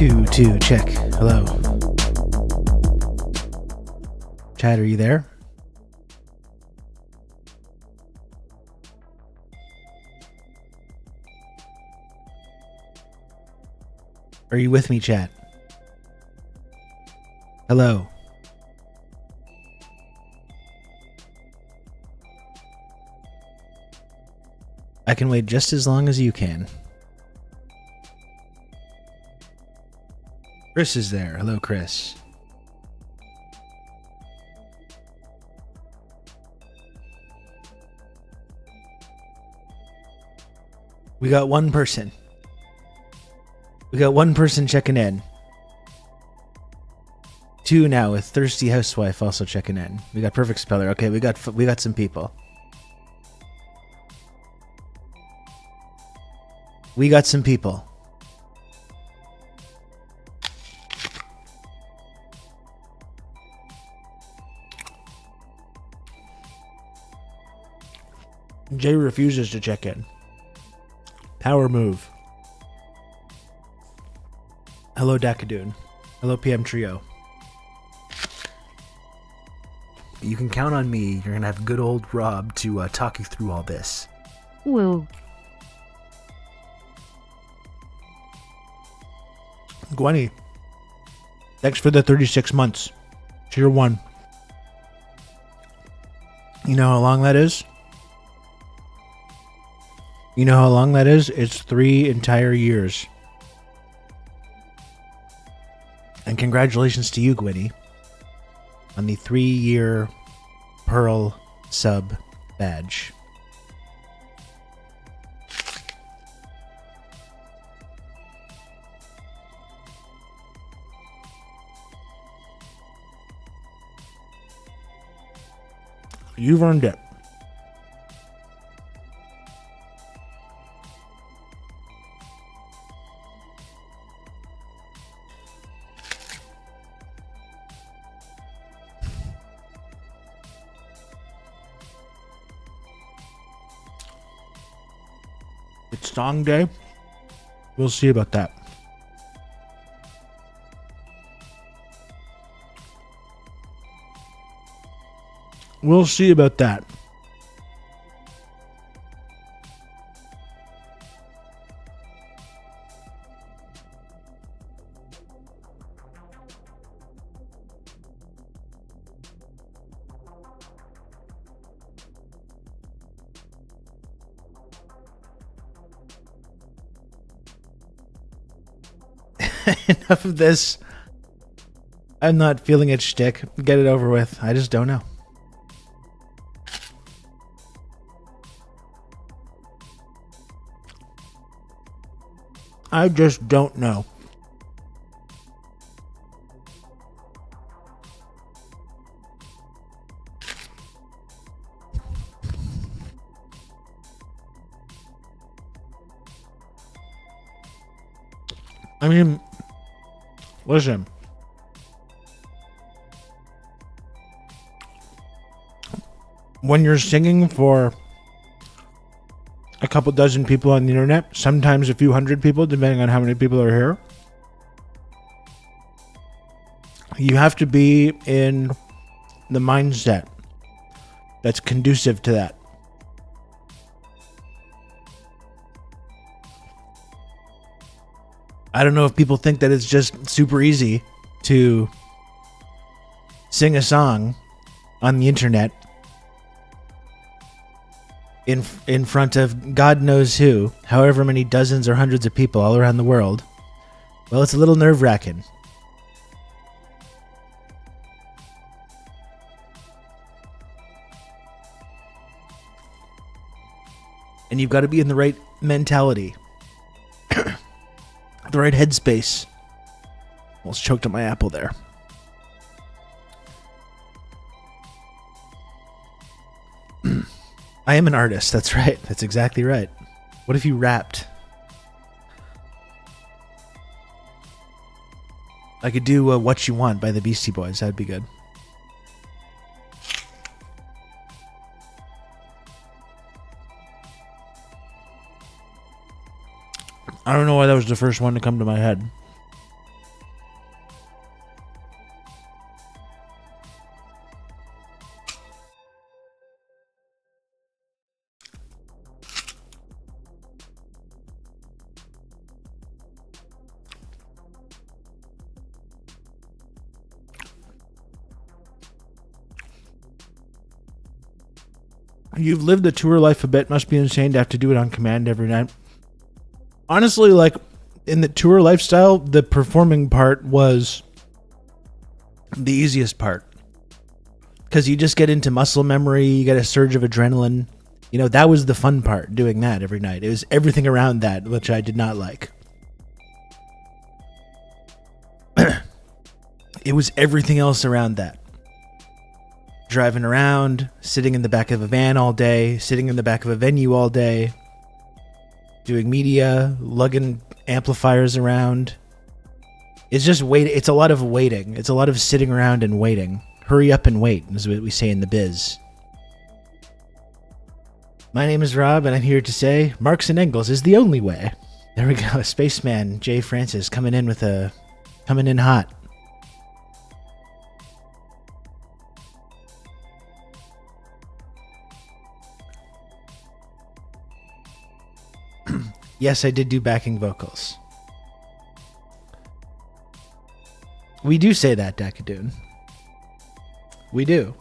Two, check. Hello. Chad, are you there? Are you with me, chat? Hello. I can wait just as long as you can. Chris is there. Hello, Chris. We got one person. We got one person checking in. Two now with Thirsty Housewife also checking in. We got Perfect Speller. Okay, we got some people. We got some people. Jay refuses to check in. Power move. Hello, Dakadoon. Hello, PM Trio. You can count on me. You're going to have good old Rob to talk you through all this. Woo. Gwenny, thanks for the 36 months. Tier 1. You know how long that is? You know how long that is? It's 3 entire years. And congratulations to you, Gwenny, on the 3-year Pearl sub badge. You've earned it. It's song day. We'll see about that. We'll see about that. Enough of this. I'm not feeling it shtick. Get it over with. I just don't know. I just don't know. I mean, listen. When you're singing for a couple dozen people on the internet, sometimes a few hundred people, depending on how many people are here, you have to be in the mindset that's conducive to that. I don't know if people think that it's just super easy to sing a song on the internet in front of God knows who, however many dozens or hundreds of people all around the world. Well, it's a little nerve-wracking. And you've got to be in the right mentality. The right headspace. Almost choked on my apple there. I am an artist. That's right. That's exactly right. What if you rapped? I could do What You Want by the Beastie Boys. That'd be good. I don't know why that was the first one to come to my head. You've lived the tour life a bit. Must be insane to have to do it on command every night. Honestly, like, in the tour lifestyle, the performing part was the easiest part. Because you just get into muscle memory, you get a surge of adrenaline. You know, that was the fun part, doing that every night. It was everything around that, which I did not like. It was everything else around that. Driving around, sitting in the back of a van all day, sitting in the back of a venue all day, doing media, lugging amplifiers around. It's just wait. It's a lot of waiting. It's a lot of sitting around and waiting. Hurry up and wait, is what we say in the biz. My name is Rob, and I'm here to say Marx and Engels is the only way. There we go. Spaceman Jay Francis coming in hot. Yes, I did do backing vocals. We do say that, Dakadoon. We do.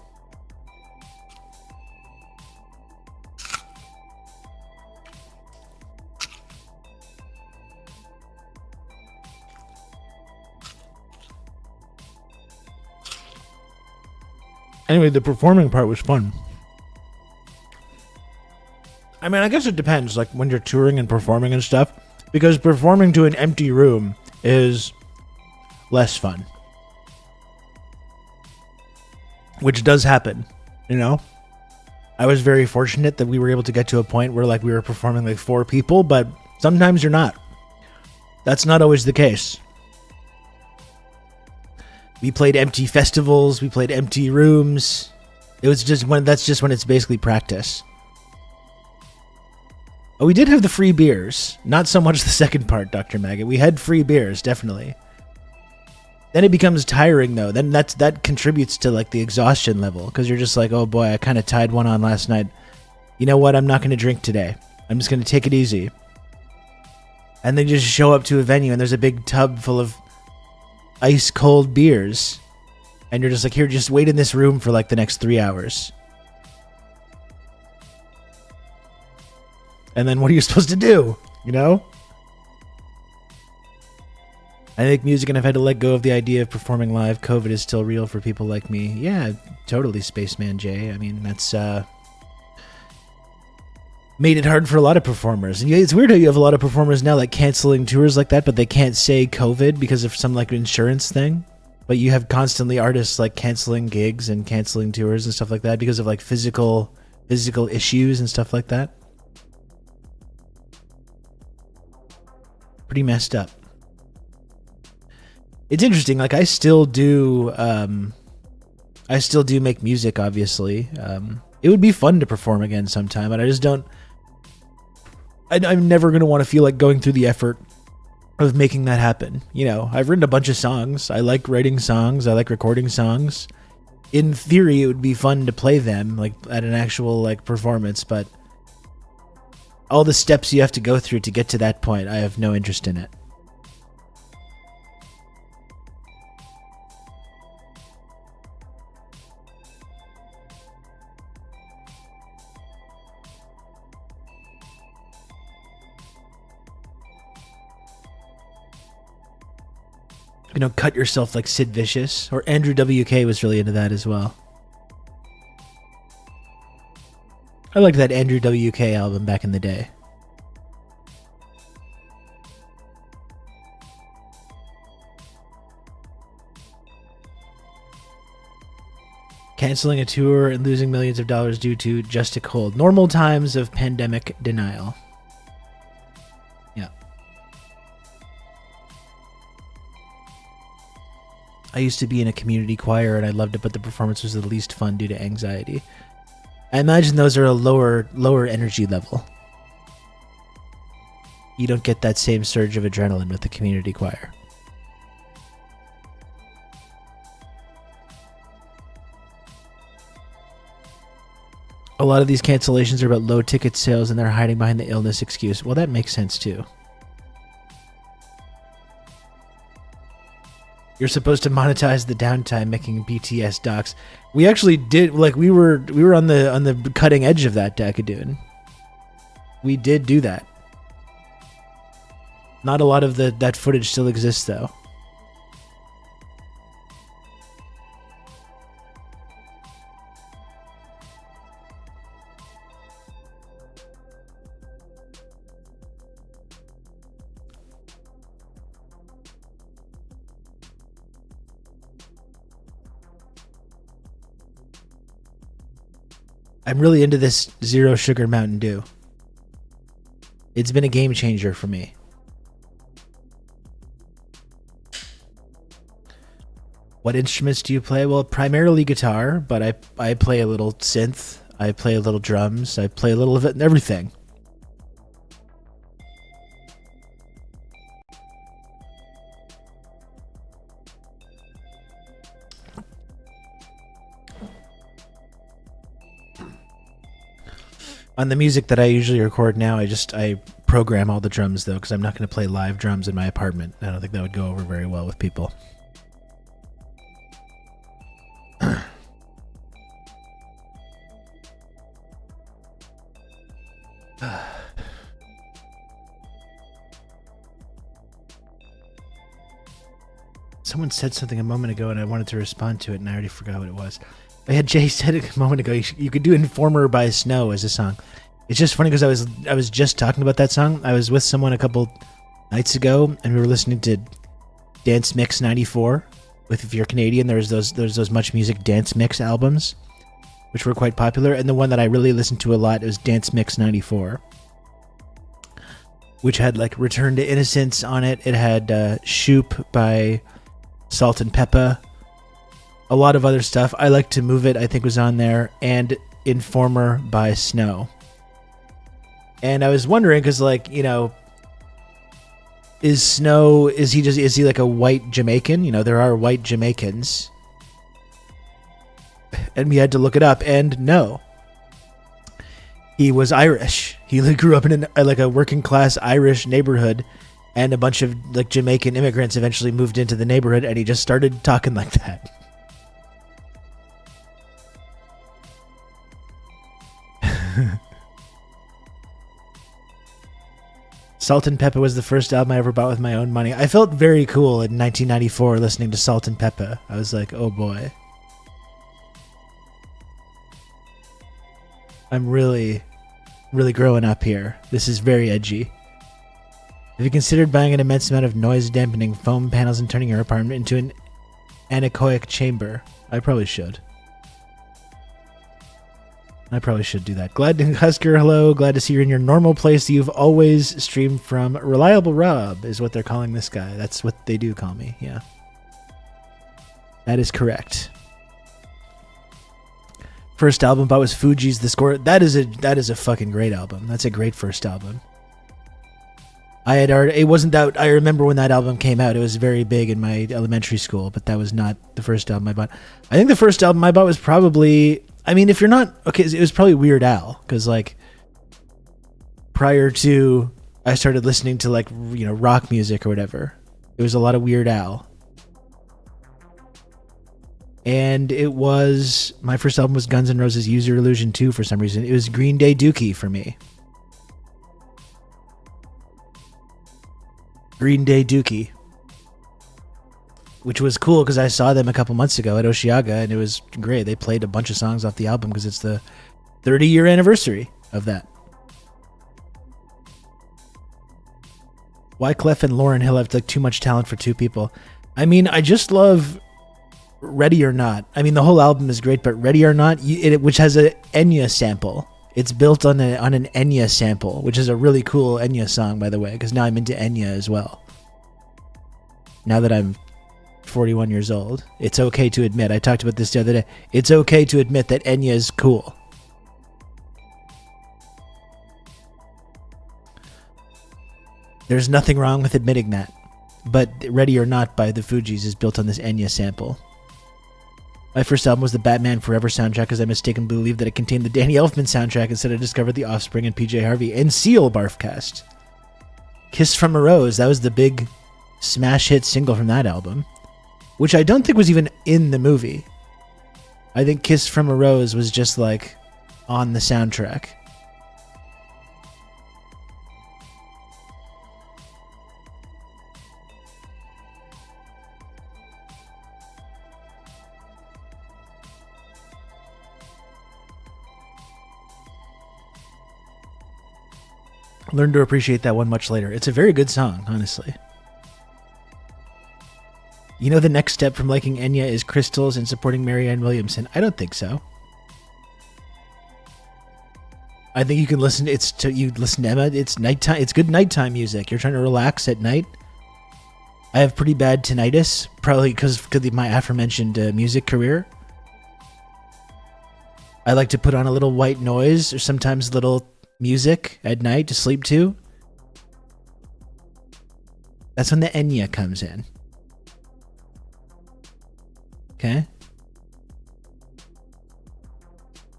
Anyway, the performing part was fun. I mean, I guess it depends, like, when you're touring and performing and stuff, because performing to an empty room is less fun. Which does happen, you know? I was very fortunate that we were able to get to a point where, like, we were performing, like, 4 people, but sometimes you're not. That's not always the case. We played empty festivals, we played empty rooms. That's just when it's basically practice. Oh, we did have the free beers. Not so much the second part, Dr. Maggot. We had free beers, definitely. Then it becomes tiring, though. Then that contributes to, like, the exhaustion level. Because you're just like, oh boy, I kind of tied one on last night. You know what? I'm not going to drink today. I'm just going to take it easy. And then you just show up to a venue and there's a big tub full of ice cold beers. And you're just like, here, just wait in this room for, like, the next 3 hours. And then what are you supposed to do? You know? I make music and I've had to let go of the idea of performing live. COVID is still real for people like me. Yeah, totally, Spaceman Jay. I mean, that's made it hard for a lot of performers. And it's weird how you have a lot of performers now, like, canceling tours like that, but they can't say COVID because of some, like, insurance thing. But you have constantly artists, like, canceling gigs and canceling tours and stuff like that because of, like, physical issues and stuff like that. Pretty messed up. It's interesting. Like, I still do make music, obviously. It would be fun to perform again sometime, but I just don't. I'm never going to want to feel like going through the effort of making that happen. You know, I've written a bunch of songs. I like writing songs. I like recording songs. In theory, it would be fun to play them, like, at an actual, like, performance, but all the steps you have to go through to get to that point, I have no interest in it. You know, cut yourself like Sid Vicious, or Andrew WK was really into that as well. I liked that Andrew WK album back in the day. Canceling a tour and losing millions of dollars due to just a cold. Normal times of pandemic denial. Yeah. I used to be in a community choir and I loved it, but the performance was the least fun due to anxiety. I imagine those are a lower energy level. You don't get that same surge of adrenaline with the community choir. A lot of these cancellations are about low ticket sales and they're hiding behind the illness excuse. Well, that makes sense too. You're supposed to monetize the downtime making BTS docs. We actually did, like, we were on the cutting edge of that, Dakadoon. We did do that. Not a lot of that footage still exists, though. I'm really into this Zero Sugar Mountain Dew. It's been a game changer for me. What instruments do you play? Well, primarily guitar, but I play a little synth. I play a little drums. I play a little of it and everything. On the music that I usually record now, I program all the drums, though, because I'm not going to play live drums in my apartment. I don't think that would go over very well with people. Someone said something a moment ago, and I wanted to respond to it, and I already forgot what it was. I had Jay said it a moment ago. You could do "Informer" by Snow as a song. It's just funny because I was just talking about that song. I was with someone a couple nights ago, and we were listening to Dance Mix '94. If you're Canadian, there's those Much Music Dance Mix albums, which were quite popular. And the one that I really listened to a lot was Dance Mix '94, which had like "Return to Innocence" on it. It had "Shoop" by Salt and Pepper. A lot of other stuff. I Like to Move It, I think, was on there, and Informer by Snow. And I was wondering, because, like, you know, is Snow, is he like a white Jamaican? You know, there are white Jamaicans. And we had to look it up, and no. He was Irish. He grew up in a working class Irish neighborhood, and a bunch of like Jamaican immigrants eventually moved into the neighborhood, and he just started talking like that. Salt and Pepper was the first album I ever bought with my own money. I felt very cool in 1994 listening to Salt and Pepper. I was like, oh boy. I'm really, really growing up here. This is very edgy. Have you considered buying an immense amount of noise-dampening foam panels and turning your apartment into an anechoic chamber? I probably should. Do that. Glad to Husker, hello. Glad to see you're in your normal place you've always streamed from. Reliable Rob is what they're calling this guy. That's what they do call me, yeah. That is correct. First album bought was Fuji's The Score. That is a fucking great album. That's a great first album. It wasn't that, I remember when that album came out. It was very big in my elementary school, but that was not the first album I bought. I think the first album I bought was probably, I mean, if you're not, okay, it was probably Weird Al, because like prior to I started listening to like, you know, rock music or whatever, it was a lot of Weird Al. And it was, my first album was Guns N' Roses' Use Your Illusion 2 for some reason. It was Green Day Dookie for me. Green Day Dookie. Which was cool because I saw them a couple months ago at Osheaga, and it was great. They played a bunch of songs off the album because it's the 30-year anniversary of that. Wyclef and Lauryn Hill have like too much talent for two people. I mean, I just love Ready or Not. I mean, the whole album is great, but Ready or Not, which has a Enya sample. It's built on an Enya sample, which is a really cool Enya song, by the way, because now I'm into Enya as well. Now that I'm 41 years old, it's okay to admit, I talked about this the other day, it's okay to admit that Enya is cool. There's nothing wrong with admitting that. But Ready or Not by the Fugees is built on this Enya sample. My first album was the Batman Forever soundtrack because I mistakenly believed that it contained the Danny Elfman soundtrack instead I discovered The Offspring and PJ Harvey and Seal Barfcast. Kiss from a Rose, that was the big smash hit single from that album. which I don't think was even in the movie. I think Kiss from a Rose was just like on the soundtrack. Learn to appreciate that one much later. It's a very good song, honestly. You know the next step from liking Enya is crystals and supporting Marianne Williamson. I don't think so. I think you can listen. You listen to Emma. It's nighttime. It's good nighttime music. You're trying to relax at night. I have pretty bad tinnitus, probably because of my aforementioned music career. I like to put on a little white noise or sometimes a little music at night to sleep to. That's when the Enya comes in. Okay.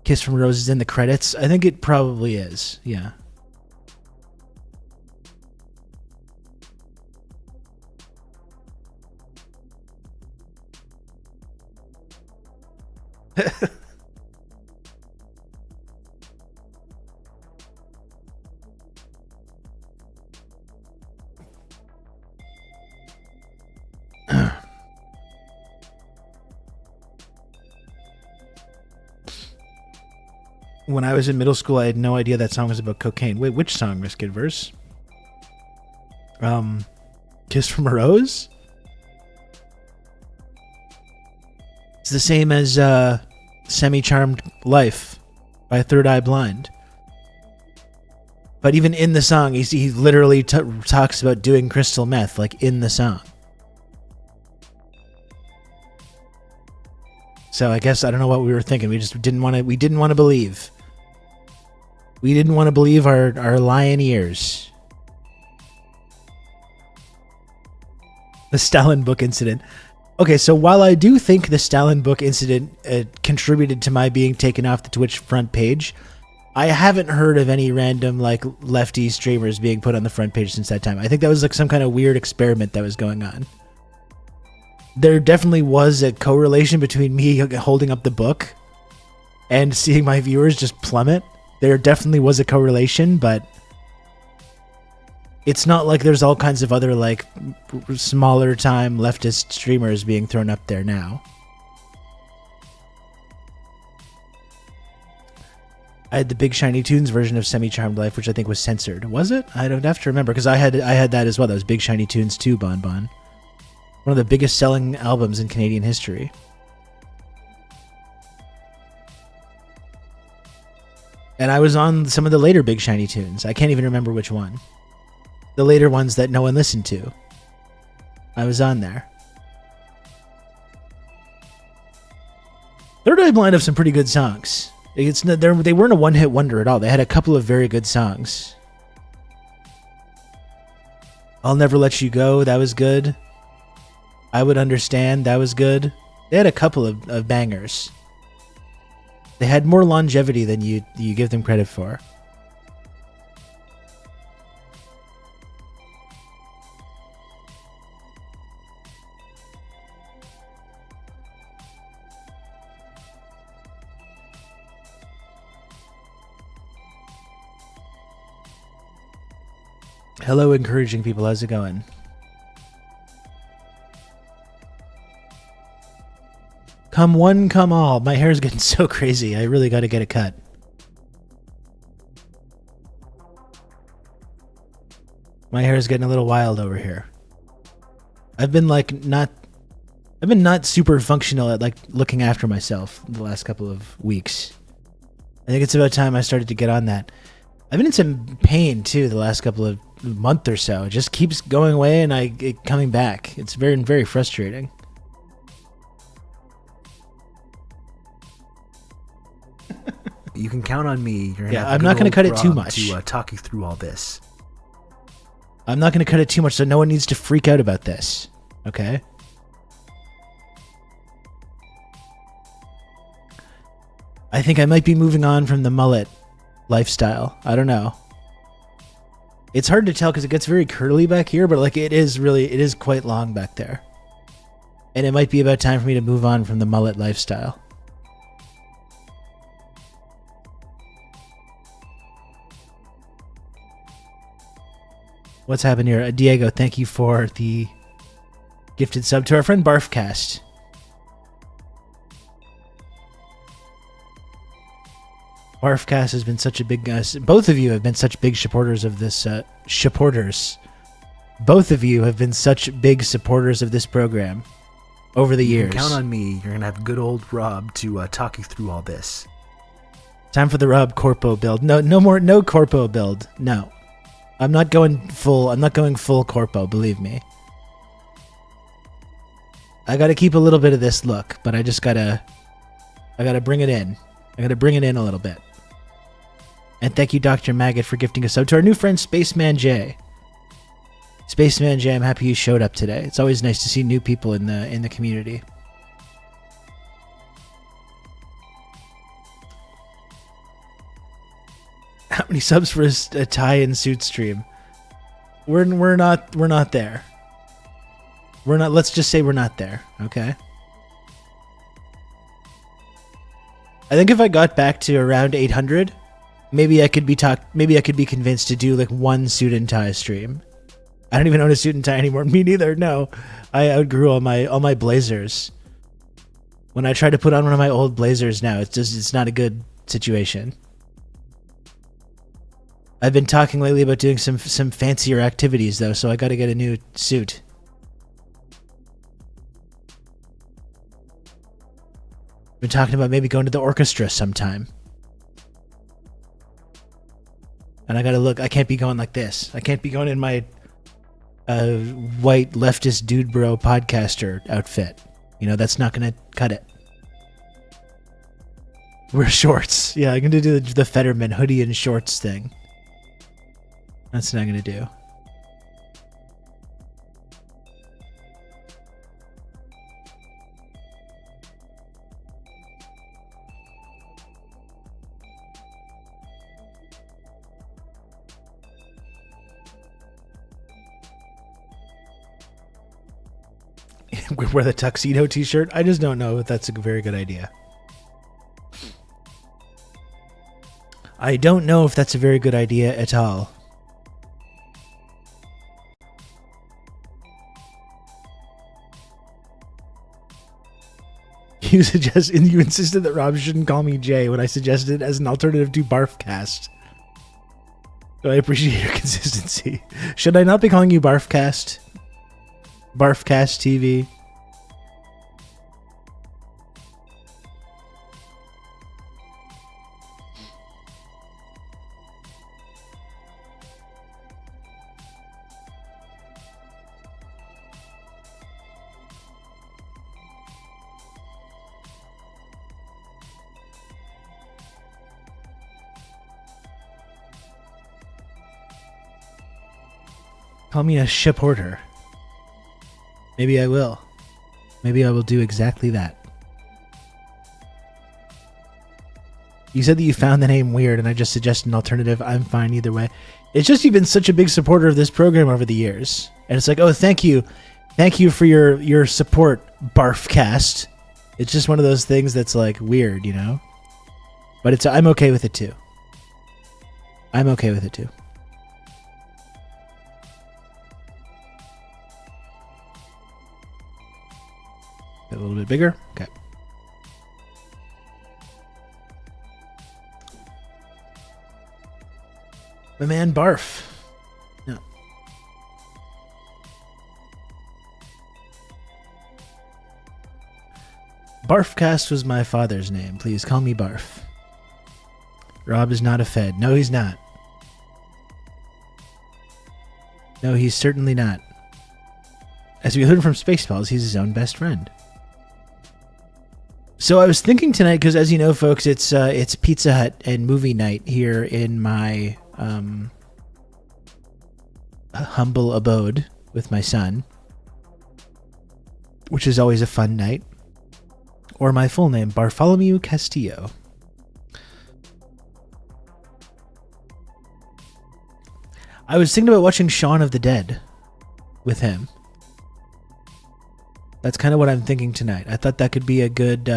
Kiss from Roses in the credits. I think it probably is. Yeah. When I was in middle school, I had no idea that song was about cocaine. Wait, which song, Risk Adverse? Kiss from a Rose? It's the same as Semi-Charmed Life by Third Eye Blind. But even in the song, he literally talks about doing crystal meth, like in the song. So I guess I don't know what we were thinking. We just didn't want to. We didn't want to believe. We didn't want to believe our lying ears. The Stalin book incident. Okay, so while I do think the Stalin book incident contributed to my being taken off the Twitch front page, I haven't heard of any random like lefty streamers being put on the front page since that time. I think that was like some kind of weird experiment that was going on. There definitely was a correlation between me holding up the book and seeing my viewers just plummet. There definitely was a correlation, but it's not like there's all kinds of other like smaller time leftist streamers being thrown up there now. I had the Big Shiny Tunes version of Semi-Charmed Life, which I think was censored. Was it? I don't have to remember because I had that as well. That was Big Shiny Tunes 2 Bon Bon. One of the biggest selling albums in Canadian history. And I was on some of the later Big Shiny Tunes. I can't even remember which one. The later ones that no one listened to. I was on there. Third Eye Blind have some pretty good songs. They weren't a one-hit wonder at all. They had a couple of very good songs. I'll Never Let You Go, that was good. I Would Understand, that was good. They had a couple of bangers. They had more longevity than you give them credit for. Hello, encouraging people. How's it going? Come one, come all. My hair's getting so crazy. I really got to get a cut. My hair's getting a little wild over here. I've been not super functional at like looking after myself the last couple of weeks. I think it's about time I started to get on that. I've been in some pain too the last couple of month or so. It just keeps going away and it coming back. It's very, very frustrating. You can count on me. I'm not going to cut it too much. To talk you through all this. I'm not going to cut it too much, so no one needs to freak out about this. Okay? I think I might be moving on from the mullet lifestyle. I don't know. It's hard to tell because it gets very curly back here, but like it is quite long back there. And it might be about time for me to move on from the mullet lifestyle. What's happened here? Diego, thank you for the gifted sub to our friend Barfcast. Barfcast has been such a big... both of you have been such big supporters of this... Both of you have been such big supporters of this program over the years. You can count on me. You're going to have good old Rob to talk you through all this. Time for the Rob Corpo build. No Corpo build. No. I'm not going full Corpo, believe me. I gotta keep a little bit of this look, but I gotta bring it in. I gotta bring it in a little bit. And thank you, Dr. Maggot, for gifting a sub to our new friend, Spaceman J. Spaceman J, I'm happy you showed up today. It's always nice to see new people in the community. How many subs for a tie and suit stream? We're not there. We're not. Let's just say we're not there. Okay. I think if I got back to around 800, maybe I could be convinced to do like one suit and tie stream. I don't even own a suit and tie anymore. Me neither. No, I outgrew all my blazers. When I try to put on one of my old blazers now, it's not a good situation. I've been talking lately about doing some fancier activities though, so I got to get a new suit. Been talking about maybe going to the orchestra sometime. And I gotta look, I can't be going like this. I can't be going in my white leftist dude bro podcaster outfit. You know, that's not gonna cut it. Wear shorts. Yeah, I'm gonna do the Fetterman hoodie and shorts thing. That's what I'm gonna do. Wear the tuxedo t-shirt. I just don't know if that's a very good idea. I don't know if that's a very good idea at all. You insisted that Rob shouldn't call me Jay when I suggested it as an alternative to Barfcast. So I appreciate your consistency. Should I not be calling you Barfcast? Barfcast TV. Call me a shipporter. Maybe I will. Maybe I will do exactly that. You said that you found the name weird and I just suggested an alternative. I'm fine either way. It's just you've been such a big supporter of this program over the years. And it's like, oh, thank you. Thank you for your support, Barfcast. It's just one of those things that's like weird, you know? But I'm okay with it too. I'm okay with it too. A little bit bigger. Okay. My man Barf. No. Barfcast was my father's name. Please call me Barf. Rob is not a Fed. No, he's not. No, he's certainly not. As we learned from Spaceballs, he's his own best friend. So I was thinking tonight, because as you know, folks, it's Pizza Hut and movie night here in my humble abode with my son, which is always a fun night. Or my full name, Bartholomew Castillo. I was thinking about watching Shaun of the Dead with him. That's kind of what I'm thinking tonight. I thought that could be a good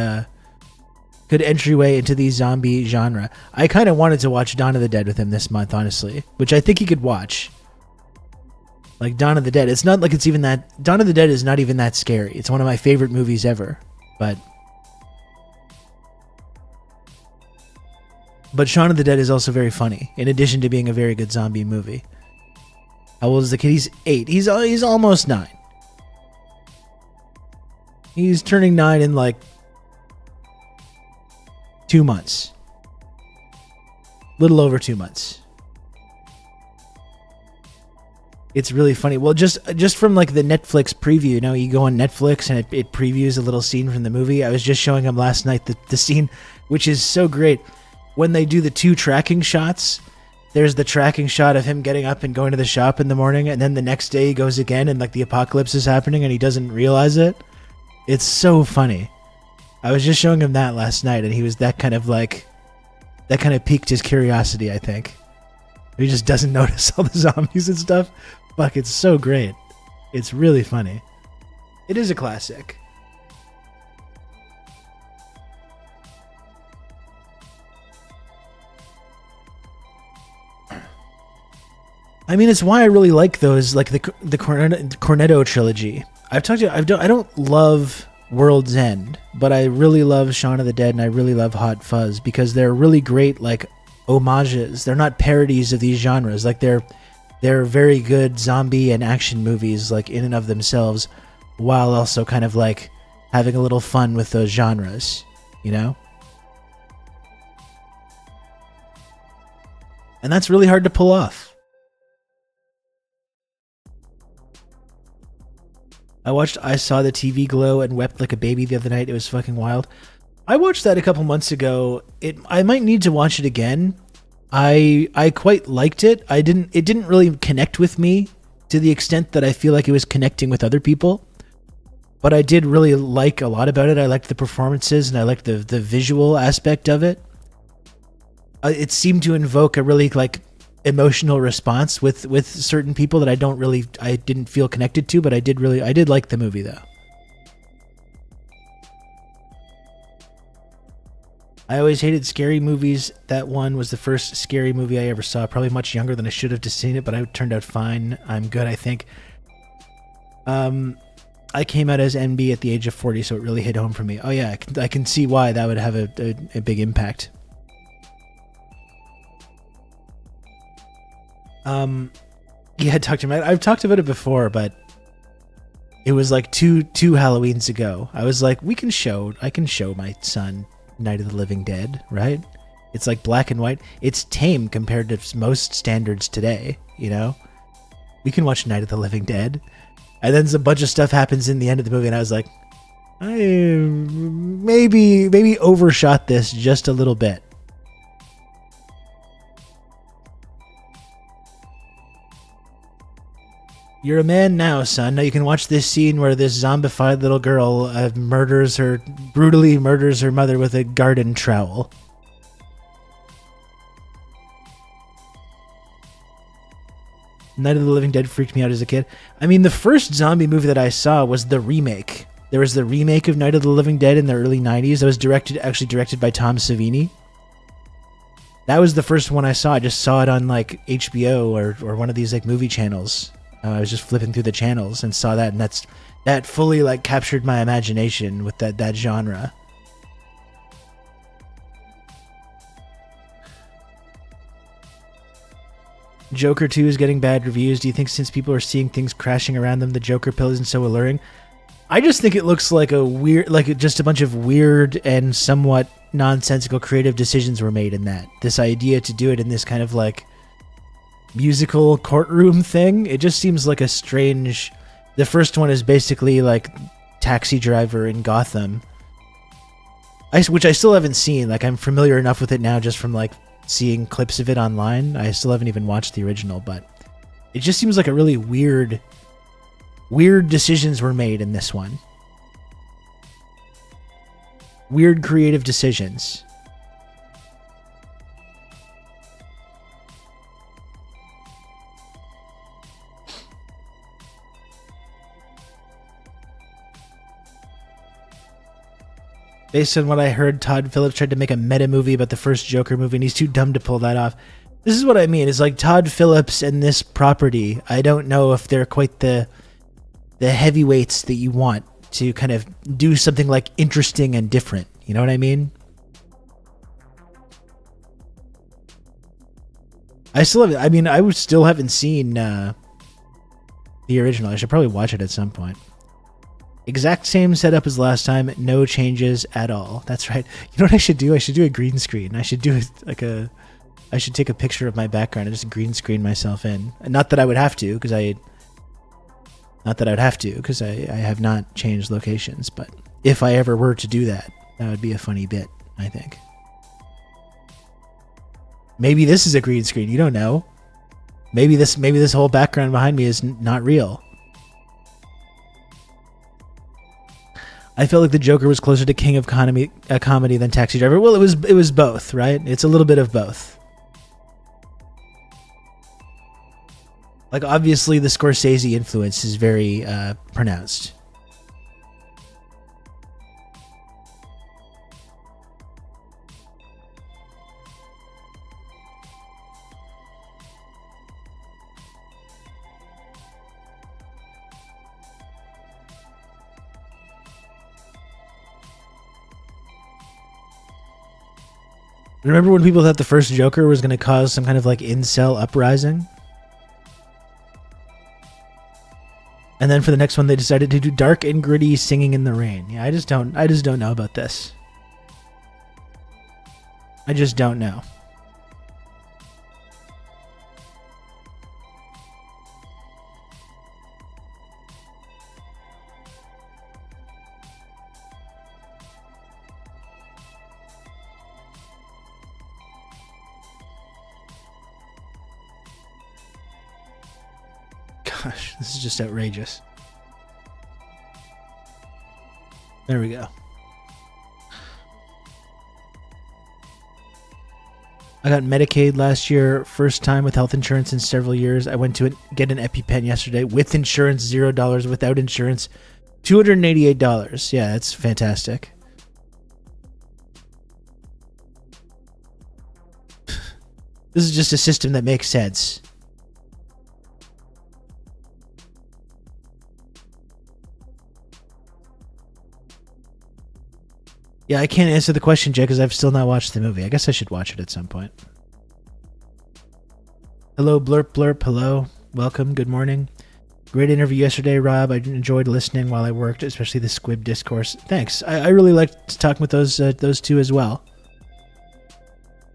entryway into the zombie genre. I kind of wanted to watch Dawn of the Dead with him this month, honestly, which I think he could watch. Like Dawn of the Dead, it's not like it's even that. Dawn of the Dead is not even that scary. It's one of my favorite movies ever, but Shaun of the Dead is also very funny. In addition to being a very good zombie movie. How old is the kid? He's 8. He's almost 9. He's turning 9 in like 2 months. Little over 2 months. It's really funny. Well, just from like the Netflix preview, you know, you go on Netflix and it previews a little scene from the movie. I was just showing him last night the scene, which is so great. When they do the 2 tracking shots, there's the tracking shot of him getting up and going to the shop in the morning, and then the next day he goes again and like the apocalypse is happening and he doesn't realize it. It's so funny. I was just showing him that last night and he was that kind of piqued his curiosity, I think. He just doesn't notice all the zombies and stuff. Fuck, it's so great. It's really funny. It is a classic. I mean, it's why I really like those, like the Cornetto trilogy. I don't love World's End, but I really love Shaun of the Dead and I really love Hot Fuzz because they're really great, like homages. They're not parodies of these genres. Like they're very good zombie and action movies, like in and of themselves, while also kind of like having a little fun with those genres, you know? And that's really hard to pull off. I saw the TV glow and wept like a baby the other night. It was fucking wild. I watched that a couple months ago. I might need to watch it again. I quite liked it. It didn't really connect with me to the extent that I feel like it was connecting with other people. But I did really like a lot about it. I liked the performances and I liked the visual aspect of it. It seemed to invoke a really like emotional response with certain people that I didn't feel connected to, but I did like the movie though. I always hated scary movies. That one was the first scary movie I ever saw. Probably much younger than I should have to seen it, but it turned out fine. I'm good, I think. I came out as NB at the age of 40, so it really hit home for me. Oh yeah, I can see why that would have a big impact. Yeah, Dr. Matt, I've talked about it before, but it was like two Halloweens ago. I was like, I can show my son Night of the Living Dead, right? It's like black and white. It's tame compared to most standards today, you know? We can watch Night of the Living Dead. And then a bunch of stuff happens in the end of the movie, and I was like, I maybe overshot this just a little bit. You're a man now, son. Now you can watch this scene where this zombified little girl brutally murders her mother with a garden trowel. Night of the Living Dead freaked me out as a kid. I mean, the first zombie movie that I saw was the remake. There was the remake of Night of the Living Dead in the early 90s. That was directed by Tom Savini. That was the first one I saw. I just saw it on like HBO or one of these like movie channels. I was just flipping through the channels and saw that, and that fully like captured my imagination with that genre. Joker 2 is getting bad reviews. Do you think since people are seeing things crashing around them, the Joker pill isn't so alluring? I just think it looks like just a bunch of weird and somewhat nonsensical creative decisions were made in that. This idea to do it in this kind of like musical courtroom thing, it just seems like a strange. The first one is basically like Taxi Driver in Gotham, which I still haven't seen. Like I'm familiar enough with it now just from like seeing clips of it online. I still haven't even watched the original, but it just seems like a really weird decisions were made in this one. Weird creative decisions. Based on what I heard, Todd Phillips tried to make a meta movie about the first Joker movie, and he's too dumb to pull that off. This is what I mean. It's like Todd Phillips and this property. I don't know if they're quite the heavyweights that you want to kind of do something like interesting and different. You know what I mean? I still have. I mean, I still haven't seen the original. I should probably watch it at some point. Exact same setup as last time. No changes at all. That's right. You know what I should do? I should do a green screen. I should do I should take a picture of my background and just green screen myself in. Not that I would have to, because I have not changed locations. But if I ever were to do that, that would be a funny bit, I think. Maybe this is a green screen. You don't know. Maybe this whole background behind me is not real. I felt like the Joker was closer to King of Comedy than Taxi Driver. Well, it was both, right? It's a little bit of both. Like, obviously, the Scorsese influence is very pronounced. Remember when people thought the first Joker was going to cause some kind of like incel uprising? And then for the next one, they decided to do dark and gritty singing in the rain. Yeah, I just don't know about this. I just don't know. Gosh, this is just outrageous. There we go. I got Medicaid last year, first time with health insurance in several years. I went to get an EpiPen yesterday with insurance, $0. Without insurance, $288. Yeah, that's fantastic. This is just a system that makes sense. Yeah, I can't answer the question, Jay, because I've still not watched the movie. I guess I should watch it at some point. Hello, Blurp Blurp. Hello. Welcome. Good morning. Great interview yesterday, Rob. I enjoyed listening while I worked, especially the Squib Discourse. Thanks. I really liked talking with those two as well.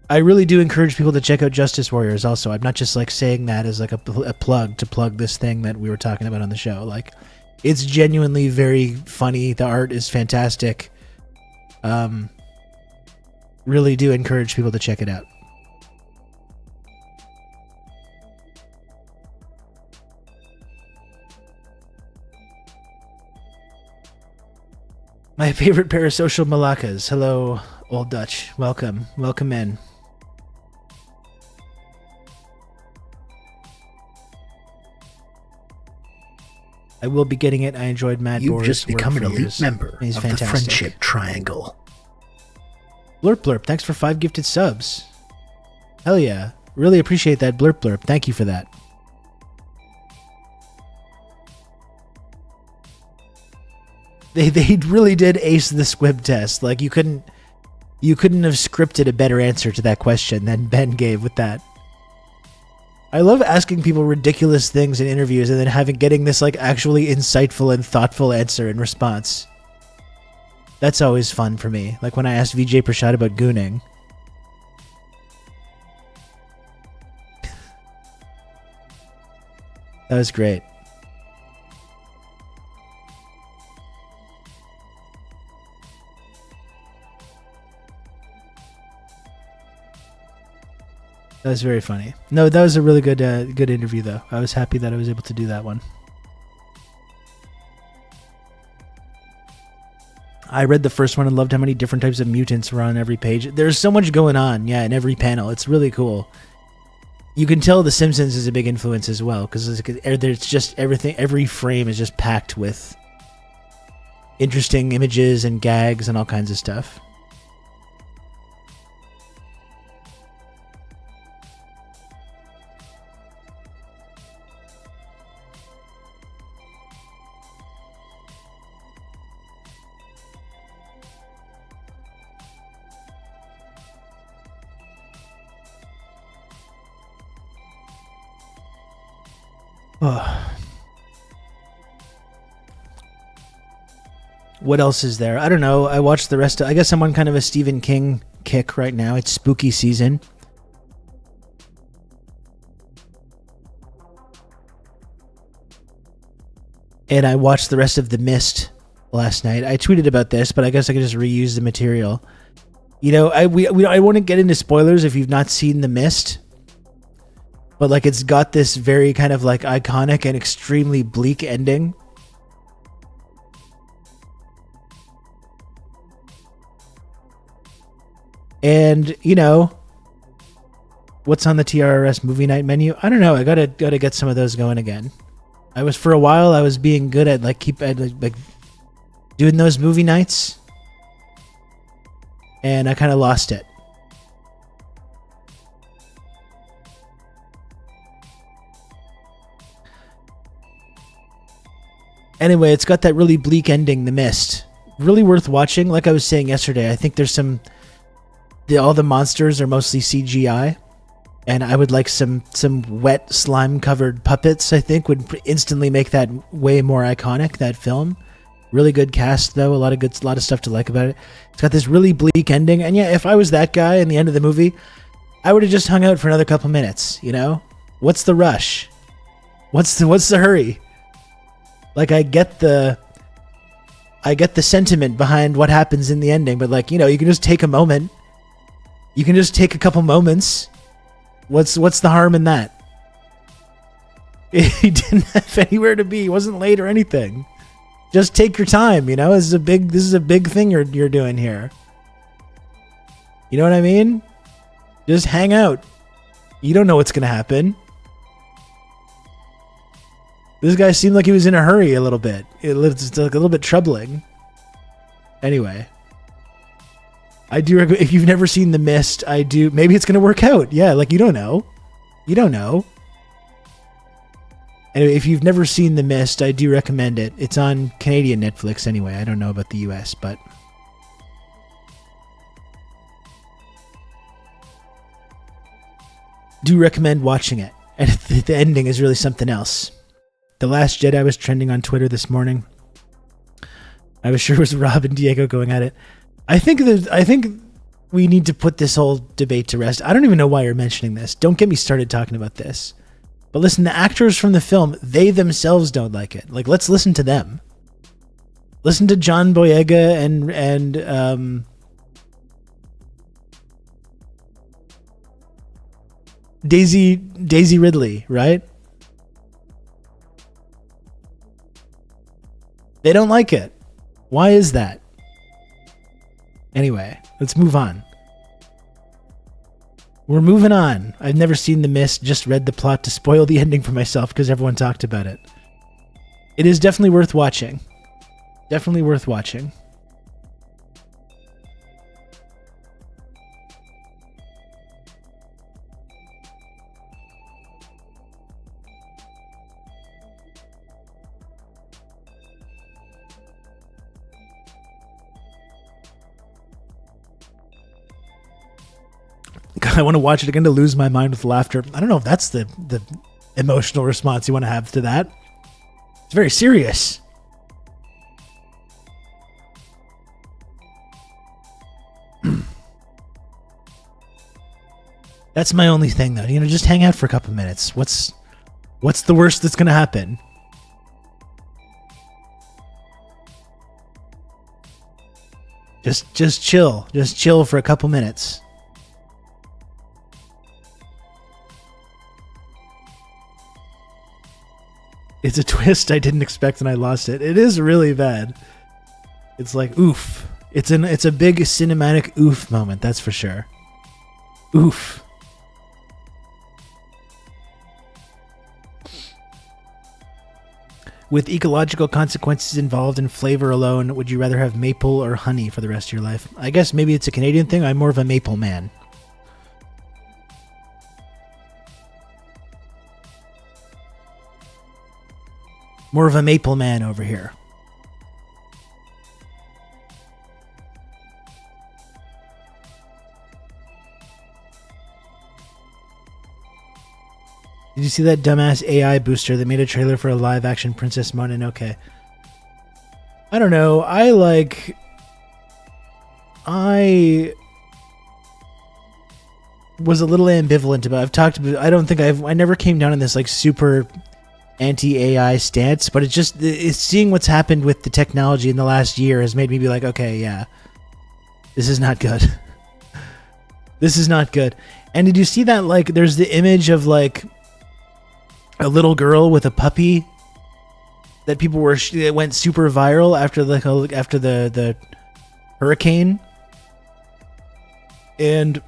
I really do encourage people to check out Justice Warriors also. I'm not just like saying that as like a plug to plug this thing that we were talking about on the show. Like, it's genuinely very funny. The art is fantastic. Really do encourage people to check it out. My favorite parasocial malakas. Hello, Old Dutch. Welcome. Welcome in. I will be getting it. I enjoyed Matt You've Bohr's just become an work for elite years. member He's of fantastic. the Friendship Triangle. Blurp Blurp, thanks for 5 gifted subs. Hell yeah. Really appreciate that, Blurp Blurp. Thank you for that. They really did ace the squib test. Like, you couldn't have scripted a better answer to that question than Ben gave with that. I love asking people ridiculous things in interviews and then getting this like actually insightful and thoughtful answer in response. That's always fun for me. Like when I asked Vijay Prashad about gooning. That was great. That was very funny. No, that was a really good interview, though. I was happy that I was able to do that one. I read the first one and loved how many different types of mutants were on every page. There's so much going on, yeah, in every panel. It's really cool. You can tell The Simpsons is a big influence as well, because there's just everything. Every frame is just packed with interesting images and gags and all kinds of stuff. What else is there? I don't know. I watched the rest of... I guess I'm on kind of a Stephen King kick right now. It's spooky season. And I watched the rest of The Mist last night. I tweeted about this, but I guess I could just reuse the material. You know, I won't get into spoilers if you've not seen The Mist. But like, it's got this very kind of like iconic and extremely bleak ending. And, you know, what's on the TRRS movie night menu? I don't know. I gotta get some of those going again. For a while, I was being good at like doing those movie nights, and I kind of lost it. Anyway, it's got that really bleak ending, The Mist. Really worth watching. Like I was saying yesterday, I think there's all the monsters are mostly CGI, and I would like some wet slime covered puppets. I think would instantly make that way more iconic, that film. Really good cast though, a lot of stuff to like about it. It's got this really bleak ending, and yeah, if I was that guy in the end of the movie, I would have just hung out for another couple minutes, you know? What's the rush? What's the hurry? Like, I get the sentiment behind what happens in the ending, but like, you know, you can just take a moment. You can just take a couple moments. What's the harm in that? He didn't have anywhere to be. He wasn't late or anything. Just take your time, you know? This is a big thing you're doing here. You know what I mean? Just hang out. You don't know what's going to happen. This guy seemed like he was in a hurry a little bit. It's like a little bit troubling. Anyway. I do recommend, if you've never seen The Mist, maybe it's going to work out. Yeah, like, you don't know. You don't know. Anyway, if you've never seen The Mist, I do recommend it. It's on Canadian Netflix anyway. I don't know about the US, but... do recommend watching it. And the ending is really something else. The Last Jedi was trending on Twitter this morning. I was sure it was Rob and Diego going at it. I think we need to put this whole debate to rest. I don't even know why you're mentioning this. Don't get me started talking about this. But listen, the actors from the film, they themselves don't like it. Like, let's listen to them. Listen to John Boyega and Daisy Ridley, right? They don't like it. Why is that? Anyway, let's move on. We're moving on. I've never seen The Mist, just read the plot to spoil the ending for myself because everyone talked about it. It is definitely worth watching. Definitely worth watching. I want to watch it again to lose my mind with laughter. I don't know if that's the emotional response you want to have to that. It's very serious. That's my only thing, though. You know, just hang out for a couple minutes. What's the worst that's going to happen? Just chill. Just chill for a couple minutes. It's a twist I didn't expect and I lost it. It is really bad. It's like, oof. It's a big cinematic oof moment, that's for sure. Oof. With ecological consequences involved in flavor alone, would you rather have maple or honey for the rest of your life? I guess maybe it's a Canadian thing. I'm more of a maple man. More of a maple man over here. Did you see that dumbass AI booster that made a trailer for a live-action Princess Mononoke? I don't know. I was a little ambivalent about. I've talked about. I never came down on this like super anti-AI stance, but it's seeing what's happened with the technology in the last year has made me be like, okay, yeah, this is not good. This is not good. And did you see that? Like, there's the image of like a little girl with a puppy that people were that went super viral after the hurricane, and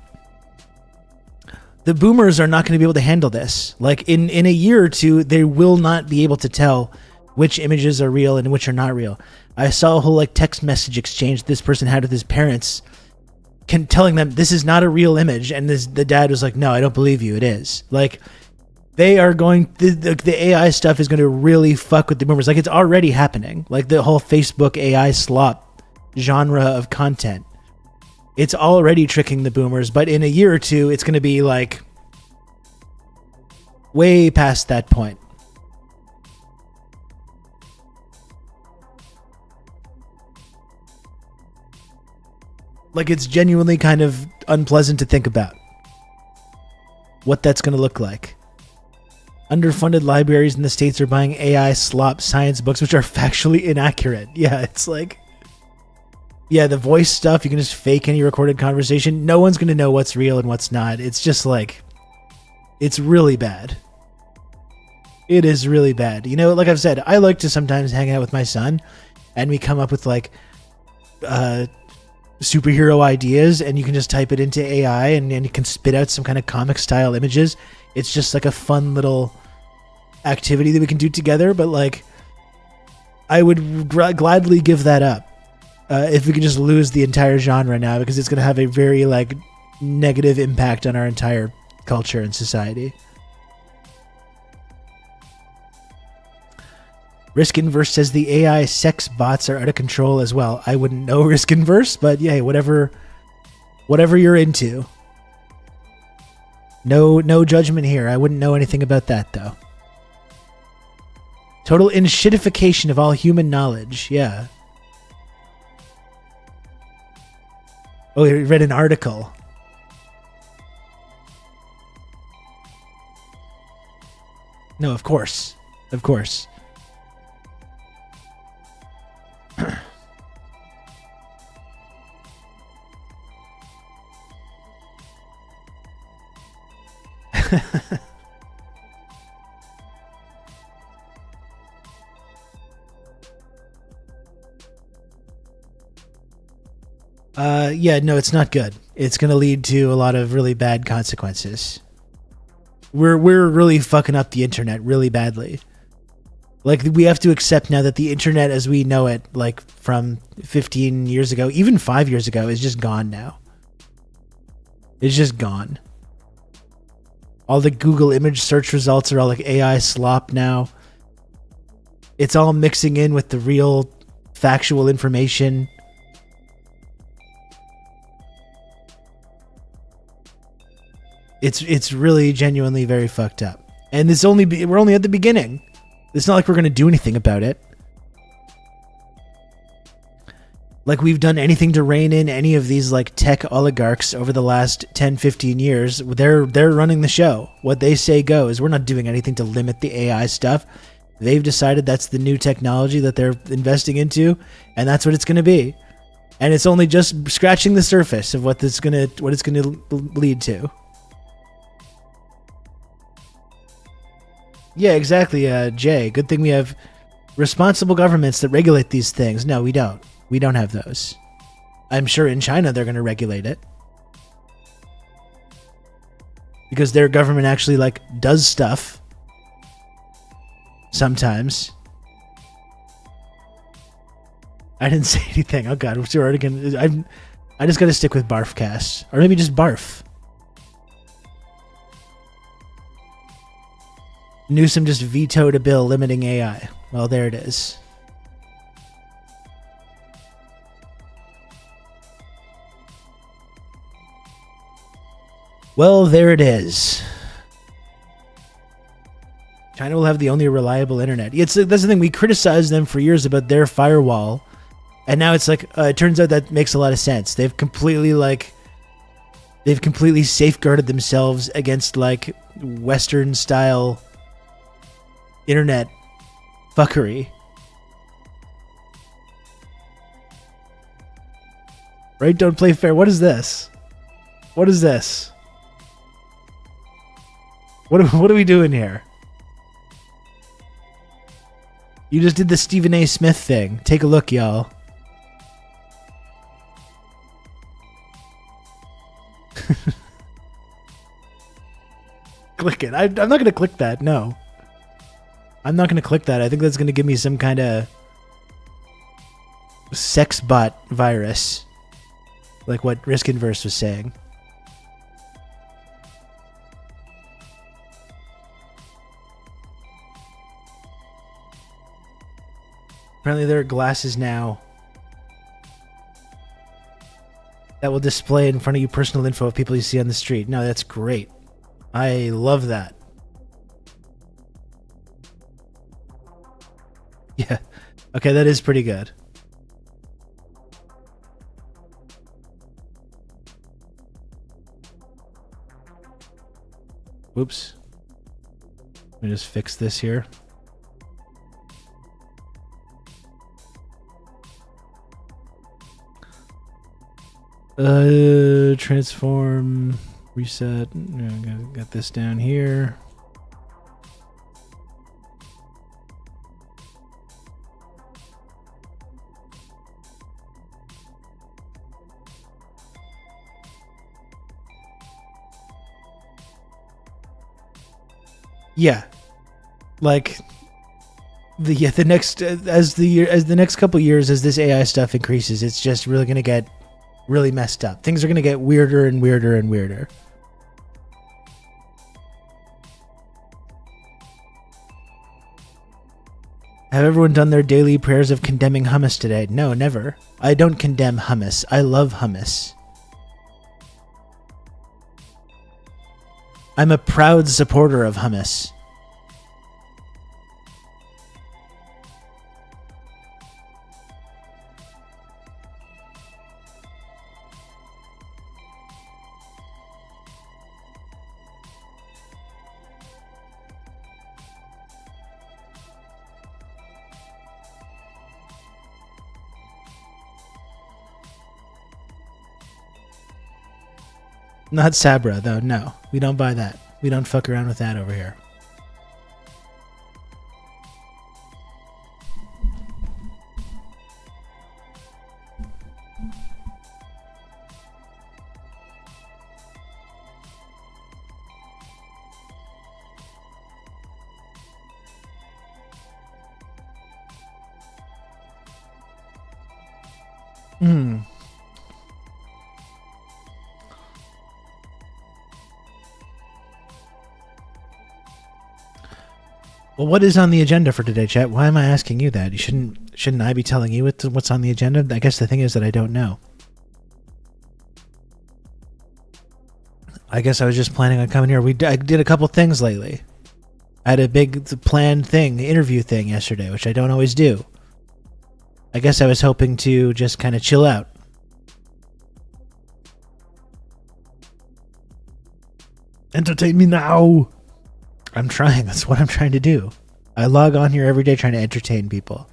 the boomers are not going to be able to handle this. Like in a year or two, they will not be able to tell which images are real and which are not real. I saw a whole like text message exchange this person had with his parents, telling them this is not a real image, and the dad was like, "No, I don't believe you. It is." Like, they are going. The AI stuff is going to really fuck with the boomers. Like, it's already happening. Like the whole Facebook AI slop genre of content. It's already tricking the boomers, but in a year or two, it's going to be like way past that point. Like, it's genuinely kind of unpleasant to think about what that's going to look like. Underfunded libraries in the States are buying AI slop science books, which are factually inaccurate. Yeah, it's like... Yeah, the voice stuff, you can just fake any recorded conversation. No one's going to know what's real and what's not. It's just like... It's really bad. It is really bad. You know, like I've said, I like to sometimes hang out with my son, and we come up with like... superhero ideas, and you can just type it into AI, and you can spit out some kind of comic style images. It's just like a fun little activity that we can do together, but like I would gladly give that up if we could just lose the entire genre now, because it's going to have a very like negative impact on our entire culture and society. Riskinverse says the AI sex bots are out of control as well. I wouldn't know Riskinverse, but yeah, whatever you're into. No judgment here. I wouldn't know anything about that though. Total enshittification of all human knowledge. Yeah. Oh, you read an article. No, of course. Of course. Yeah, no, it's not good. It's going to lead to a lot of really bad consequences. We're really fucking up the internet really badly. Like, we have to accept now that the internet as we know it, like from 15 years ago, even 5 years ago, is just gone now. It's just gone. All the Google image search results are all like AI slop now. It's all mixing in with the real factual information. It's really genuinely very fucked up. And we're only at the beginning. It's not like we're going to do anything about it. Like we've done anything to rein in any of these like tech oligarchs over the last 10, 15 years. They're running the show. What they say goes. We're not doing anything to limit the AI stuff. They've decided that's the new technology that they're investing into, and that's what it's going to be. And it's only just scratching the surface of what it's going to lead to. Yeah, exactly, Jay. Good thing we have responsible governments that regulate these things. No, we don't. We don't have those. I'm sure in China they're going to regulate it. Because their government actually, like, does stuff. Sometimes. I didn't say anything. Oh god, we're already gonna. I just gotta stick with Barfcast, or maybe just Barf. Newsom just vetoed a bill limiting AI. Well, there it is. Well, there it is. China will have the only reliable internet. That's the thing. We criticized them for years about their firewall, and now it's like it turns out that makes a lot of sense. They've completely safeguarded themselves against like Western style internet fuckery. Right? Don't play fair. What is this? What is this? What are we doing here? You just did the Stephen A. Smith thing. Take a look, y'all. Click it. I'm not going to click that. No. I'm not going to click that. I think that's going to give me some kind of sex bot virus. Like what Riskinverse was saying. Apparently there are glasses now that will display in front of you personal info of people you see on the street. No, that's great. I love that. Yeah. Okay, that is pretty good. Whoops. Let me just fix this here. Transform, reset. Got this down here. Yeah, like the next as the next couple years, as this AI stuff increases, it's just really gonna get really messed up. Things are going to get weirder and weirder and weirder. Have everyone done their daily prayers of condemning hummus today? No, never. I don't condemn hummus. I love hummus. I'm a proud supporter of hummus. Not Sabra, though. No, we don't buy that. We don't fuck around with that over here. Well, what is on the agenda for today, chat? Why am I asking you that? Shouldn't I be telling you what's on the agenda? I guess the thing is that I don't know. I guess I was just planning on coming here. I did a couple things lately. I had a big planned thing, interview thing yesterday, which I don't always do. I guess I was hoping to just kind of chill out. Entertain me now! I'm trying. That's what I'm trying to do. I log on here every day trying to entertain people.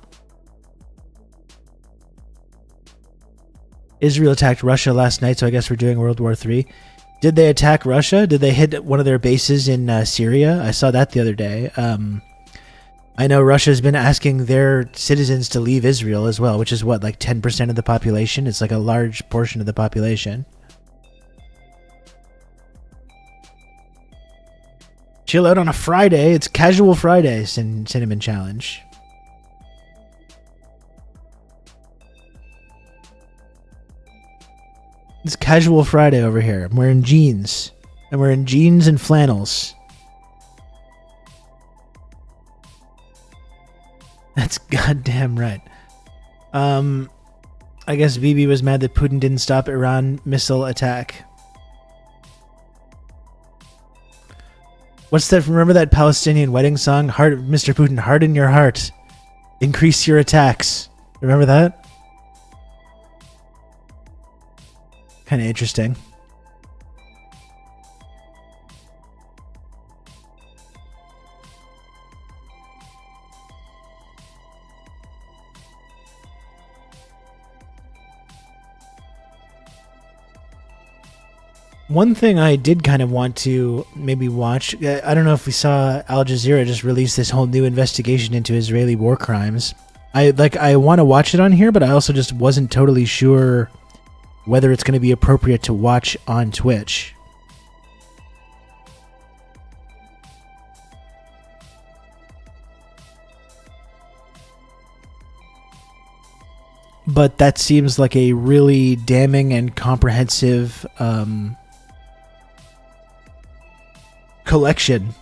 Israel attacked Russia last night, so I guess we're doing World War III. Did they attack Russia? Did they hit one of their bases in Syria? I saw that the other day. I know Russia's been asking their citizens to leave Israel as well, which is what, like 10% of the population? It's like a large portion of the population. Chill out on a Friday. It's Casual Friday, Cinnamon Challenge. It's casual Friday over here. I'm wearing jeans. I'm wearing jeans and flannels. That's goddamn right. I guess Bibi was mad that Putin didn't stop Iran missile attack. What's that? Remember that Palestinian wedding song? Mr. Putin, harden your heart. Increase your attacks. Remember that? Kind of interesting. One thing I did kind of want to maybe watch, I don't know if we saw Al Jazeera just release this whole new investigation into Israeli war crimes. I want to watch it on here, but I also just wasn't totally sure whether it's going to be appropriate to watch on Twitch. But that seems like a really damning and comprehensive collection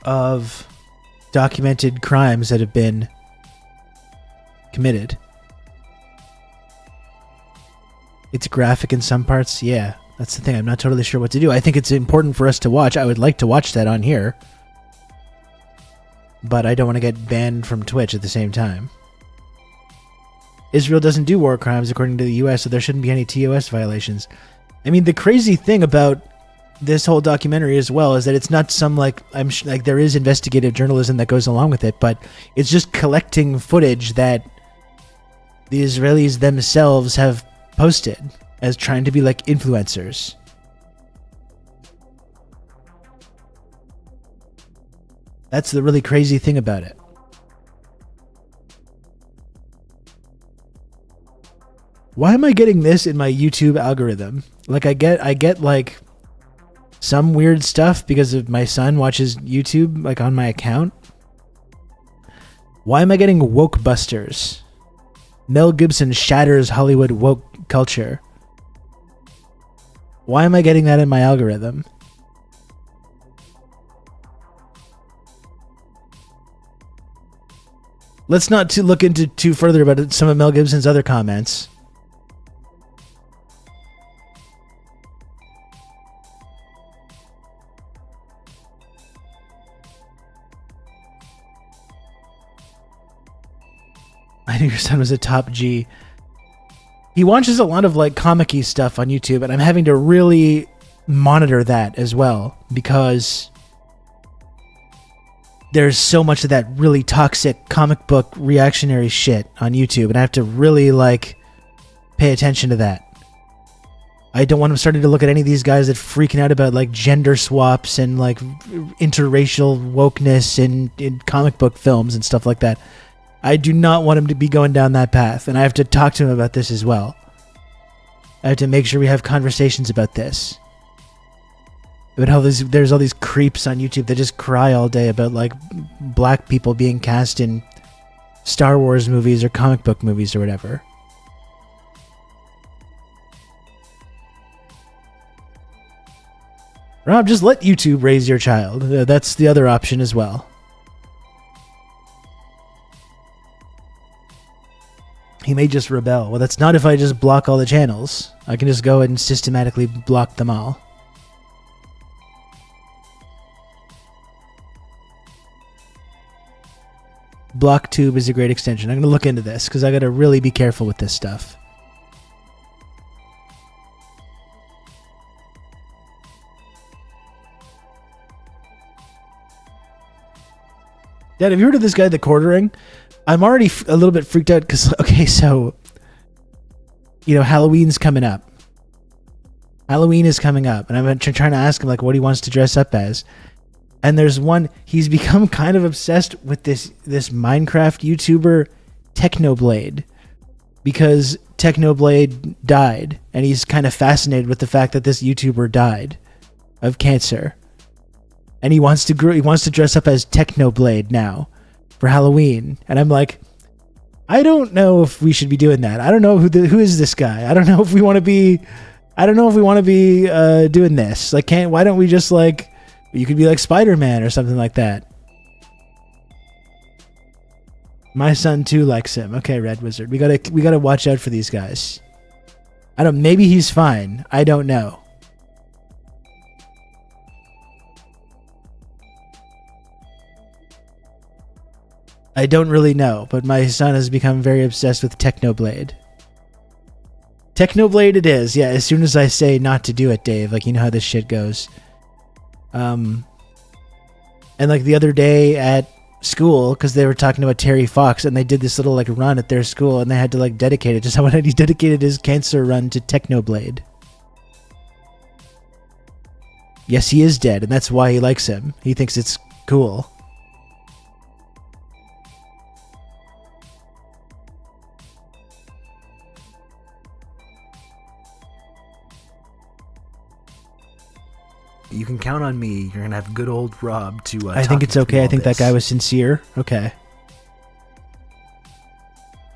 of documented crimes that have been committed. It's graphic in some parts. Yeah, that's the thing. I'm not totally sure what to do. I think it's important for us to watch. I would like to watch that on here, but I don't want to get banned from Twitch at the same time. Israel doesn't do war crimes according to the US, so there shouldn't be any TOS violations. I mean, the crazy thing about this whole documentary as well is that it's not some there is investigative journalism that goes along with it, but it's just collecting footage that the Israelis themselves have posted as trying to be like influencers. That's the really crazy thing about it. Why am I getting this in my YouTube algorithm? Like I get like some weird stuff because of my son watches YouTube like on my account. Why am I getting woke busters? Mel Gibson shatters Hollywood woke culture. Why am I getting that in my algorithm? Let's not look into too further about some of Mel Gibson's other comments. I knew your son was a top G. He watches a lot of like comic-y stuff on YouTube, and I'm having to really monitor that as well because there's so much of that really toxic comic book reactionary shit on YouTube, and I have to really like pay attention to that. I don't want him starting to look at any of these guys that freaking out about like gender swaps and like interracial wokeness in comic book films and stuff like that. I do not want him to be going down that path, and I have to talk to him about this as well. I have to make sure we have conversations about this. About how there's all these creeps on YouTube that just cry all day about like black people being cast in Star Wars movies or comic book movies or whatever. Rob, just let YouTube raise your child. That's the other option as well. He may just rebel. Well, that's not if I just block all the channels. I can just go and systematically block them all. BlockTube is a great extension. I'm going to look into this because I got to really be careful with this stuff. Dad, have you heard of this guy, The Quartering? I'm already a little bit freaked out because, okay, so, you know, Halloween's coming up. Halloween is coming up, and I'm trying to ask him, like, what he wants to dress up as. And there's one, he's become kind of obsessed with this Minecraft YouTuber, Technoblade, because Technoblade died, and he's kind of fascinated with the fact that this YouTuber died of cancer. And he wants to dress up as Technoblade now for Halloween. And I'm like, I don't know if we should be doing that. I don't know who is this guy. I don't know if we want to be. I don't know if we want to be doing this. Like, why don't we just like? You could be like Spider-Man or something like that. My son too likes him. Okay, Red Wizard. We gotta watch out for these guys. I don't. Maybe he's fine. I don't know. I don't really know, but my son has become very obsessed with Technoblade. Technoblade it is, yeah, as soon as I say not to do it, Dave. Like, you know how this shit goes. And like the other day at school, because they were talking about Terry Fox, and they did this little like run at their school, and they had to like dedicate it. Just how he dedicated his cancer run to Technoblade. Yes, he is dead, and that's why he likes him. He thinks it's cool. You can count on me. You're gonna have good old Rob to. I think it's okay. I think that guy was sincere. Okay.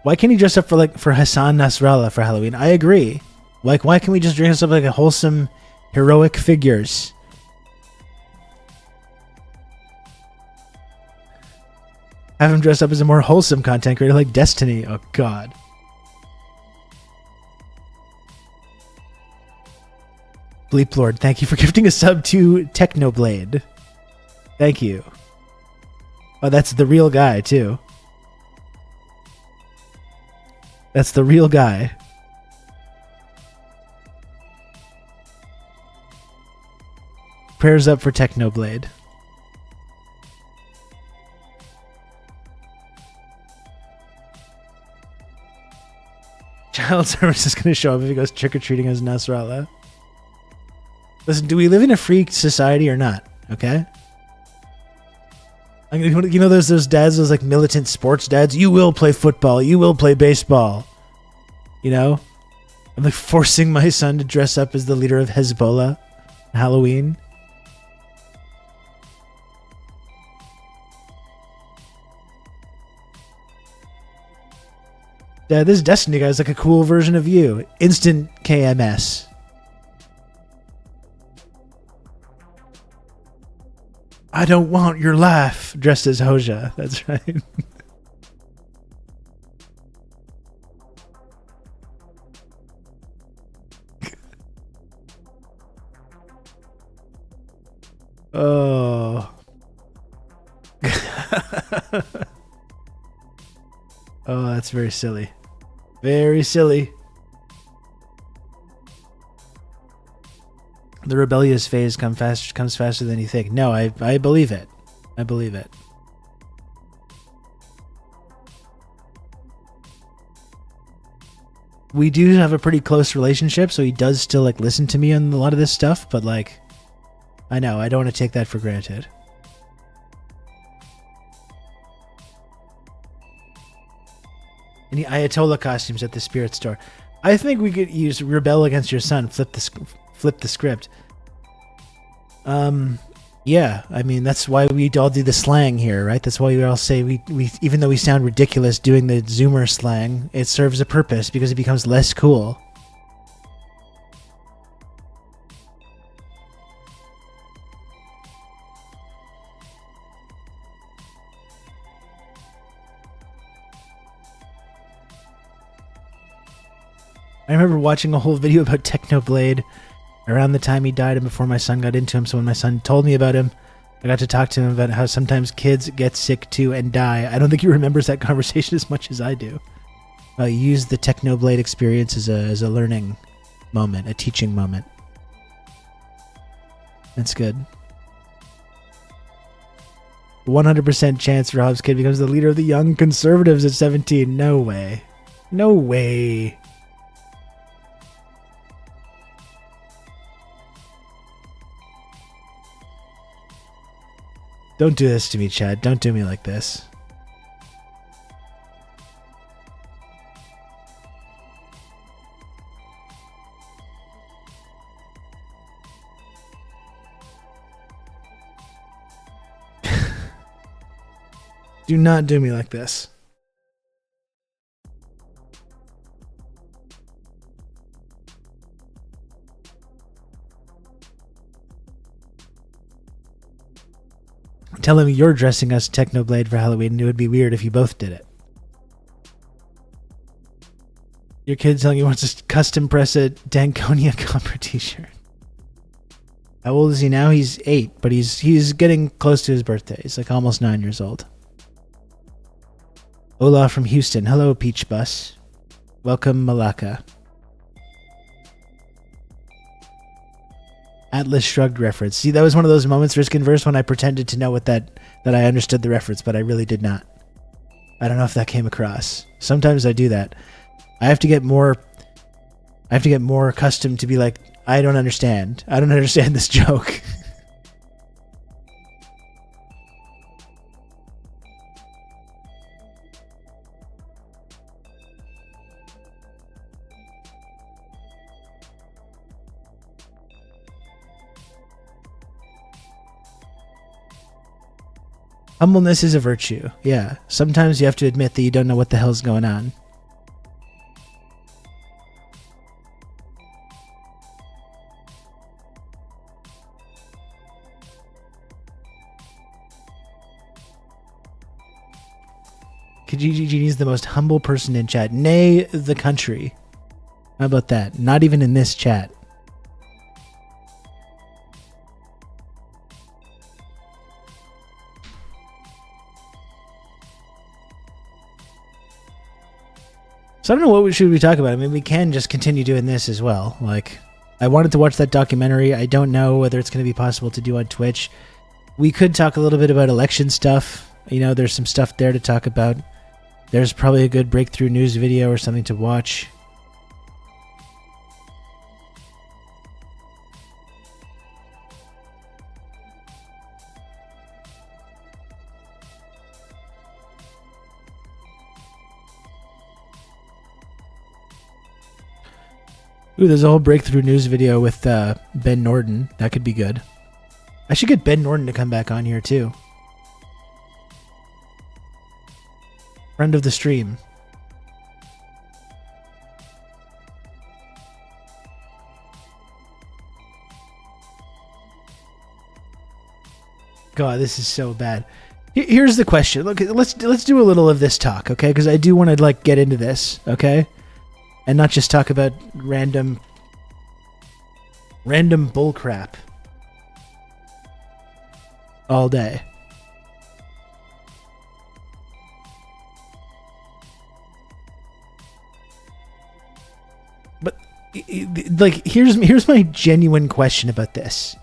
Why can't he dress up for Hassan Nasrallah for Halloween? I agree. Like, why can't we just dress up like a wholesome, heroic figures? Have him dress up as a more wholesome content creator like Destiny. Oh God. Bleep Lord, thank you for gifting a sub to Technoblade. Thank you. Oh, that's the real guy, too. That's the real guy. Prayers up for Technoblade. Child service is going to show up if he goes trick-or-treating as Nasrallah. Listen, do we live in a free society or not? Okay? I mean, you know those dads, those like militant sports dads? You will play football. You will play baseball. You know? I'm like forcing my son to dress up as the leader of Hezbollah on Halloween. Dad, this Destiny guy is like a cool version of you. Instant KMS. I don't want your life, dressed as Hoja. That's right. Oh. Oh, that's very silly. Very silly. The rebellious phase comes faster than you think. No, I believe it. I believe it. We do have a pretty close relationship, so he does still like listen to me on a lot of this stuff, but like, I know, I don't want to take that for granted. Any Ayatollah costumes at the spirit store? I think we could use rebel against your son. Flip the script. Yeah, I mean, that's why we all do the slang here, right? That's why we all say we even though we sound ridiculous doing the Zoomer slang, it serves a purpose because it becomes less cool. I remember watching a whole video about Technoblade around the time he died and before my son got into him. So when my son told me about him, I got to talk to him about how sometimes kids get sick too and die. I don't think he remembers that conversation as much as I do. Use the Technoblade experience as a learning moment, a teaching moment. That's good. 100% chance Rob's kid becomes the leader of the Young Conservatives at 17. No way. No way. Don't do this to me, Chad. Don't do me like this. Do not do me like this. tell him you're dressing us Technoblade for Halloween, and it would be weird if you both did it. Your kid telling you wants to custom press a Danconia Copper t-shirt. How old is he now? He's 8, but he's getting close to his birthday. He's like almost 9 years old. Olaf from Houston. Hello, Peach Bus. Welcome, Malacca. Atlas Shrugged reference. See, that was one of those moments, Risk and Verse, when I pretended to know that I understood the reference, but I really did not. I don't know if that came across. Sometimes I do that. I have to get more accustomed to be like, I don't understand this joke. Humbleness is a virtue. Yeah. Sometimes you have to admit that you don't know what the hell's going on. Kijiji Genie is the most humble person in chat. Nay, the country. How about that? Not even in this chat. So I don't know what should we talk about. I mean, we can just continue doing this as well. Like, I wanted to watch that documentary. I don't know whether it's going to be possible to do on Twitch. We could talk a little bit about election stuff. You know, there's some stuff there to talk about. There's probably a good breakthrough news video or something to watch. Ooh, there's a whole breakthrough news video with Ben Norden. That could be good. I should get Ben Norden to come back on here too. Friend of the stream. God, this is so bad. Here's the question. Look, let's do a little of this talk, okay? Because I do want to like get into this, okay? And not just talk about random bullcrap all day. But like, here's my genuine question about this.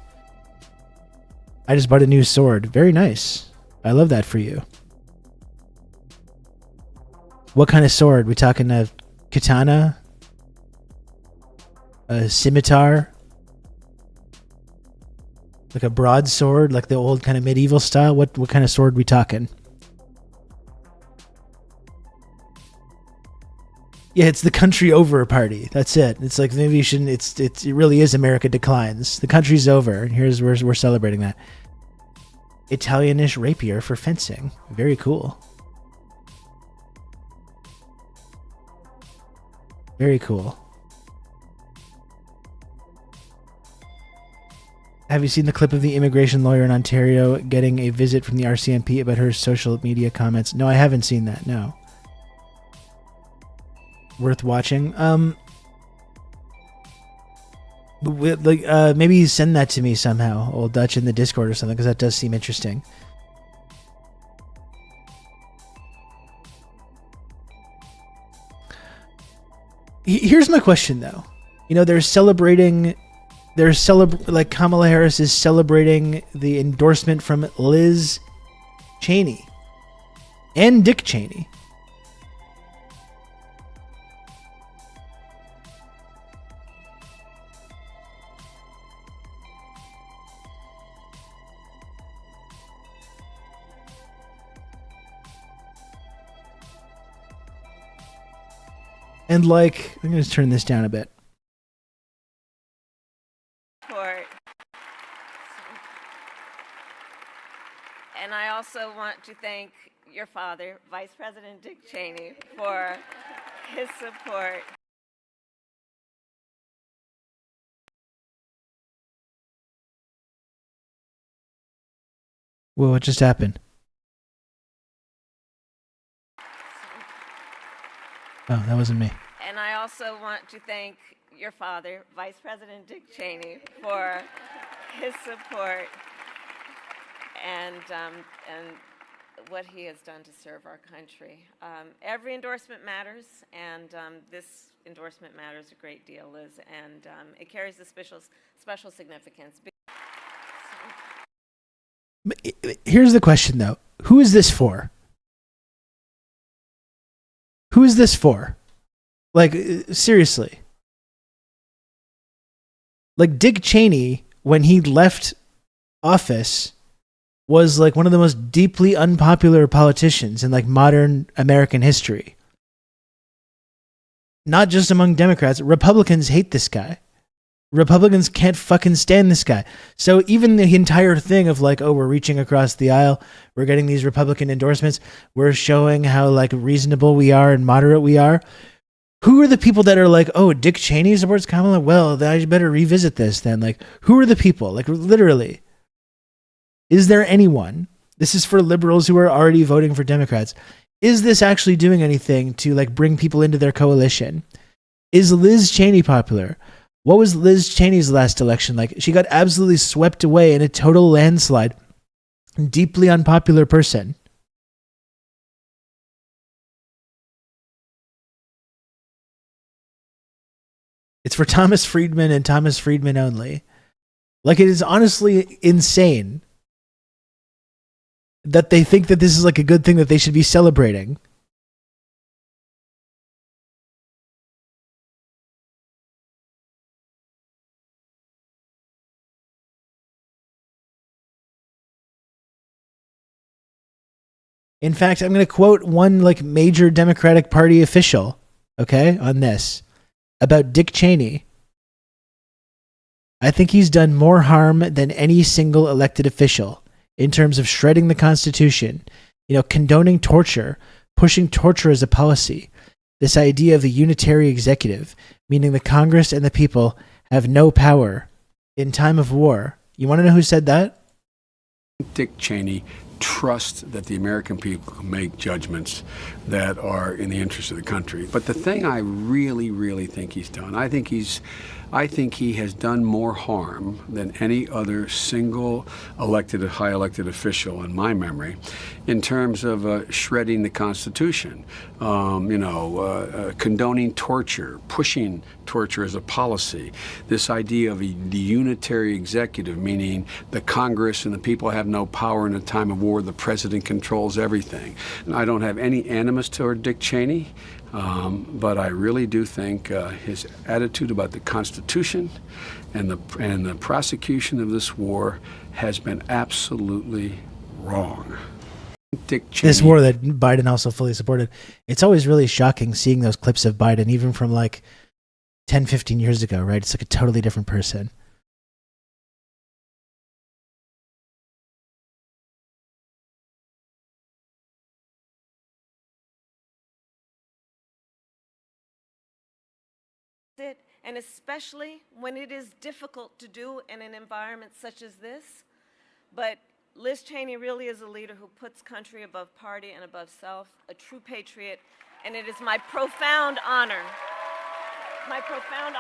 I just bought a new sword. Very nice. I love that for you. What kind of sword? We talking a katana? A scimitar? Like a broadsword? Like the old kind of medieval style? What kind of sword we talking? Yeah, it's the country over party. That's it. It's like maybe you shouldn't. It really is America Declines. The country's over, and here's where we're celebrating that. Italianish rapier for fencing. Very cool. Very cool. Have you seen the clip of the immigration lawyer in Ontario getting a visit from the RCMP about her social media comments? No, I haven't seen that. No. Worth watching. Maybe send that to me somehow, Old Dutch, in the Discord or something, because that does seem interesting. Here's my question, though. You know, they're celebrating. Like Kamala Harris is celebrating the endorsement from Liz Cheney and Dick Cheney. And like, I'm going to turn this down a bit. And I also want to thank your father, Vice President Dick Cheney, for his support. Whoa, what just happened? Oh, that wasn't me. And I also want to thank your father, Vice President Dick Cheney, for his support and what he has done to serve our country. Every endorsement matters, and this endorsement matters a great deal, Liz, and it carries a special significance. Here's the question, though. Who is this for? Who is this for? Like, seriously. Like, Dick Cheney, when he left office, was like one of the most deeply unpopular politicians in like modern American history. Not just among Democrats. Republicans hate this guy. Republicans can't fucking stand this guy. So even the entire thing of like, oh, we're reaching across the aisle, we're getting these Republican endorsements, we're showing how like reasonable we are and moderate we are. Who are the people that are like, oh, Dick Cheney supports Kamala? Well, then I better revisit this then. Like, who are the people? Like, literally. Is there anyone? This is for liberals who are already voting for Democrats. Is this actually doing anything to like bring people into their coalition? Is Liz Cheney popular? What was Liz Cheney's last election like? She got absolutely swept away in a total landslide. Deeply unpopular person. It's for Thomas Friedman and Thomas Friedman only. Like, it is honestly insane that they think that this is like a good thing that they should be celebrating. In fact, I'm going to quote one like major Democratic Party official, okay, on this, about Dick Cheney. I think he's done more harm than any single elected official in terms of shredding the Constitution, condoning torture, pushing torture as a policy. This idea of a unitary executive, meaning the Congress and the people have no power in time of war. You want to know who said that? Dick Cheney trusts that the American people can make judgments that are in the interest of the country. But the thing I really, really think he's done, I think he has done more harm than any other single high elected official in my memory in terms of shredding the Constitution, condoning torture, pushing torture as a policy, this idea of the unitary executive, meaning the Congress and the people have no power in a time of war, the president controls everything. And I don't have any animus toward Dick Cheney. But I really do think his attitude about the Constitution and the prosecution of this war has been absolutely wrong. Dick Cheney, this war that Biden also fully supported. It's always really shocking seeing those clips of Biden, even from like 10, 15 years ago, right? It's like a totally different person. And especially when it is difficult to do in an environment such as this. But Liz Cheney really is a leader who puts country above party and above self, a true patriot, and it is my profound honor.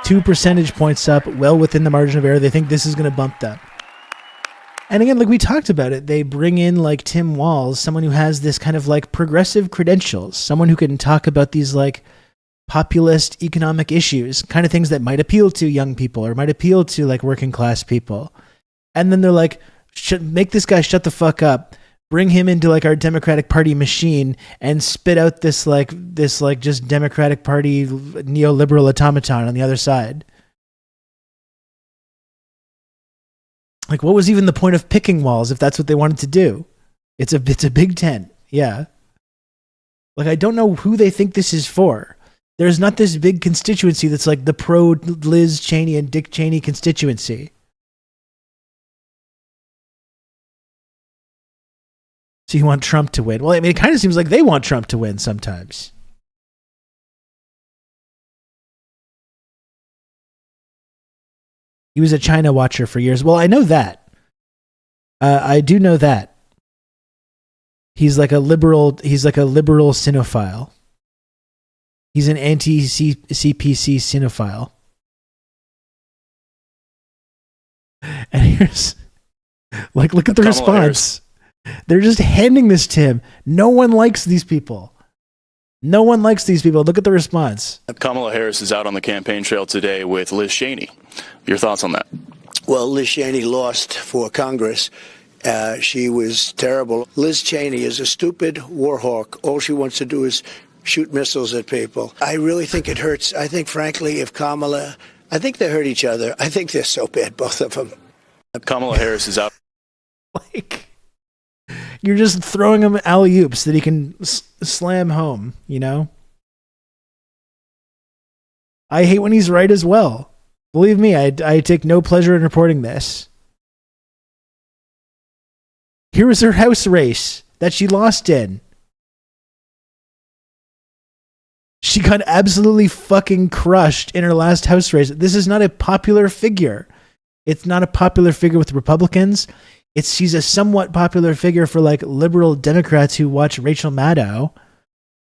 2 percentage points up, well within the margin of error. They think this is going to bump them. And again, like we talked about it, they bring in like Tim Walz, someone who has this kind of like progressive credentials, someone who can talk about these like populist economic issues, kind of things that might appeal to young people or might appeal to like working class people. And then they're like, make this guy shut the fuck up, bring him into like our Democratic Party machine and spit out this just Democratic Party neoliberal automaton on the other side. Like, what was even the point of picking Walz if that's what they wanted to do? It's a big tent. Yeah. Like, I don't know who they think this is for. There's not this big constituency that's like the pro Liz Cheney and Dick Cheney constituency. So you want Trump to win? Well, I mean, it kind of seems like they want Trump to win sometimes. He was a China watcher for years. Well, I know that. I do know that. He's like a liberal. He's like a liberal cinephile. He's an anti-CPC cinephile. And here's, like, look at the response. They're just handing this to him. No one likes these people. No one likes these people. Look at the response. Kamala Harris is out on the campaign trail today with Liz Cheney. Your thoughts on that? Well, Liz Cheney lost for Congress. She was terrible. Liz Cheney is a stupid war hawk. All she wants to do is shoot missiles at people. I really think it hurts. I think, frankly, if Kamala, I think they hurt each other. I think they're so bad, both of them. Kamala Harris is out. Like, you're just throwing him alley-oops that he can slam home, you know? I hate when he's right as well. Believe me, I take no pleasure in reporting this. Here was her house race that she lost in. She got absolutely fucking crushed in her last house race. This is not a popular figure. It's not a popular figure with Republicans. She's a somewhat popular figure for like liberal Democrats who watch Rachel Maddow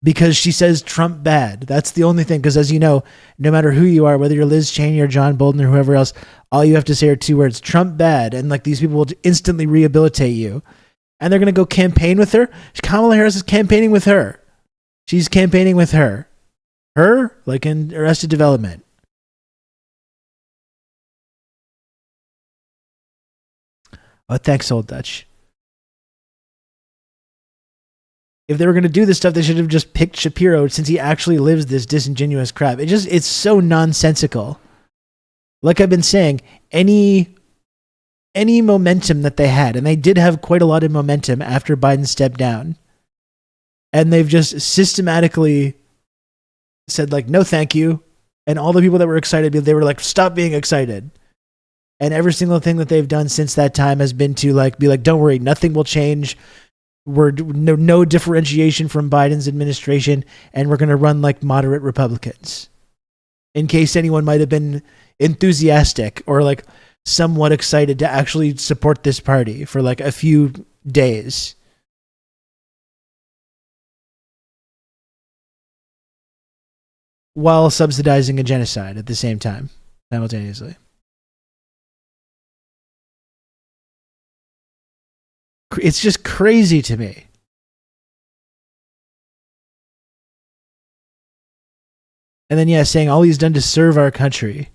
because she says Trump bad. That's the only thing. Because as you know, no matter who you are, whether you're Liz Cheney or John Bolton or whoever else, all you have to say are two words, Trump bad. And like these people will instantly rehabilitate you. And they're going to go campaign with her. Kamala Harris is campaigning with her. She's campaigning with her. Her, like in Arrested Development. Oh, thanks, Old Dutch. If they were going to do this stuff, they should have just picked Shapiro since he actually lives this disingenuous crap. It's so nonsensical. Like I've been saying, any momentum that they had, and they did have quite a lot of momentum after Biden stepped down, and they've just systematically said like, no, thank you. And all the people that were excited, they were like, stop being excited. And every single thing that they've done since that time has been to like be like, don't worry, nothing will change. We're no differentiation from Biden's administration, and we're going to run like moderate Republicans. In case anyone might have been enthusiastic or like somewhat excited to actually support this party for like a few days. While subsidizing a genocide at the same time, simultaneously. It's just crazy to me. And then, yeah, saying all he's done to serve our country.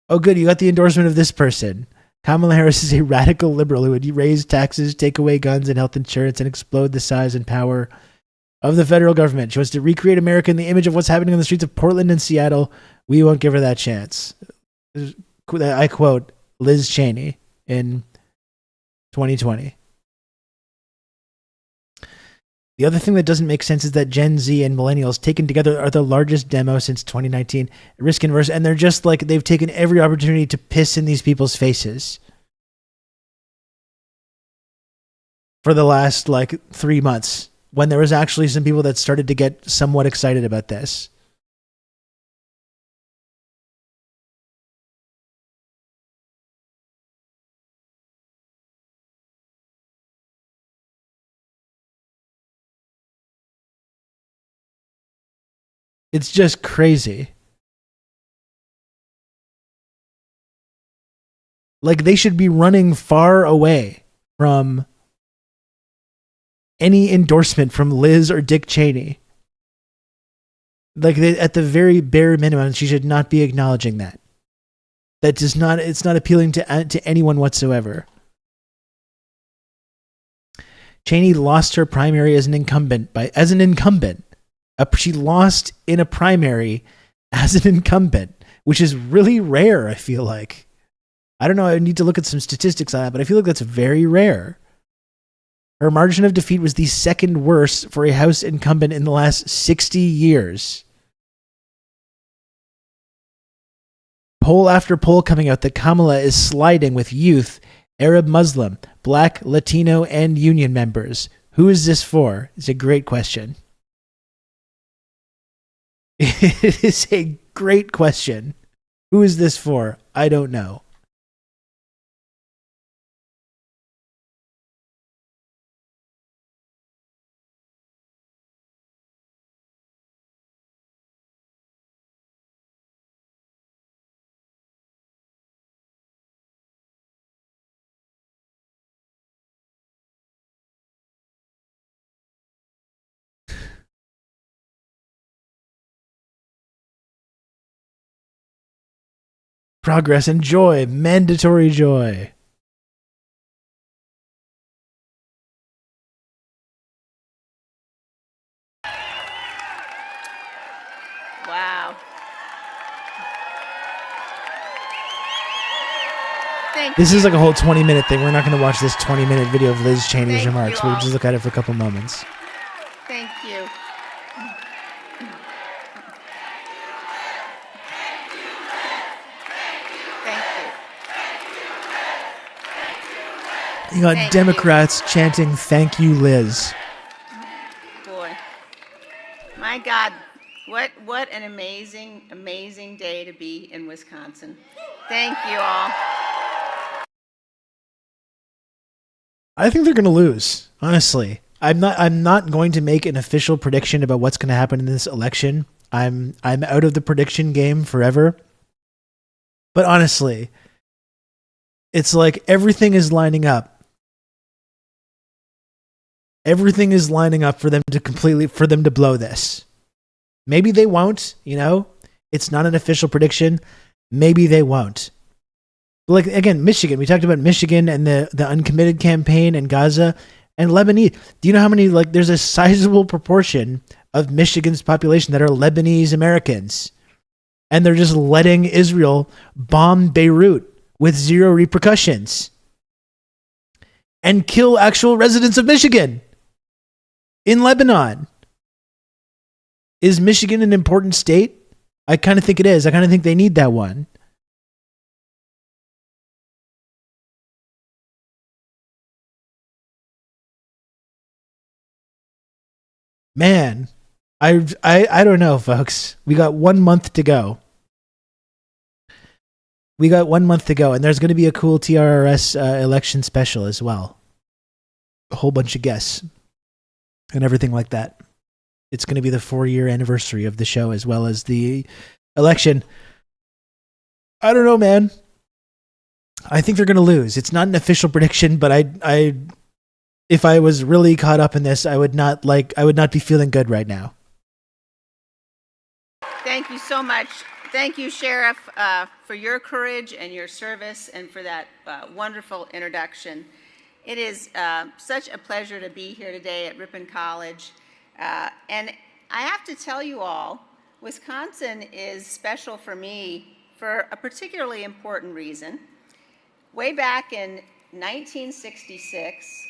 Oh, good. You got the endorsement of this person. Kamala Harris is a radical liberal who would raise taxes, take away guns and health insurance, and explode the size and power of the federal government. She wants to recreate America in the image of what's happening on the streets of Portland and Seattle. We won't give her that chance. I quote Liz Cheney in 2020. The other thing that doesn't make sense is that Gen Z and millennials taken together are the largest demo since 2019, risk inverse, and they're just like, they've taken every opportunity to piss in these people's faces for the last like 3 months, when there was actually some people that started to get somewhat excited about this. It's just crazy. Like they should be running far away from any endorsement from Liz or Dick Cheney. Like at the very bare minimum, she should not be acknowledging that. It's not appealing to anyone whatsoever. Cheney lost her primary as an incumbent. She lost in a primary as an incumbent, which is really rare, I feel like. I don't know, I need to look at some statistics on that, but I feel like that's very rare. Her margin of defeat was the second worst for a House incumbent in the last 60 years. Poll after poll coming out that Kamala is sliding with youth, Arab Muslim, Black, Latino, and union members. Who is this for? It's a great question. It is a great question. Who is this for? I don't know. Progress and joy, mandatory joy. Wow. Thank This you. is like a whole 20-minute thing. We're not going to watch this 20-minute video of Liz Cheney's Thank you remarks. We'll all. just look at it for a couple moments. Thank you. Thank you. You got Thank Democrats chanting, "Thank you, Liz." Boy. My God, what an amazing day to be in Wisconsin. Thank you all. I think they're going to lose. Honestly, I'm not going to make an official prediction about what's going to happen in this election. I'm out of the prediction game forever. But honestly, it's like everything is lining up. Everything is lining up for them to blow this. Maybe they won't, It's not an official prediction. Maybe they won't. Like, again, Michigan. We talked about Michigan and the uncommitted campaign and Gaza and Lebanese. Do you know how many, there's a sizable proportion of Michigan's population that are Lebanese Americans. And they're just letting Israel bomb Beirut with zero repercussions and kill actual residents of Michigan in Lebanon. Is Michigan an important state? I kind of think it is. I kind of think they need that one. Man, I don't know, folks. We got 1 month to go. And there's going to be a cool TRRS election special as well. A whole bunch of guests and everything like that. It's going to be the 4-year anniversary of the show as well as the election. I don't know, man. I think they're going to lose. It's not an official prediction, but I if I was really caught up in this, I would not be feeling good right now. Thank you so much. Thank you, Sheriff, for your courage and your service and for that wonderful introduction. It is such a pleasure to be here today at Ripon College. And I have to tell you all, Wisconsin is special for me for a particularly important reason. Way back in 1966,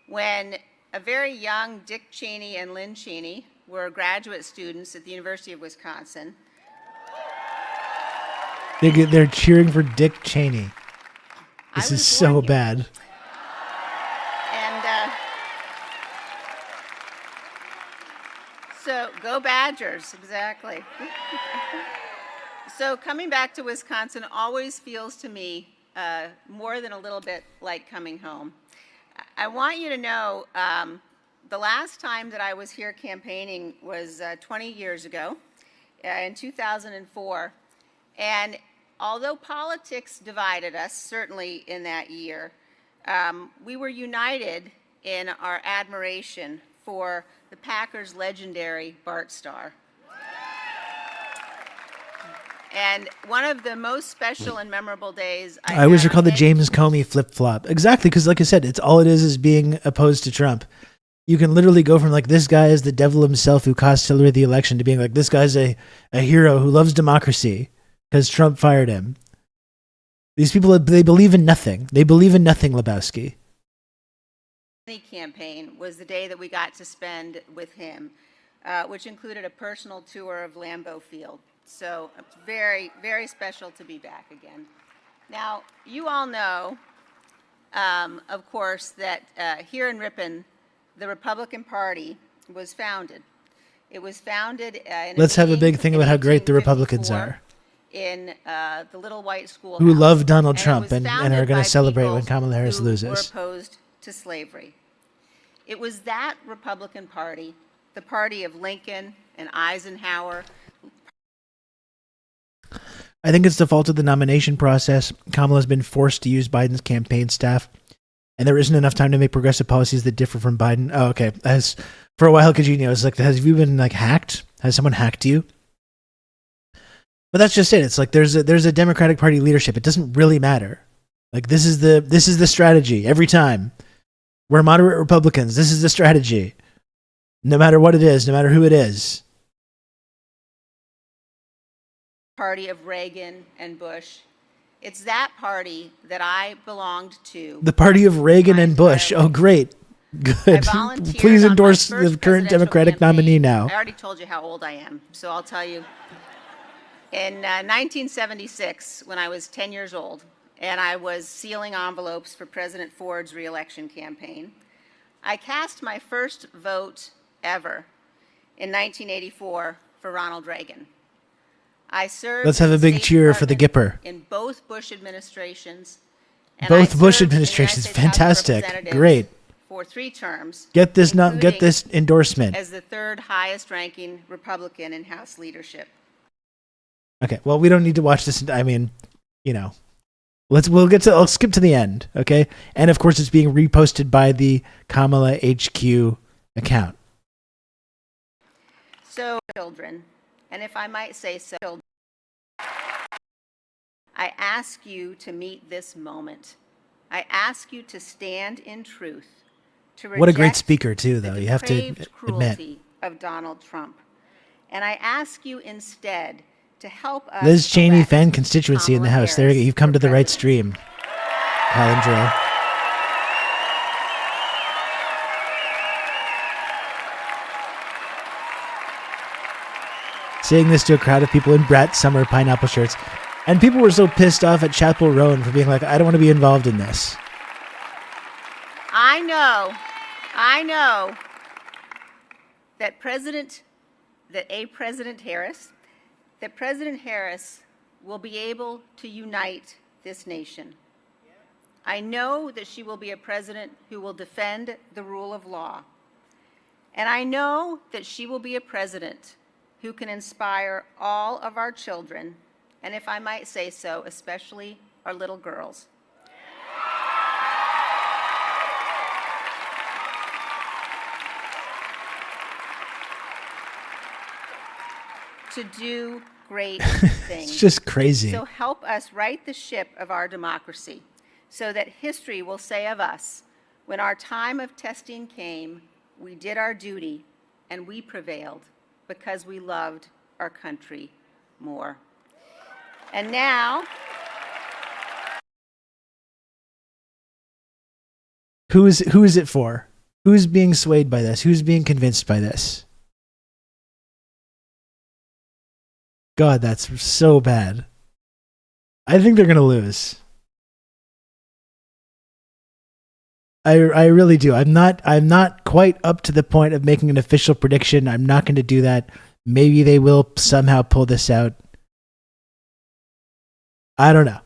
when a very young Dick Cheney and Lynn Cheney were graduate students at the University of Wisconsin. They're cheering for Dick Cheney. This I is was so born here. bad. And so go Badgers, exactly. So coming back to Wisconsin always feels to me more than a little bit like coming home. I want you to know the last time that I was here campaigning was 20 years ago in 2004. And although politics divided us, certainly in that year, we were united in our admiration for the Packers' legendary Bart Starr. And one of the most special and memorable days I always had recall the in- James Comey flip-flop. Exactly, because like I said, it's all it is being opposed to Trump. You can literally go from this guy is the devil himself who cost Hillary the election to being this guy's a hero who loves democracy because Trump fired him. These people, they believe in nothing. They believe in nothing, Lebowski. campaign was the day that we got to spend with him, which included a personal tour of Lambeau Field. So it's very, very special to be back again. Now, you all know, of course, that here in Ripon, the Republican Party was founded. It was founded in Let's have a big thing in about how great the Republicans 1854 are, in the Little White Schoolhouse. who love Donald And it Trump was and are founded going by to celebrate people when Kamala Harris who were loses. opposed to slavery. It was that Republican Party, the party of Lincoln and Eisenhower. I think it's the fault of the nomination process. Kamala's been forced to use Biden's campaign staff, and there isn't enough time to make progressive policies that differ from Biden. Oh, okay. As for a while, Kajino, it's like, have you been like hacked? Has someone hacked you? But that's just it. It's like there's a Democratic Party leadership. It doesn't really matter. Like this is the strategy every time. We're moderate Republicans. This is the strategy. No matter what it is, no matter who it is. Party of Reagan and Bush. It's that party that I belonged to. The party of Reagan and Bush. Oh, great. Good. Please endorse the current Democratic nominee now. I already told you how old I am, so I'll tell you. In 1976, when I was 10 years old, and I was sealing envelopes for President Ford's re-election campaign, I cast my first vote ever in 1984 for Ronald Reagan. I served. Let's have a big cheer for the Gipper. In both Bush administrations. And both I Bush served in the administrations. United States House of Fantastic. Representatives Great. For 3 terms. Get this including endorsement. as the 3rd highest ranking Republican in House leadership. Okay. Well, we don't need to watch this. I mean, you know, I'll skip to the end. Okay. And of course, it's being reposted by the Kamala HQ account. So, children, and if I might say so, children, I ask you to meet this moment. I ask you to stand in truth. To What a great reject speaker, too, though. the You have to depraved admit. cruelty of Donald Trump. And I ask you instead to help us. Liz Cheney elect fan constituency in the Kamala House. There you go. Harris You've come to for the right president. stream, Palindrome. Saying this to a crowd of people in Brat Summer pineapple shirts. And people were so pissed off at Chapel Roan for being like, I don't want to be involved in this. I know that President Harris will be able to unite this nation. I know that she will be a president who will defend the rule of law. And I know that she will be a president who can inspire all of our children, and if I might say so, especially our little girls. To do great things. It's just crazy. So help us right the ship of our democracy so that history will say of us, when our time of testing came, we did our duty and we prevailed because we loved our country more. And now, Who is it for? Who's being swayed by this? Who's being convinced by this? God, that's so bad. I think they're going to lose. I really do. I'm not quite up to the point of making an official prediction. I'm not going to do that. Maybe they will somehow pull this out. I don't know.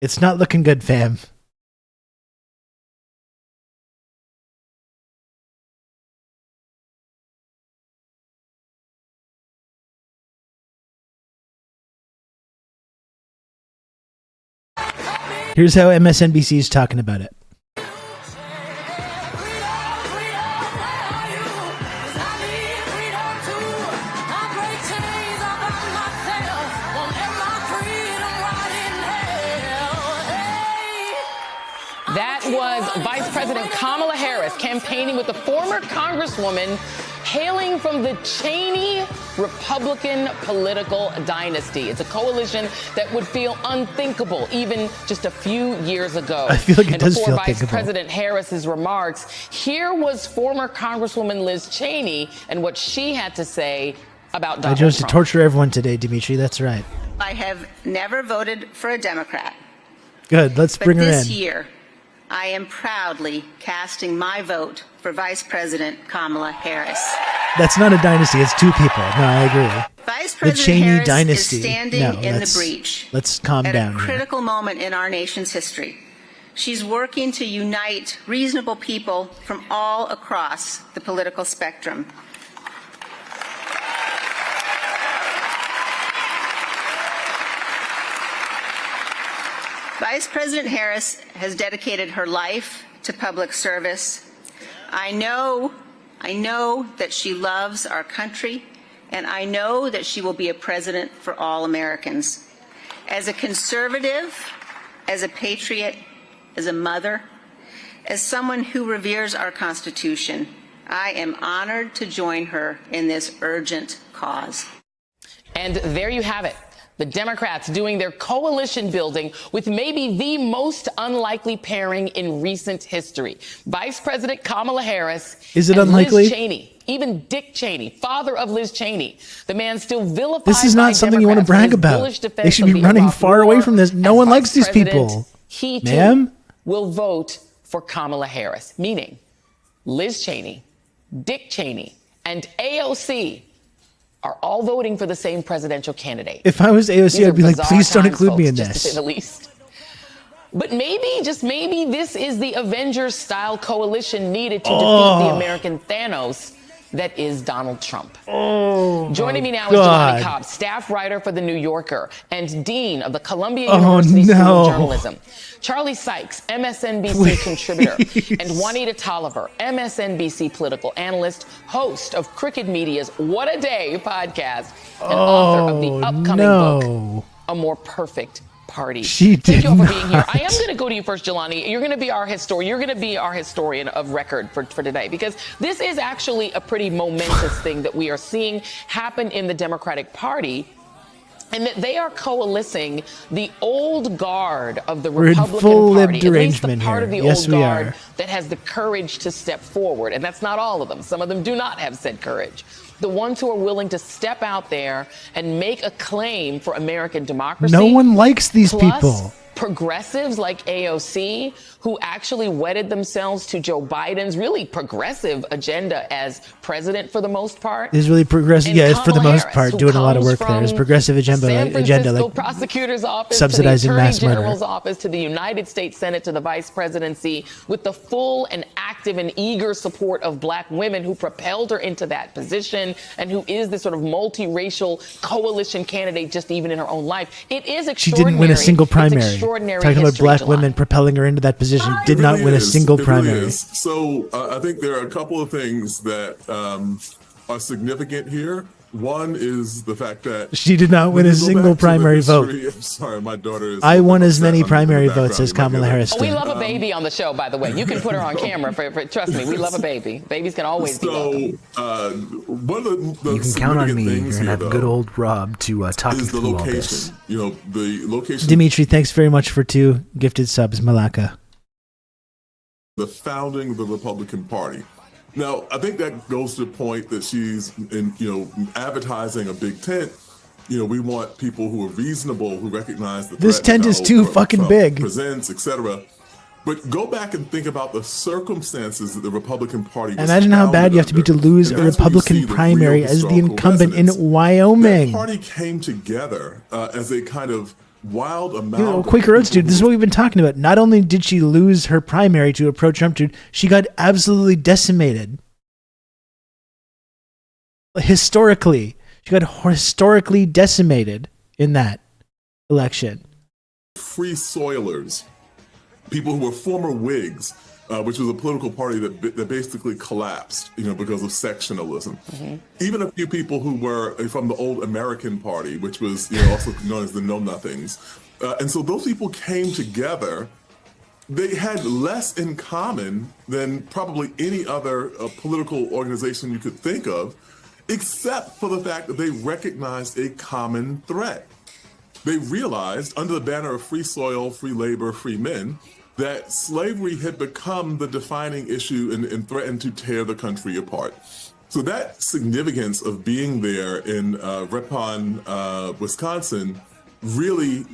It's not looking good, fam. Here's how MSNBC is talking about it. That was Vice President Kamala Harris campaigning with the former Congresswoman hailing from the Cheney Republican political dynasty. It's a coalition that would feel unthinkable even just a few years ago. I feel like it does before feel Vice unthinkable. President Harris's remarks, here was former Congresswoman Liz Cheney and what she had to say about Donald I chose to Trump. torture everyone today, Dimitri. That's right. I have never voted for a Democrat. Good. Let's But bring her this in. year, I am proudly casting my vote for Vice President Kamala Harris. That's not a dynasty. It's two people. No, I agree. Vice The President Cheney Harris dynasty. is standing No, in the breach let's calm at down a here. critical moment in our nation's history. She's working to unite reasonable people from all across the political spectrum. Vice President Harris has dedicated her life to public service. I know that she loves our country, and I know that she will be a president for all Americans. As a conservative, as a patriot, as a mother, as someone who reveres our Constitution, I am honored to join her in this urgent cause. And there you have it. The Democrats doing their coalition building with maybe the most unlikely pairing in recent history. Vice President Kamala Harris Is it and unlikely? Liz Cheney, even Dick Cheney, father of Liz Cheney, the man still vilified. This is by not something you want to Democrats for brag his bullish about. defense They should of be the running Iraq far away War. from this. No As one Vice likes these President, people. He too Ma'am? will vote for Kamala Harris, meaning Liz Cheney, Dick Cheney, and AOC are all voting for the same presidential candidate. If I was AOC, These I'd be are like, bizarre please don't times, include me folks, in just to say this. the least. But maybe, just maybe, this is the Avengers-style coalition needed to defeat the American Thanos that is Donald Trump. Joining me now is Jelani Cobb, staff writer for The New Yorker and dean of the Columbia University School of Journalism. Charlie Sykes, MSNBC contributor, and Juanita Tolliver, MSNBC political analyst, host of Crooked Media's What a Day podcast, and author of the upcoming book, A More Perfect Party. Thank you all for being here. I am going to go to you first, Jelani. You're going to be our historian. You're going to be our historian of record for today, because this is actually a pretty momentous thing that we are seeing happen in the Democratic Party, and that they are coalescing the old guard of the Republican Party, at least the part of the old guard that has the courage to step forward. And that's not all of them. Some of them do not have said courage. The ones who are willing to step out there and make a claim for American democracy. No one likes these people. Progressives like AOC, who actually wedded themselves to Joe Biden's really progressive agenda as president for the most part. Is really progressive. And Yeah, it's for the Kamala most Harris, part who doing a lot of comes work there. It's from progressive agenda, San Francisco like prosecutor's office, subsidizing to the Attorney mass murder. General's office, to the United States Senate, to the vice presidency, with the full and active and eager support of black women who propelled her into that position, and who is this sort of multiracial coalition candidate just even in her own life. It is extraordinary. She didn't win a single primary. It's extraordinary Talking about history, black Jelani. women propelling her into that position. Did not win a single primary. So I think there are a couple of things that are significant here. One is the fact that She did not win a single primary vote. I'm sorry, my daughter is. I won as many primary votes as Kamala Harris Oh, we did. love a baby on the show, by the way. You can put her on camera. Trust me, we love a baby. Babies can always be welcome. One of the You can count on me. You're things gonna here, have good old Rob to talk you is the through all this. location. You know, the location. Dimitri, thanks very much for 2 gifted subs, Malaka. The founding of the Republican Party. Now, I think that goes to the point that she's advertising a big tent. You know, we want people who are reasonable, who recognize the This threat tent that is Donald too Trump fucking big. presents, etc. But go back and think about the circumstances that the Republican Party was Imagine how bad you have to be to founded lose under. a And that's where you Republican see the primary real as the historical incumbent in resonance. Wyoming. That party came together as a kind of wild amount. You know, Quaker Oats, dude, this is what we've been talking about. Not only did she lose her primary to a pro-Trump dude, she got absolutely decimated. Historically. She got historically decimated in that election. Free soilers, people who were former Whigs, which was a political party that basically collapsed, because of sectionalism. Mm-hmm. Even a few people who were from the old American Party, which was also known as the Know Nothings. And so those people came together. They had less in common than probably any other political organization you could think of, except for the fact that they recognized a common threat. They realized, under the banner of free soil, free labor, free men, that slavery had become the defining issue and threatened to tear the country apart. So that significance of being there in Ripon, Wisconsin, really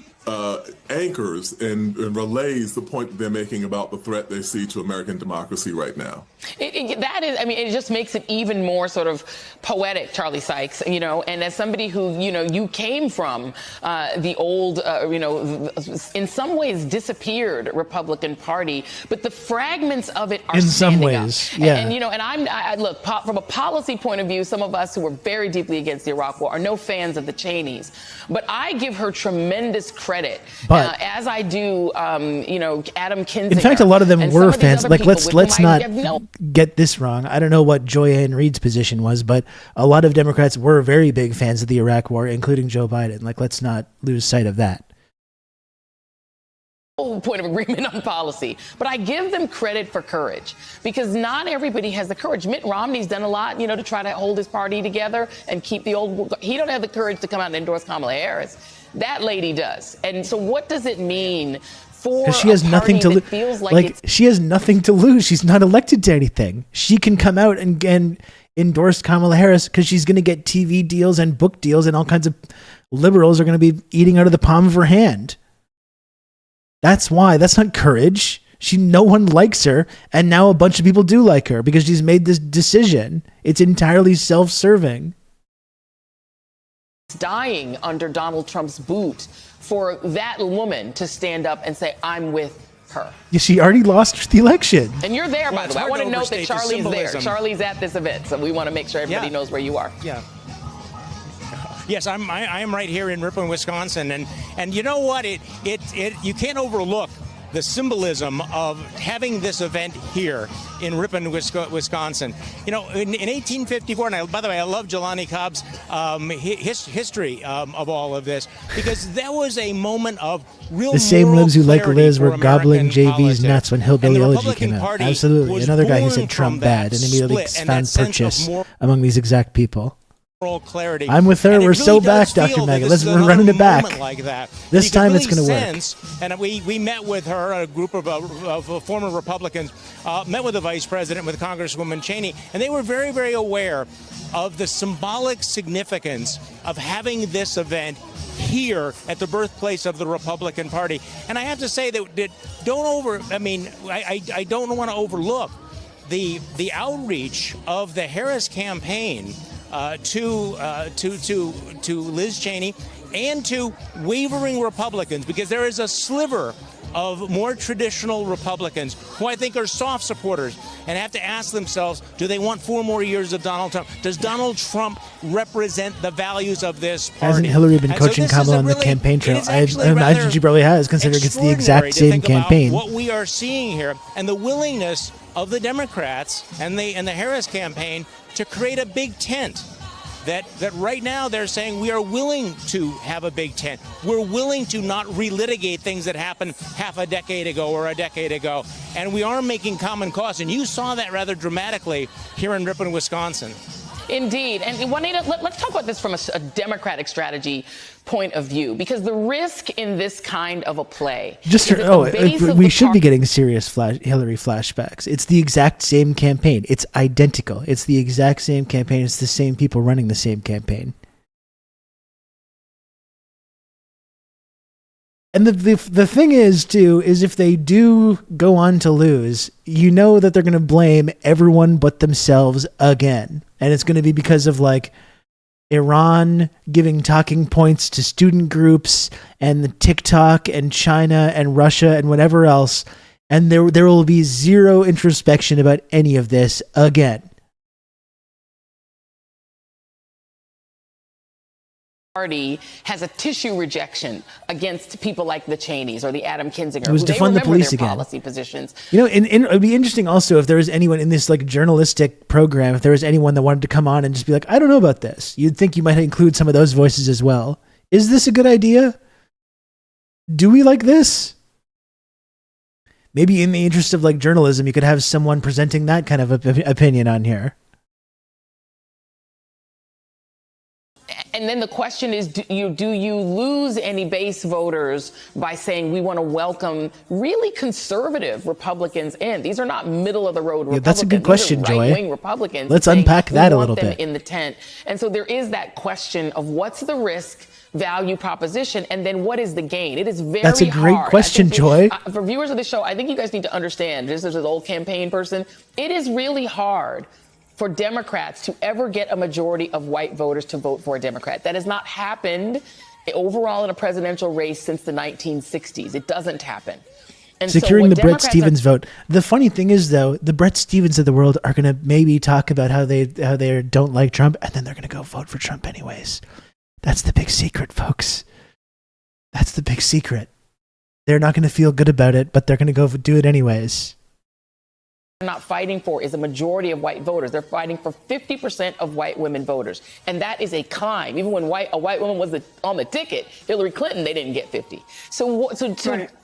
anchors and relays the point that they're making about the threat they see to American democracy right now. That is, I mean, it just makes it even more sort of poetic, Charlie Sykes, you know, and as somebody who, you know, you came from the old, you know, in some ways disappeared Republican Party, but the fragments of it are in some standing ways, up. yeah. And you know, and I look, from a policy point of view, some of us who are very deeply against the Iraq War are no fans of the Cheneys, but I give her tremendous credit, as I do, you know, Adam Kinzinger. In fact, a lot of them were fans. Like, let's not no get this wrong. I don't know what Joy Ann Reid's position was, but a lot of Democrats were very big fans of the Iraq War, including Joe Biden. Like, let's not lose sight of that. Point of agreement on policy, but I give them credit for courage, because not everybody has the courage. Mitt Romney's done a lot, you know, to try to hold his party together and keep the old. He don't have the courage to come out and endorse Kamala Harris. That lady does. And so what does it mean for she has nothing to lose? Like she has nothing to lose. She's not elected to anything. She can come out and endorse Kamala Harris because she's going to get TV deals and book deals, and all kinds of liberals are going to be eating out of the palm of her hand. That's why. That's not courage. No one likes her, and now a bunch of people do like her because she's made this decision. It's entirely self-serving. Dying under Donald Trump's boot for that woman to stand up and say, I'm with her. Yeah, she already lost the election. And you're there, by the way. I want to note that Charlie's there. Charlie's at this event, so we want to make sure everybody knows where you are. Yeah. Yes, I am right here in Ripon, Wisconsin, and you know what? You can't overlook the symbolism of having this event here in Ripon, Wisconsin. You know, in 1854, and by the way, I love Jelani Cobb's history of all of this, because that was a moment of real. The same libs who like Liz were gobbling JV's politics. nuts when Hillbilly Elegy Republican came out. Party Absolutely. Another guy who born said Trump from that bad and immediately split and found that sense of purchase moral among these exact people. Clarity. I'm with her. And it We're really so does back, feel Dr. that Maggot. this is We're another running it back. moment like that. This You can time it's really going to work. sense, and we met with her, a group of former Republicans, met with the vice president, with Congresswoman Cheney, and they were very, very aware of the symbolic significance of having this event here at the birthplace of the Republican Party. And I have to say that I don't want to overlook the outreach of the Harris campaign to Liz Cheney and to wavering Republicans, because there is a sliver of more traditional Republicans who I think are soft supporters and have to ask themselves, do they want 4 more years of Donald Trump? Does Donald Trump represent the values of this party? Hasn't Hillary been coaching Kamala on the campaign trail? I imagine she probably has, considering it's the exact same campaign. What we are seeing here, and the willingness of the Democrats and the Harris campaign to create a big tent. That right now they're saying we are willing to have a big tent. We're willing to not relitigate things that happened half a decade ago or a decade ago. And we are making common cause. And you saw that rather dramatically here in Ripon, Wisconsin. Indeed. And Juanita, let's talk about this from a Democratic strategy point of view, because the risk in this kind of a play. We should be getting serious Hillary flashbacks. It's the exact same campaign. It's identical. It's the exact same campaign. It's the same people running the same campaign. And the thing is, too, is if they do go on to lose, you know that they're going to blame everyone but themselves again. And it's going to be because of, like, Iran giving talking points to student groups and the TikTok and China and Russia and whatever else. And there will be zero introspection about any of this again. Party has a tissue rejection against people like the Cheneys or the Adam Kinzinger. It was to fund the police again. Policy positions. You know, it would be interesting also if there was anyone in this like journalistic program, if there was anyone that wanted to come on and just be like, I don't know about this. You'd think you might include some of those voices as well. Is this a good idea? Do we like this? Maybe in the interest of like journalism, you could have someone presenting that kind of opinion on here. And then the question is, do you lose any base voters by saying we want to welcome really conservative Republicans in? These are not middle of the road Republicans. That's a good question, Joy. Right-wing Republicans. Let's unpack that a little bit. In the tent. And so there is that question of what's the risk value proposition, and then what is the gain? It is very hard. That's a great question, Joy. For viewers of the show, I think you guys need to understand, just as an old campaign person, it is really hard for Democrats to ever get a majority of white voters to vote for a Democrat. That has not happened overall in a presidential race since the 1960s. It doesn't happen. And Securing the Brett Democrats Stevens vote. The funny thing is, though, the Brett Stevens of the world are going to maybe talk about how they don't like Trump, and then they're going to go vote for Trump anyways. That's the big secret, folks. That's the big secret. They're not going to feel good about it, but they're going to go do it anyways. not fighting for is a majority of white voters. They're fighting for 50% of white women voters. And that is a climb. Even when a white woman was on the ticket, Hillary Clinton, they didn't get 50. So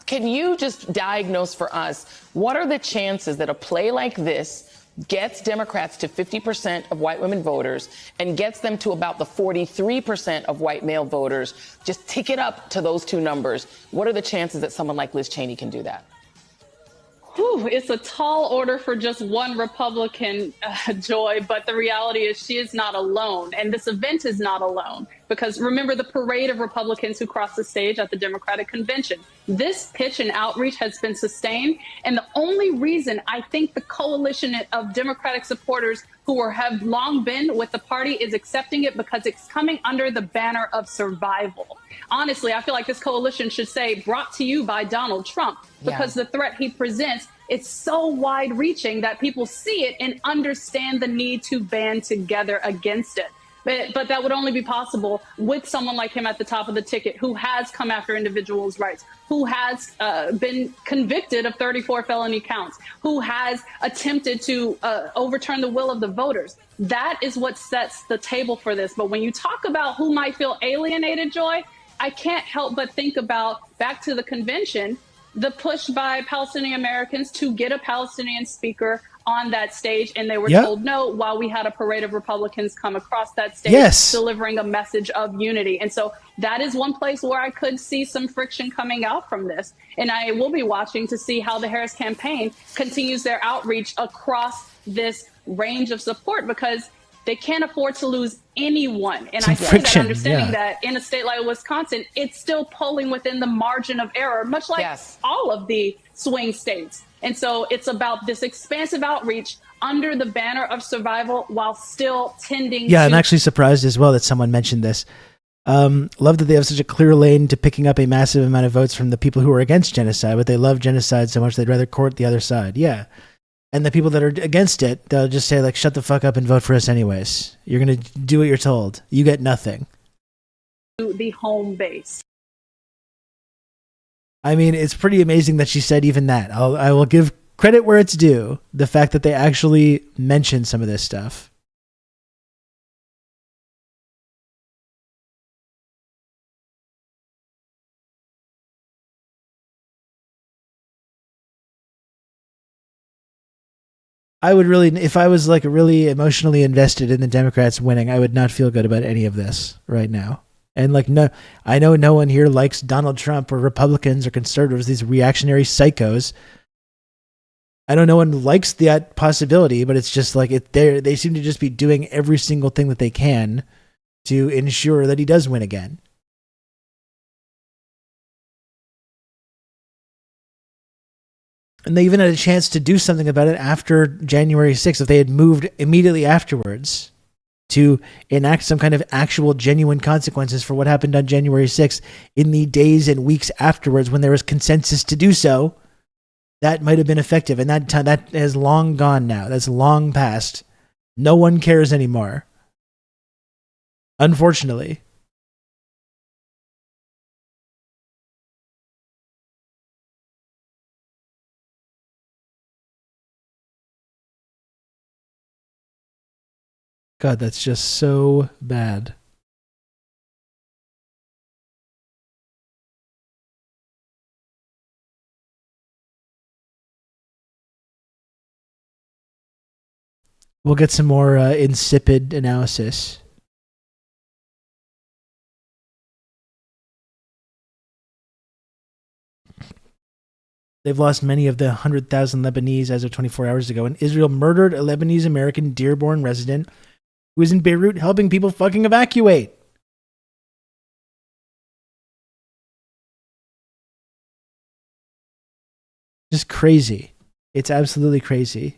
can you just diagnose for us, what are the chances that a play like this gets Democrats to 50% of white women voters and gets them to about the 43% of white male voters? Just tick it up to those two numbers. What are the chances that someone like Liz Cheney can do that? Whew, it's a tall order for just one Republican, Joy, but the reality is she is not alone. And this event is not alone, because remember the parade of Republicans who crossed the stage at the Democratic Convention. This pitch and outreach has been sustained. And the only reason I think the coalition of Democratic supporters who have long been with the party is accepting it, because it's coming under the banner of survival. Honestly, I feel like this coalition should say brought to you by Donald Trump, because the threat he presents, it's so wide reaching that people see it and understand the need to band together against it. But that would only be possible with someone like him at the top of the ticket, who has come after individuals' rights, who has been convicted of 34 felony counts, who has attempted to overturn the will of the voters. That is what sets the table for this. But when you talk about who might feel alienated, Joy, I can't help but think about, back to the convention, the push by Palestinian Americans to get a Palestinian speaker on that stage, and they were told no, while we had a parade of Republicans come across that stage delivering a message of unity. And so that is one place where I could see some friction coming out from this. And I will be watching to see how the Harris campaign continues their outreach across this range of support, because they can't afford to lose anyone. And I say that understanding that in a state like Wisconsin, it's still polling within the margin of error, much like all of the swing states. And so it's about this expansive outreach under the banner of survival while still tending to... I'm actually surprised as well that someone mentioned this. Love that they have such a clear lane to picking up a massive amount of votes from the people who are against genocide, but they love genocide so much they'd rather court the other side. Yeah. And the people that are against it, they'll just say, like, shut the fuck up and vote for us anyways. You're going to do what you're told. You get nothing. The home base. I mean, it's pretty amazing that she said even that. I will give credit where it's due. The fact that they actually mentioned some of this stuff. I would really, if I was like really emotionally invested in the Democrats winning, I would not feel good about any of this right now. And like, no, I know no one here likes Donald Trump or Republicans or conservatives, these reactionary psychos. I know no one likes that possibility, but it's just like they seem to just be doing every single thing that they can to ensure that he does win again. And they even had a chance to do something about it after January 6th. If they had moved immediately afterwards to enact some kind of actual genuine consequences for what happened on January 6th in the days and weeks afterwards when there was consensus to do so, that might have been effective. And that has long gone now. That's long past. No one cares anymore. Unfortunately. God, that's just so bad. We'll get some more insipid analysis. They've lost many of the 100,000 Lebanese as of 24 hours ago, and Israel murdered a Lebanese American Dearborn resident who was in Beirut helping people fucking evacuate. Just crazy. It's absolutely crazy.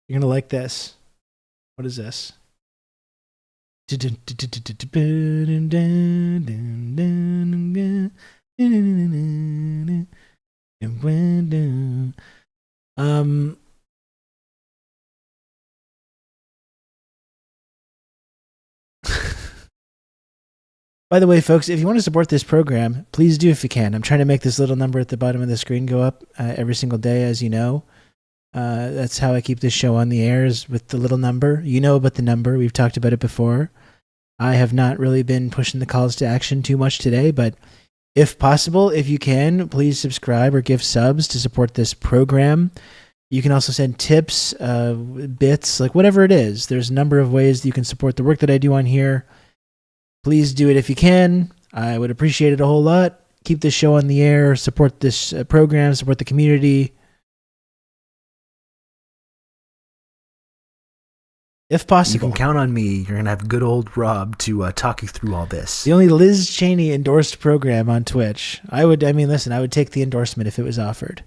You're gonna like this. What is this? By the way, folks, if you want to support this program, please do if you can. I'm trying to make this little number at the bottom of the screen go up every single day, as you know. That's how I keep this show on the air, is with the little number. You know about the number. We've talked about it before. I have not really been pushing the calls to action too much today, but if possible, if you can, please subscribe or give subs to support this program. You can also send tips, bits, like whatever it is. There's a number of ways that you can support the work that I do on here. Please do it if you can. I would appreciate it a whole lot. Keep this show on the air, support this program, support the community. If possible. You can count on me. You're going to have good old Rob to talk you through all this. The only Liz Cheney endorsed program on Twitch. I would take the endorsement if it was offered.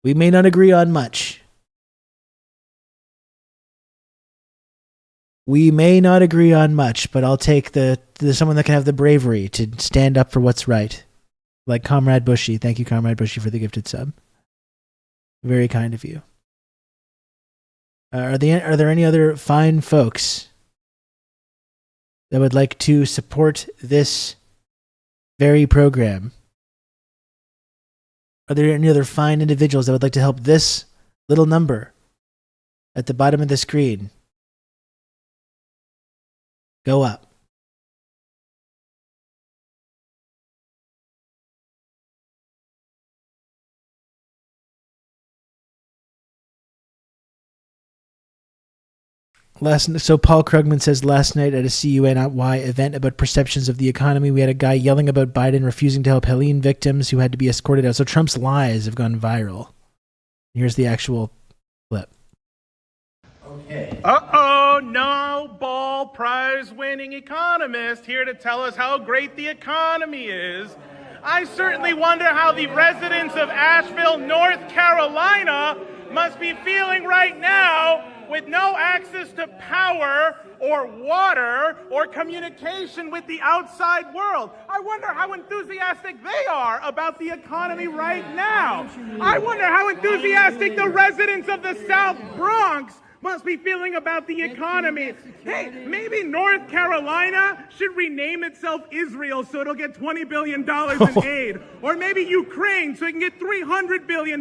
We may not agree on much. But I'll take the someone that can have the bravery to stand up for what's right. Like Comrade Bushy. Thank you, Comrade Bushy, for the gifted sub. Very kind of you. Are there any other fine folks that would like to support this very program? Are there any other fine individuals that would like to help this little number at the bottom of the screen go up? So Paul Krugman says, last night at a CUNY event about perceptions of the economy, we had a guy yelling about Biden refusing to help Helene victims who had to be escorted out. So Trump's lies have gone viral. Here's the actual clip. Okay. Uh-oh, Nobel Prize-winning economist here to tell us how great the economy is. I certainly wonder how the residents of Asheville, North Carolina must be feeling right now with no access to power or water or communication with the outside world. I wonder how enthusiastic they are about the economy right now. I wonder how enthusiastic the residents of the South Bronx must be feeling about the economy. Hey, maybe North Carolina should rename itself Israel so it'll get $20 billion in aid. Or maybe Ukraine so it can get $300 billion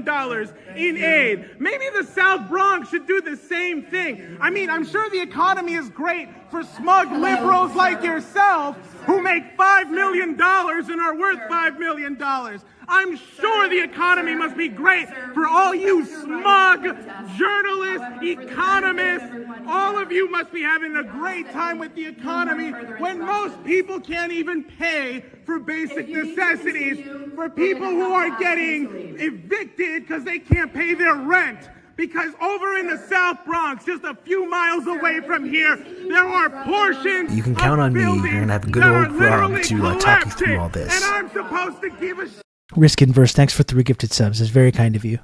in aid. Maybe the South Bronx should do the same thing. I mean, I'm sure the economy is great for smug liberals like yourself who make $5 million and are worth $5 million. I'm sure the economy must be great for all you smug journalists, economists. All of you must be having a great time with the economy when most people can't even pay for basic necessities, for people who are getting evicted because they can't pay their rent. Because over in the South Bronx, just a few miles away from here, there are portions. You can count on me. You're going to have good old Rob to talk you through all this. And I'm supposed to give a Risk Inverse, thanks for 3 gifted subs. It's very kind of you.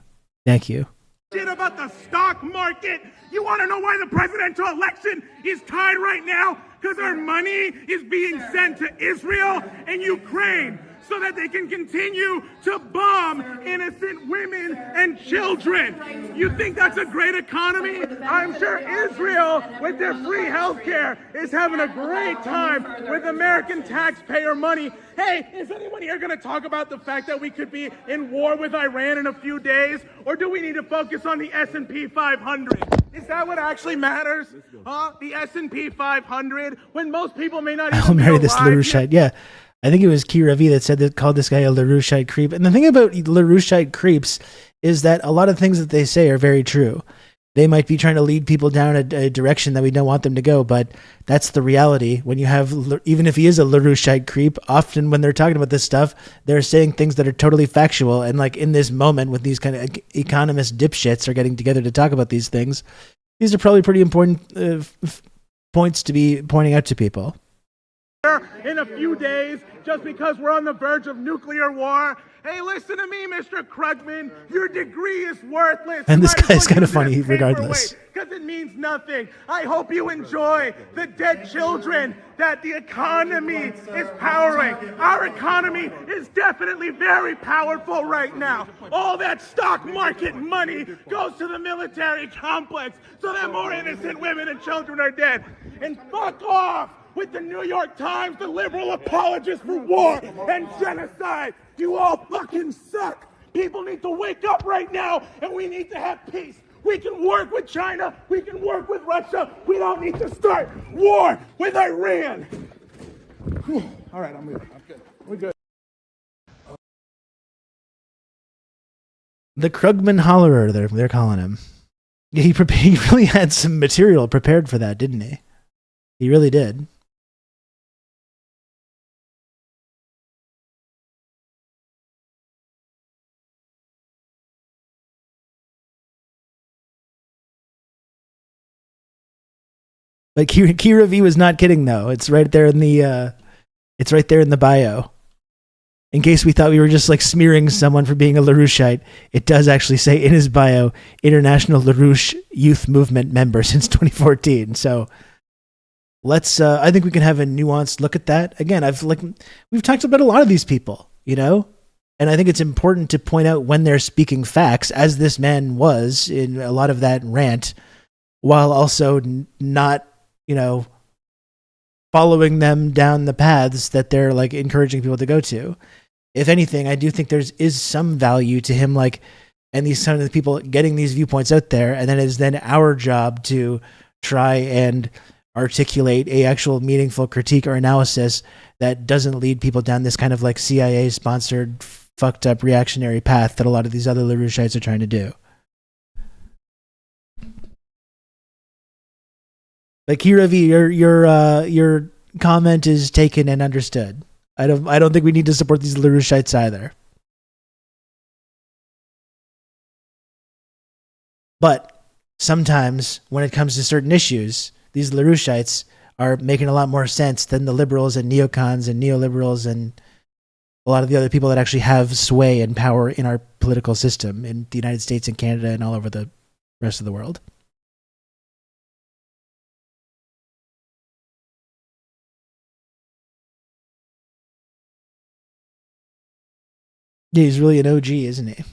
Thank you. shit about the stock market. You want to know why the presidential election is tied right now? Because our money is being sent to Israel and Ukraine so that they can continue to bomb innocent women and children. You think that's a great economy? I'm sure Israel, with their free health care, is having a great time with American taxpayer money. Hey, is anyone here going to talk about the fact that we could be in war with Iran in a few days? Or do we need to focus on the S&P 500? Is that what actually matters? Huh? The S&P 500? When most people may not even I'll marry be this alive LaRoucheite. Yeah. I think it was Kira V that called this guy a LaRoucheite creep. And the thing about LaRoucheite creeps is that a lot of things that they say are very true. They might be trying to lead people down a direction that we don't want them to go, but that's the reality. When you have, even if he is a LaRoucheite creep, often when they're talking about this stuff, they're saying things that are totally factual. And like in this moment, with these kind of economist dipshits are getting together to talk about these things, these are probably pretty important points to be pointing out to people. in a few days just because we're on the verge of nuclear war. Hey, listen to me, Mr. Krugman. Your degree is worthless. And this guy's kind of funny regardless. Because it means nothing. I hope you enjoy the dead children that the economy is powering. Our economy is definitely very powerful right now. All that stock market money goes to the military complex so that more innocent women and children are dead. And fuck off with the New York Times, the liberal apologists for war and genocide. You all fucking suck. People need to wake up right now, and we need to have peace. We can work with China. We can work with Russia. We don't need to start war with Iran. All right, I'm good. We're good. The Krugman Hollerer, they're calling him. He really had some material prepared for that, didn't he? He really did. Like Kira V was not kidding though. It's right there in the bio. In case we thought we were just like smearing someone for being a LaRoucheite, it does actually say in his bio, International LaRouche Youth Movement member since 2014. So let's I think we can have a nuanced look at that. Again, we've talked about a lot of these people, you know? And I think it's important to point out when they're speaking facts, as this man was in a lot of that rant, while also not, you know, following them down the paths that they're like encouraging people to go to. If anything, I do think is some value to him, like, and some of the people getting these viewpoints out there, and then it's then our job to try and articulate a actual meaningful critique or analysis that doesn't lead people down this kind of like CIA sponsored fucked up reactionary path that a lot of these other LaRoucheites are trying to do. Like Kira V, your comment is taken and understood. I don't think we need to support these LaRoucheites either. But sometimes when it comes to certain issues, these LaRoucheites are making a lot more sense than the liberals and neocons and neoliberals and a lot of the other people that actually have sway and power in our political system in the United States and Canada and all over the rest of the world. Yeah, he's really an OG, isn't he?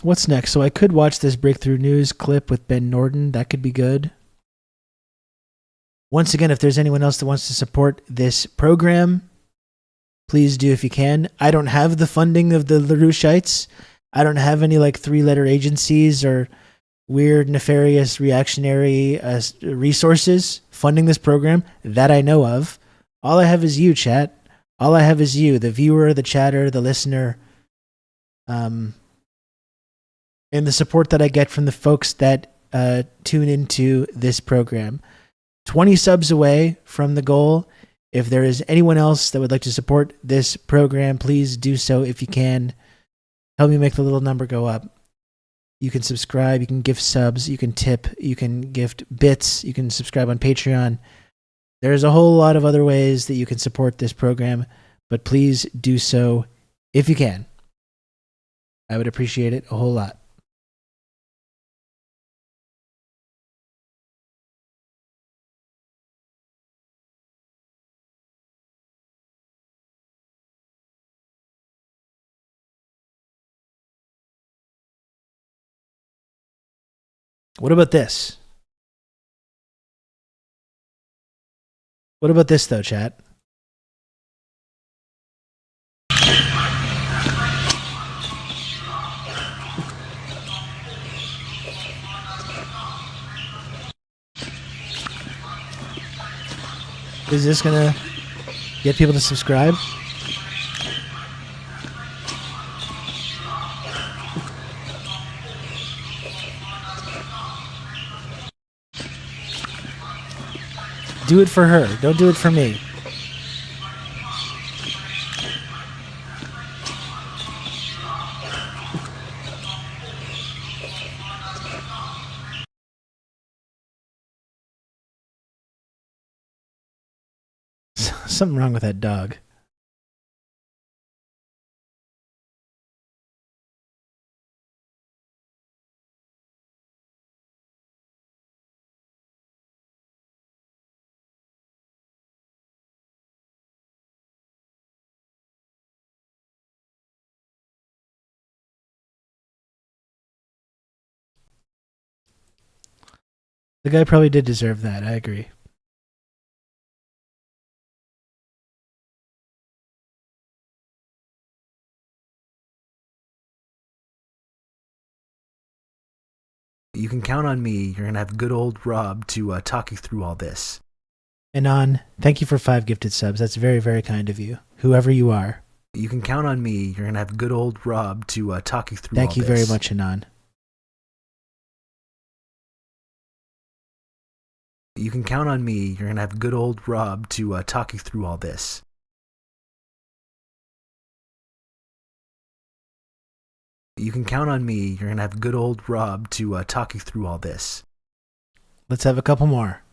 What's next? So I could watch this Breakthrough News clip with Ben Norden. That could be good. Once again, if there's anyone else that wants to support this program, please do if you can. I don't have the funding of the LaRoucheites. I don't have any like 3-letter agencies or weird, nefarious, reactionary resources funding this program that I know of. All I have is you, chat. All I have is you, the viewer, the chatter, the listener, and the support that I get from the folks that tune into this program. 20 subs away from the goal. If there is anyone else that would like to support this program, please do so if you can. Help me make the little number go up. You can subscribe, you can gift subs, you can tip, you can gift bits, you can subscribe on Patreon. There's a whole lot of other ways that you can support this program, but please do so if you can. I would appreciate it a whole lot. What about this? What about this, though, chat? Is this gonna get people to subscribe? Do it for her. Don't do it for me. something wrong with that dog. The guy probably did deserve that. I agree. You can count on me. You're going to have good old Rob to talk you through all this. Anon, thank you for 5 gifted subs. That's very, very kind of you. Whoever you are. You can count on me. You're going to have good old Rob to talk you through all this. Thank you very much, Anon. You can count on me. You're going to have good old Rob to talk you through all this. You can count on me. You're going to have good old Rob to talk you through all this. Let's have a couple more.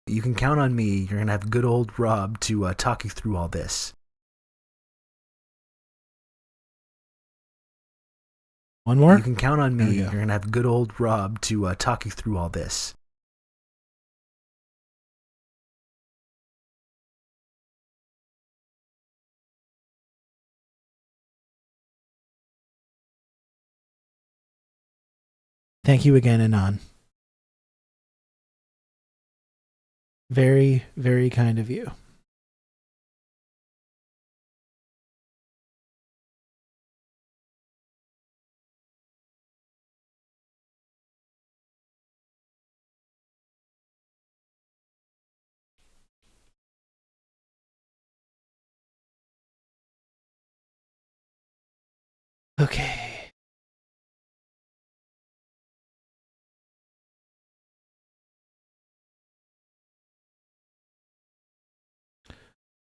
You can count on me. You're going to have good old Rob to talk you through all this. One more? You can count on me. You're going to have good old Rob to talk you through all this. Thank you again, Anon. Very, very kind of you. Okay.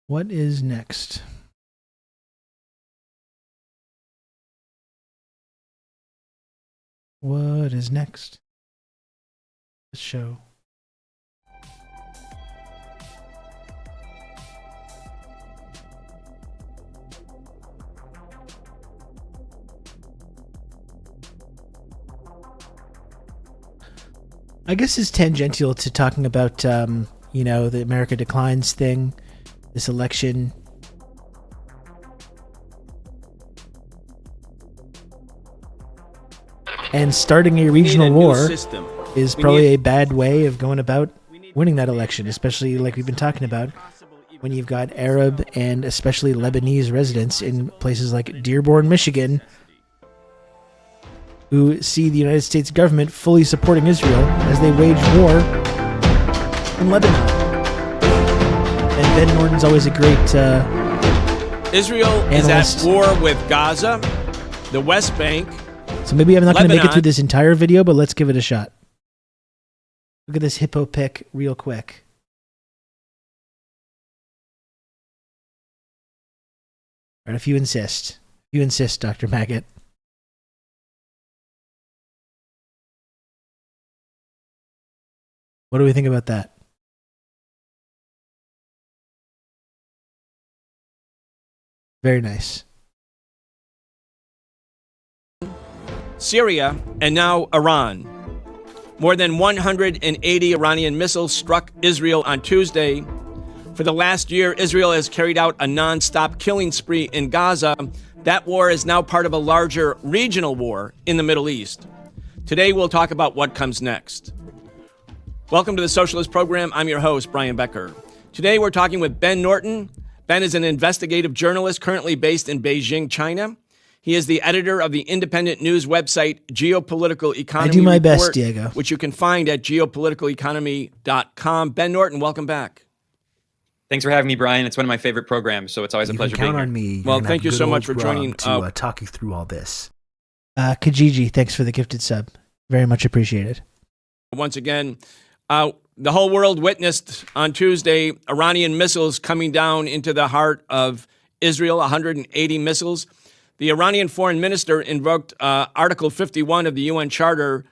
What is next? What is next? The show. I guess it's tangential to talking about, you know, the America Declines thing, this election. And starting a regional war is probably a bad way of going about winning that election, especially like we've been talking about, when you've got Arab and especially Lebanese residents in places like Dearborn, Michigan, who see the United States government fully supporting Israel as they wage war in Lebanon. And Ben Norton's always a great Israel analyst. is at war with Gaza, the West Bank. So maybe I'm not going to make it Lebanon. through this entire video, but let's give it a shot. Look at this hippo pic real quick. All right, if you insist. You insist, Dr. Maggot. What do we think about that? Very nice. Syria, and now Iran. More than 180 Iranian missiles struck Israel on Tuesday. For the last year, Israel has carried out a non-stop killing spree in Gaza. That war is now part of a larger regional war in the Middle East. Today, we'll talk about what comes next. Welcome to the Socialist Program. I'm your host, Brian Becker. Today, we're talking with Ben Norton. Ben is an investigative journalist currently based in Beijing, China. He is the editor of the independent news website Geopolitical Economy I do my Report, best, Diego. which you can find at geopoliticaleconomy.com. Ben Norton, welcome back. Thanks for having me, Brian. It's one of my favorite programs, so it's always a pleasure being Count here. on me. Well, You're gonna thank have you good so much old for joining, Rob to talk you through all this. Kijiji, thanks for the gifted sub. Very much appreciated. Once again, the whole world witnessed on Tuesday Iranian missiles coming down into the heart of Israel, 180 missiles. The Iranian foreign minister invoked Article 51 of the UN Charter,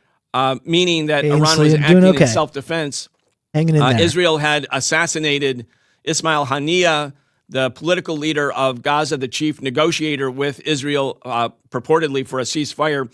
meaning that Hey, Iran Ainsley, was I'm acting doing okay. in self-defense. Hanging in there. Israel had assassinated Ismail Haniyeh, the political leader of Gaza, the chief negotiator with Israel, purportedly for a ceasefire.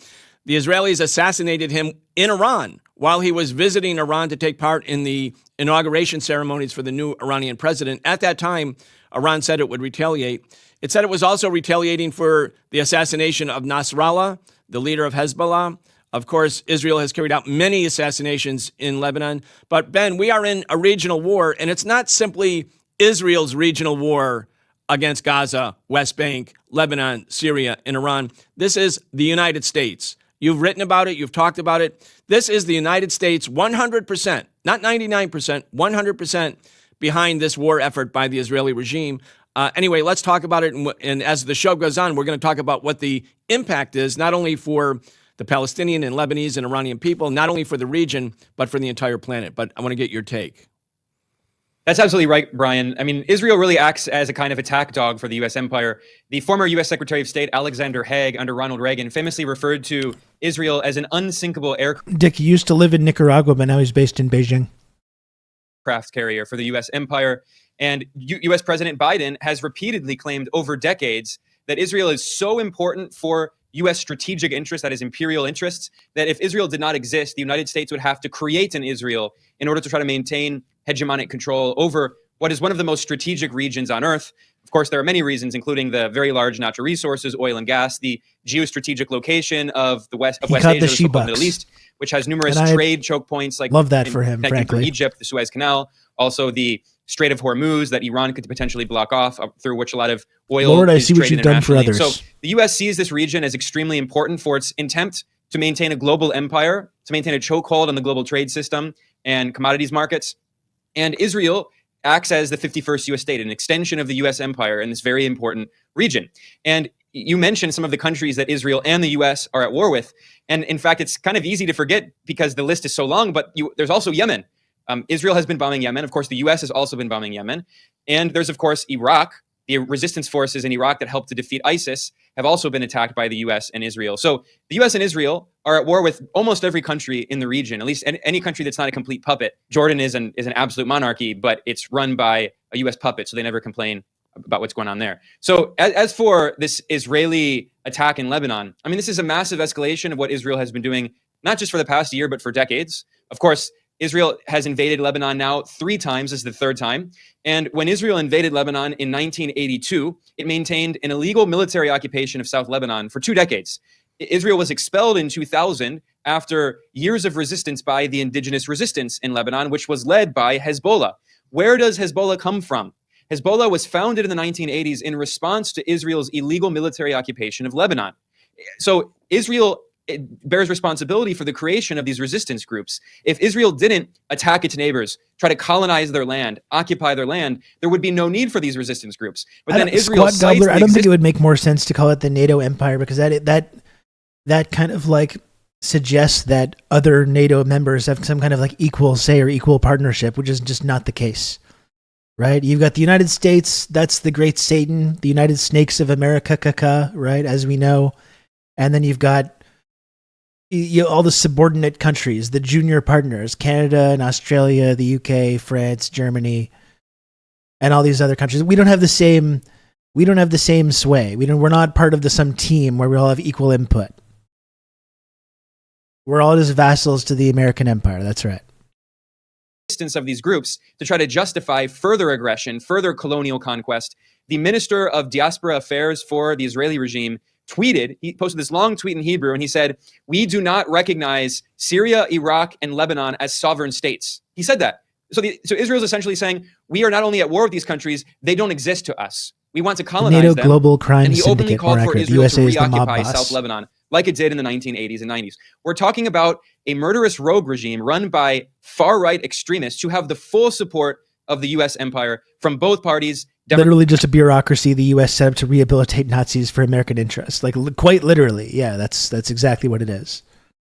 The Israelis assassinated him in Iran while he was visiting Iran to take part in the inauguration ceremonies for the new Iranian president. At that time, Iran said it would retaliate. It said it was also retaliating for the assassination of Nasrallah, the leader of Hezbollah. Of course, Israel has carried out many assassinations in Lebanon. But Ben, we are in a regional war, and it's not simply Israel's regional war against Gaza, West Bank, Lebanon, Syria, and Iran. This is the United States. You've written about it. You've talked about it. This is the United States 100%, not 99%, 100% behind this war effort by the Israeli regime. Anyway, let's talk about it. And as the show goes on, we're going to talk about what the impact is, not only for the Palestinian and Lebanese and Iranian people, not only for the region, but for the entire planet. But I want to get your take. That's absolutely right, Brian. I mean, Israel really acts as a kind of attack dog for the U.S. empire. The former U.S. Secretary of State, Alexander Haig, under Ronald Reagan, famously referred to Israel as an unsinkable Dick used to live in Nicaragua, but now he's based in Beijing. Aircraft carrier for the U.S. empire. And U.S. President Biden has repeatedly claimed over decades that Israel is so important for U.S. strategic interests, that is imperial interests, that if Israel did not exist, the United States would have to create an Israel in order to try to maintain hegemonic control over what is one of the most strategic regions on Earth. Of course, there are many reasons, including the very large natural resources, oil and gas, the geostrategic location of the West Asia, the so-called Middle East, which has numerous trade choke points like love that for him, frankly. Egypt, the Suez Canal, also the Strait of Hormuz that Iran could potentially block off, through which a lot of oil Lord, is I see what you've done for others. So the U.S. sees this region as extremely important for its intent to maintain a global empire, to maintain a chokehold on the global trade system and commodities markets. And Israel acts as the 51st U.S. state, an extension of the U.S. empire in this very important region. And you mentioned some of the countries that Israel and the U.S. are at war with. And in fact, it's kind of easy to forget because the list is so long, but there's also Yemen. Israel has been bombing Yemen. Of course, the U.S. has also been bombing Yemen. And there's, of course, Iraq. The resistance forces in Iraq that helped to defeat ISIS have also been attacked by the U.S. and Israel. So the U.S. and Israel are at war with almost every country in the region, at least any country that's not a complete puppet. Jordan is an absolute monarchy, but it's run by a U.S. puppet, so they never complain about what's going on there. So as for this Israeli attack in Lebanon, I mean, this is a massive escalation of what Israel has been doing, not just for the past year, but for decades. Of course, Israel has invaded Lebanon now 3 times. This is the 3rd time. And when Israel invaded Lebanon in 1982, it maintained an illegal military occupation of South Lebanon for 2 decades. Israel was expelled in 2000 after years of resistance by the indigenous resistance in Lebanon, which was led by Hezbollah. Where does Hezbollah come from? Hezbollah was founded in the 1980s in response to Israel's illegal military occupation of Lebanon. So Israel bears responsibility for the creation of these resistance groups. If Israel didn't attack its neighbors, try to colonize their land, occupy their land, there would be no need for these resistance groups. But then Israel cites I don't think it would make more sense to call it the NATO empire, because that kind of like suggests that other NATO members have some kind of like equal say or equal partnership, which is just not the case. Right? You've got the United States, that's the great Satan, the United Snakes of America, right, as we know. And then you've got all the subordinate countries, the junior partners, Canada and Australia, the UK, France, Germany, and all these other countries. We don't have the same sway. We're not part of some team where we all have equal input. We're all just vassals to the American empire. That's right. Of these groups to try to justify further aggression, further colonial conquest. The Minister of Diaspora Affairs for the Israeli regime he posted this long tweet in Hebrew, and he said, "We do not recognize Syria, Iraq, and Lebanon as sovereign states." He said that. So Israel's essentially saying, we are not only at war with these countries, they don't exist to us. We want to colonize NATO them. Global Crime and he openly Syndicate, called for Israel to reoccupy boss. South Lebanon, like it did in the 1980s and 90s. We're talking about a murderous rogue regime run by far-right extremists who have the full support of the U.S. empire from both parties. Literally just a bureaucracy the U.S. set up to rehabilitate Nazis for American interests. Like quite literally. Yeah, that's exactly what it is.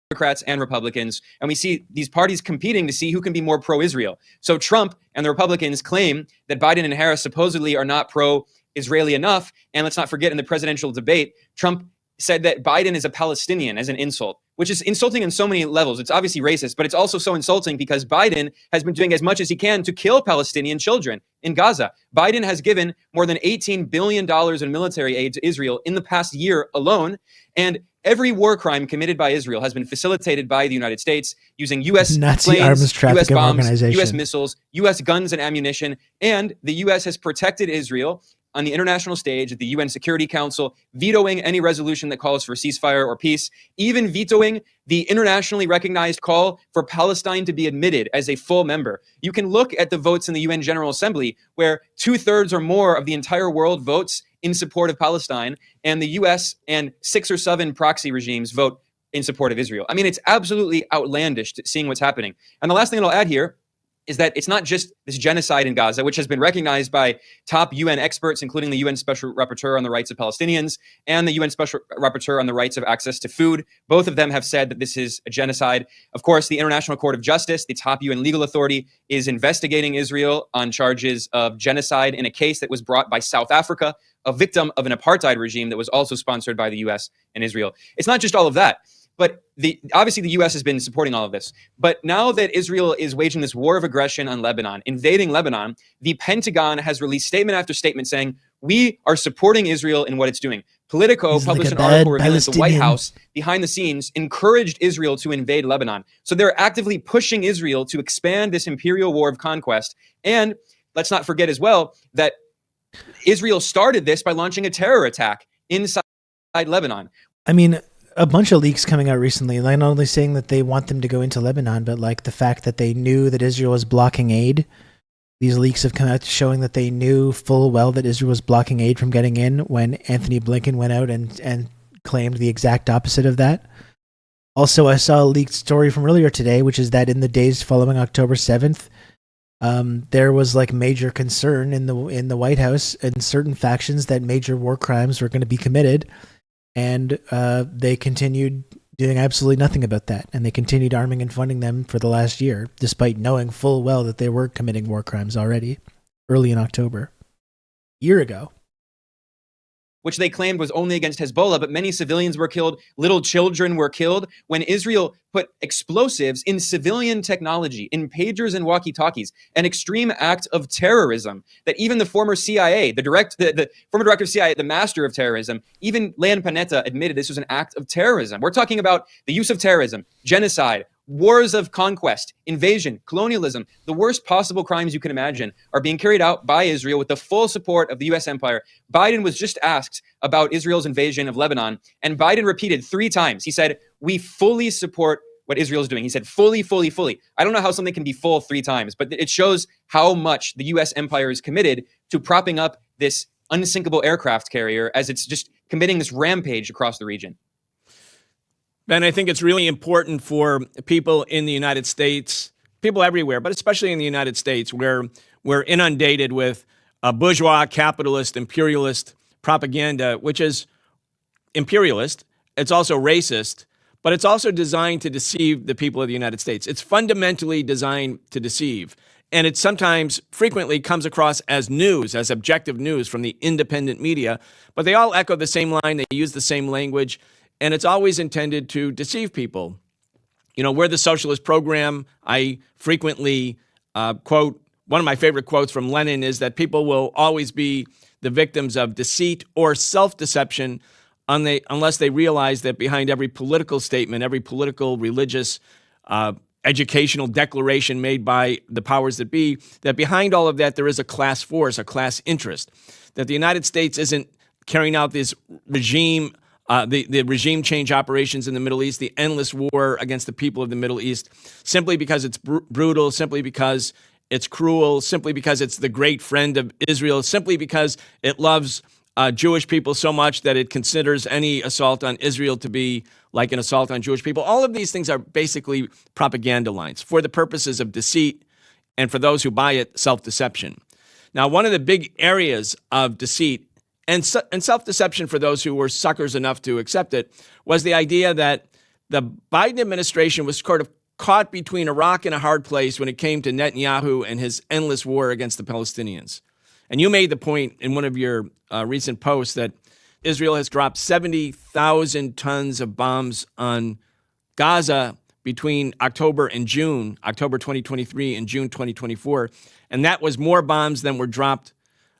Democrats and Republicans, and we see these parties competing to see who can be more pro-Israel. So Trump and the Republicans claim that Biden and Harris supposedly are not pro-Israeli enough. And let's not forget, in the presidential debate, Trump said that Biden is a Palestinian as an insult. which is insulting on so many levels. It's obviously racist, but it's also so insulting because Biden has been doing as much as he can to kill Palestinian children in Gaza. Biden has given more than $18 billion in military aid to Israel in the past year alone, and every war crime committed by Israel has been facilitated by the United States using U.S. Nazi planes, arms U.S. trafficking bombs, organization. U.S. missiles, U.S. guns and ammunition, and the U.S. has protected Israel on the international stage at the UN Security Council, vetoing any resolution that calls for ceasefire or peace, even vetoing the internationally recognized call for Palestine to be admitted as a full member. You can look at the votes in the UN General Assembly, where 2/3 or more of the entire world votes in support of Palestine, and the US and 6 or 7 proxy regimes vote in support of Israel. I mean, it's absolutely outlandish seeing what's happening. And the last thing that I'll add here is that it's not just this genocide in Gaza, which has been recognized by top UN experts, including the UN Special Rapporteur on the Rights of Palestinians and the UN Special Rapporteur on the Rights of Access to Food. Both of them have said that this is a genocide. Of course, the International Court of Justice, the top UN legal authority, is investigating Israel on charges of genocide in a case that was brought by South Africa, a victim of an apartheid regime that was also sponsored by the US and Israel. It's not just all of that. But obviously the U.S. has been supporting all of this. But now that Israel is waging this war of aggression on Lebanon, invading Lebanon, the Pentagon has released statement after statement saying, we are supporting Israel in what it's doing. Politico published an article revealing that the White House, behind the scenes, encouraged Israel to invade Lebanon. So they're actively pushing Israel to expand this imperial war of conquest. And let's not forget as well that Israel started this by launching a terror attack inside Lebanon. I mean, a bunch of leaks coming out recently, like not only saying that they want them to go into Lebanon, but like the fact that they knew that Israel was blocking aid. These leaks have come out showing that they knew full well that Israel was blocking aid from getting in when Anthony Blinken went out and claimed the exact opposite of that. Also, I saw a leaked story from earlier today, which is that in the days following October 7th, there was like major concern in the White House and certain factions that major war crimes were going to be committed. And they continued doing absolutely nothing about that. And they continued arming and funding them for the last year, despite knowing full well that they were committing war crimes already, early in October. A year ago. Which they claimed was only against Hezbollah, but many civilians were killed, little children were killed when Israel put explosives in civilian technology, in pagers and walkie-talkies, an extreme act of terrorism that even the former CIA, the former director of CIA, the master of terrorism, even Leon Panetta admitted this was an act of terrorism. We're talking about the use of terrorism, genocide, wars of conquest, invasion, colonialism, the worst possible crimes you can imagine are being carried out by Israel with the full support of the U.S. empire. Biden was just asked about Israel's invasion of Lebanon, and Biden repeated 3 times. He said, we fully support what Israel is doing. He said, fully, fully, fully. I don't know how something can be full 3 times, but it shows how much the U.S. empire is committed to propping up this unsinkable aircraft carrier as it's just committing this rampage across the region. Ben, I think it's really important for people in the United States, people everywhere, but especially in the United States, where we're inundated with bourgeois, capitalist, imperialist propaganda, which is imperialist. It's also racist, but it's also designed to deceive the people of the United States. It's fundamentally designed to deceive. And it sometimes frequently comes across as news, as objective news from the independent media, but they all echo the same line. They use the same language. And it's always intended to deceive people. You know, we're the socialist program. I frequently quote, one of my favorite quotes from Lenin is that people will always be the victims of deceit or self-deception unless they realize that behind every political statement, every political, religious, educational declaration made by the powers that be, that behind all of that there is a class force, a class interest, that the United States isn't carrying out this regime the regime change operations in the Middle East, the endless war against the people of the Middle East, simply because it's brutal, simply because it's cruel, simply because it's the great friend of Israel, simply because it loves Jewish people so much that it considers any assault on Israel to be like an assault on Jewish people. All of these things are basically propaganda lines for the purposes of deceit and for those who buy it, self-deception. Now, one of the big areas of deceit and self-deception for those who were suckers enough to accept it was the idea that the Biden administration was sort of caught between a rock and a hard place when it came to Netanyahu and his endless war against the Palestinians. And you made the point in one of your recent posts that Israel has dropped 70,000 tons of bombs on Gaza between October 2023 and June 2024. And that was more bombs than were dropped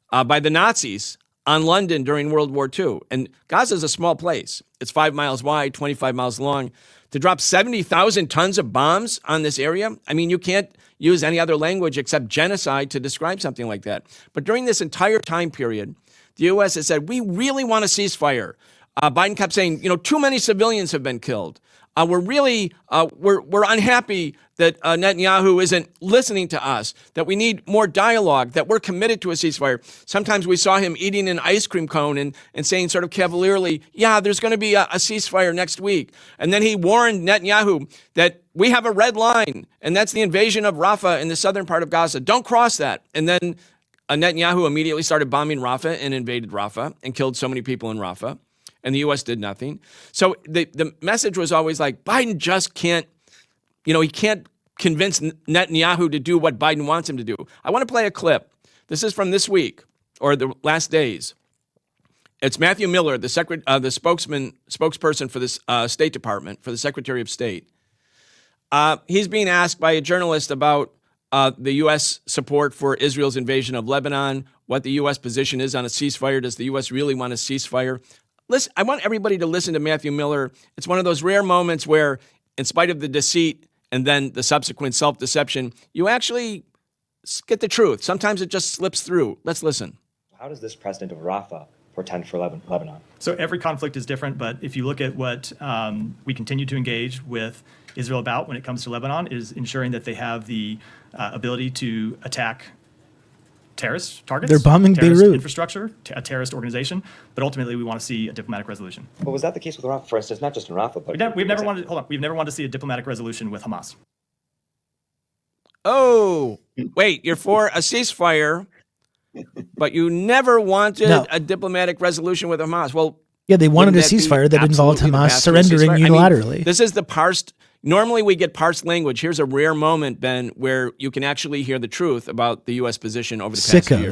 by the Nazis on London during World War II. And Gaza is a small place. It's 5 miles wide, 25 miles long. To drop 70,000 tons of bombs on this area, I mean, you can't use any other language except genocide to describe something like that. But during this entire time period, the U.S. has said, we really want a ceasefire. Biden kept saying, too many civilians have been killed. We're really, we're unhappy that Netanyahu isn't listening to us, that we need more dialogue, that we're committed to a ceasefire. Sometimes we saw him eating an ice cream cone and saying sort of cavalierly, yeah, there's going to be a ceasefire next week. And then he warned Netanyahu that we have a red line, and that's the invasion of Rafah in the southern part of Gaza. Don't cross that. And then Netanyahu immediately started bombing Rafah and invaded Rafah and killed so many people in Rafah. And the U.S. did nothing. So the message was always like, Biden just can't, he can't convince Netanyahu to do what Biden wants him to do. I want to play a clip. This is from this week or the last days. It's Matthew Miller, the spokesperson for this State Department, for the Secretary of State. He's being asked by a journalist about the U.S. support for Israel's invasion of Lebanon, what the U.S. position is on a ceasefire. Does the U.S. really want a ceasefire? Listen, I want everybody to listen to Matthew Miller. It's one of those rare moments where, in spite of the deceit and then the subsequent self-deception, you actually get the truth. Sometimes it just slips through. Let's listen. How does this precedent of Rafah portend for Lebanon? So every conflict is different, but if you look at what we continue to engage with Israel about when it comes to Lebanon is ensuring that they have the ability to attack terrorist targets. They're bombing terrorist Beirut. Infrastructure, a terrorist organization. But ultimately, we want to see a diplomatic resolution. But was that the case with Rafah, for instance, not just in Rafah, but We've never wanted to see a diplomatic resolution with Hamas. Oh, wait, you're for a ceasefire, but you never wanted a diplomatic resolution with Hamas. Well, yeah, they wanted a ceasefire that involved Hamas surrendering unilaterally. I mean, this is the parsed. Normally, we get parsed language. Here's a rare moment, Ben, where you can actually hear the truth about the U.S. position over the past year.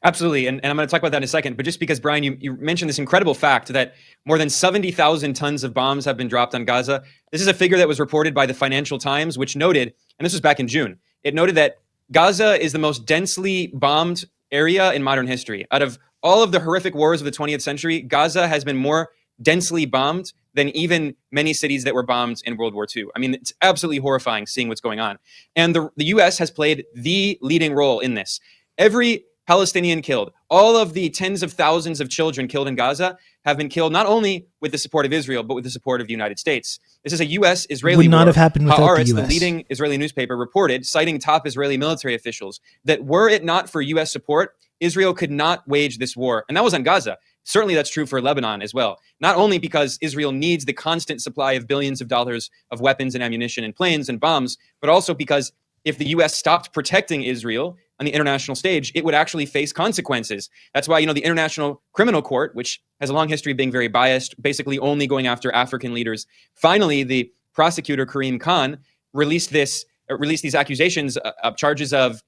Absolutely, and I'm going to talk about that in a second. But just because, Brian, you mentioned this incredible fact that more than 70,000 tons of bombs have been dropped on Gaza. This is a figure that was reported by the Financial Times, which noted, and this was back in June, it noted that Gaza is the most densely bombed area in modern history. Out of all of the horrific wars of the 20th century, Gaza has been more densely bombed than even many cities that were bombed in World War II. I mean, it's absolutely horrifying seeing what's going on. And the U.S. has played the leading role in this. Every Palestinian killed, all of the tens of thousands of children killed in Gaza have been killed not only with the support of Israel, but with the support of the United States. This is a U.S.-Israeli war. Would not have happened without TRRS, the the US. leading Israeli newspaper, reported, citing top Israeli military officials, that were it not for U.S. support, Israel could not wage this war. And that was on Gaza. Certainly that's true for Lebanon as well. Not only because Israel needs the constant supply of billions of dollars of weapons and ammunition and planes and bombs, but also because if the U.S. stopped protecting Israel on the international stage, it would actually face consequences. That's why, the International Criminal Court, which has a long history of being very biased, basically only going after African leaders. Finally, the prosecutor, Karim Khan, released these accusations of charges of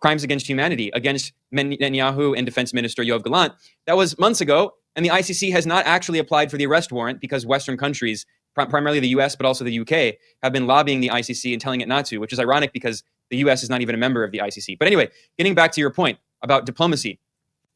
crimes against humanity against Netanyahu and Defense Minister Yoav Gallant. That was months ago, and the ICC has not actually applied for the arrest warrant because Western countries, primarily the US, but also the UK, have been lobbying the ICC and telling it not to, which is ironic because the US is not even a member of the ICC. But anyway, getting back to your point about diplomacy,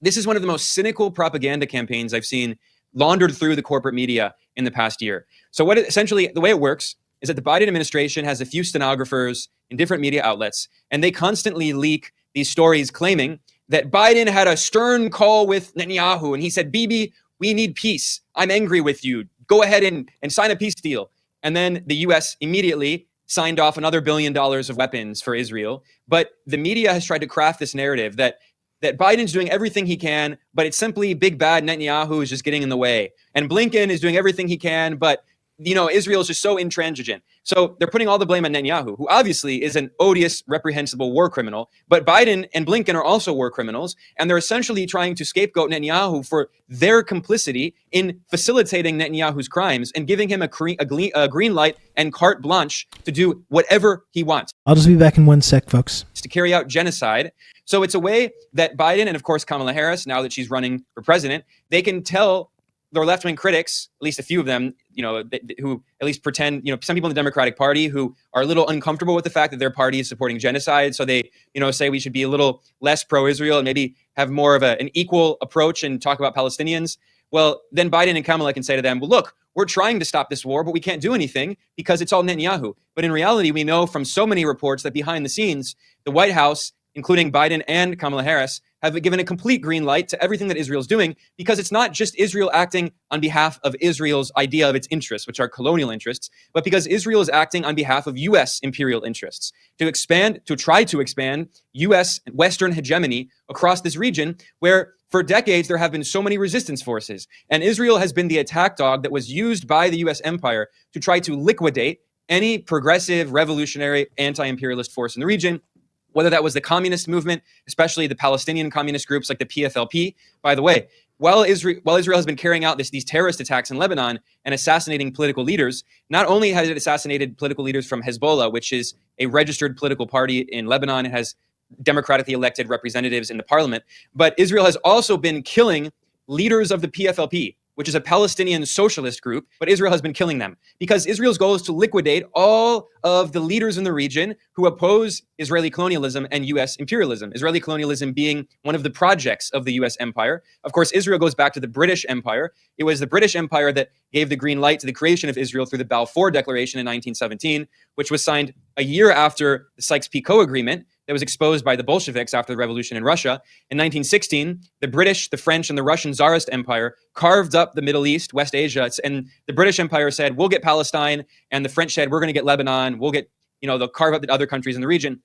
this is one of the most cynical propaganda campaigns I've seen laundered through the corporate media in the past year. So essentially, the way it works is that the Biden administration has a few stenographers in different media outlets, and they constantly leak these stories claiming that Biden had a stern call with Netanyahu, and he said, Bibi, we need peace. I'm angry with you. Go ahead and sign a peace deal. And then the U.S. immediately signed off another $1 billion of weapons for Israel. But the media has tried to craft this narrative that Biden's doing everything he can, but it's simply big bad Netanyahu is just getting in the way. And Blinken is doing everything he can, but Israel is just so intransigent. So they're putting all the blame on Netanyahu, who obviously is an odious, reprehensible war criminal. But Biden and Blinken are also war criminals, and they're essentially trying to scapegoat Netanyahu for their complicity in facilitating Netanyahu's crimes and giving him a green light and carte blanche to do whatever he wants. I'll just be back in 1 sec, folks. To carry out genocide. So it's a way that Biden and, of course, Kamala Harris, now that she's running for president, they can tell their left-wing critics, at least a few of them, who at least pretend, some people in the Democratic Party who are a little uncomfortable with the fact that their party is supporting genocide. So they, say we should be a little less pro-Israel and maybe have more of an equal approach and talk about Palestinians. Well, then Biden and Kamala can say to them, well, look, we're trying to stop this war, but we can't do anything because it's all Netanyahu. But in reality, we know from so many reports that behind the scenes, the White House, including Biden and Kamala Harris, have given a complete green light to everything that Israel's doing, because it's not just Israel acting on behalf of Israel's idea of its interests, which are colonial interests, but because Israel is acting on behalf of U.S. imperial interests to try to expand U.S. Western hegemony across this region where for decades there have been so many resistance forces. And Israel has been the attack dog that was used by the U.S. empire to try to liquidate any progressive, revolutionary, anti-imperialist force in the region, whether that was the communist movement, especially the Palestinian communist groups like the PFLP. By the way, while Israel has been carrying out these terrorist attacks in Lebanon and assassinating political leaders, not only has it assassinated political leaders from Hezbollah, which is a registered political party in Lebanon and has democratically elected representatives in the parliament, but Israel has also been killing leaders of the PFLP, which is a Palestinian socialist group, but Israel has been killing them because Israel's goal is to liquidate all of the leaders in the region who oppose Israeli colonialism and U.S. imperialism, Israeli colonialism being one of the projects of the U.S. empire. Of course, Israel goes back to the British Empire. It was the British Empire that gave the green light to the creation of Israel through the Balfour Declaration in 1917, which was signed a year after the Sykes-Picot Agreement that was exposed by the Bolsheviks after the revolution in Russia. In 1916, the British, the French, and the Russian Tsarist Empire carved up the Middle East, West Asia, and the British Empire said, we'll get Palestine, and the French said, we're going to get Lebanon, we'll get, they'll carve up the other countries in the region.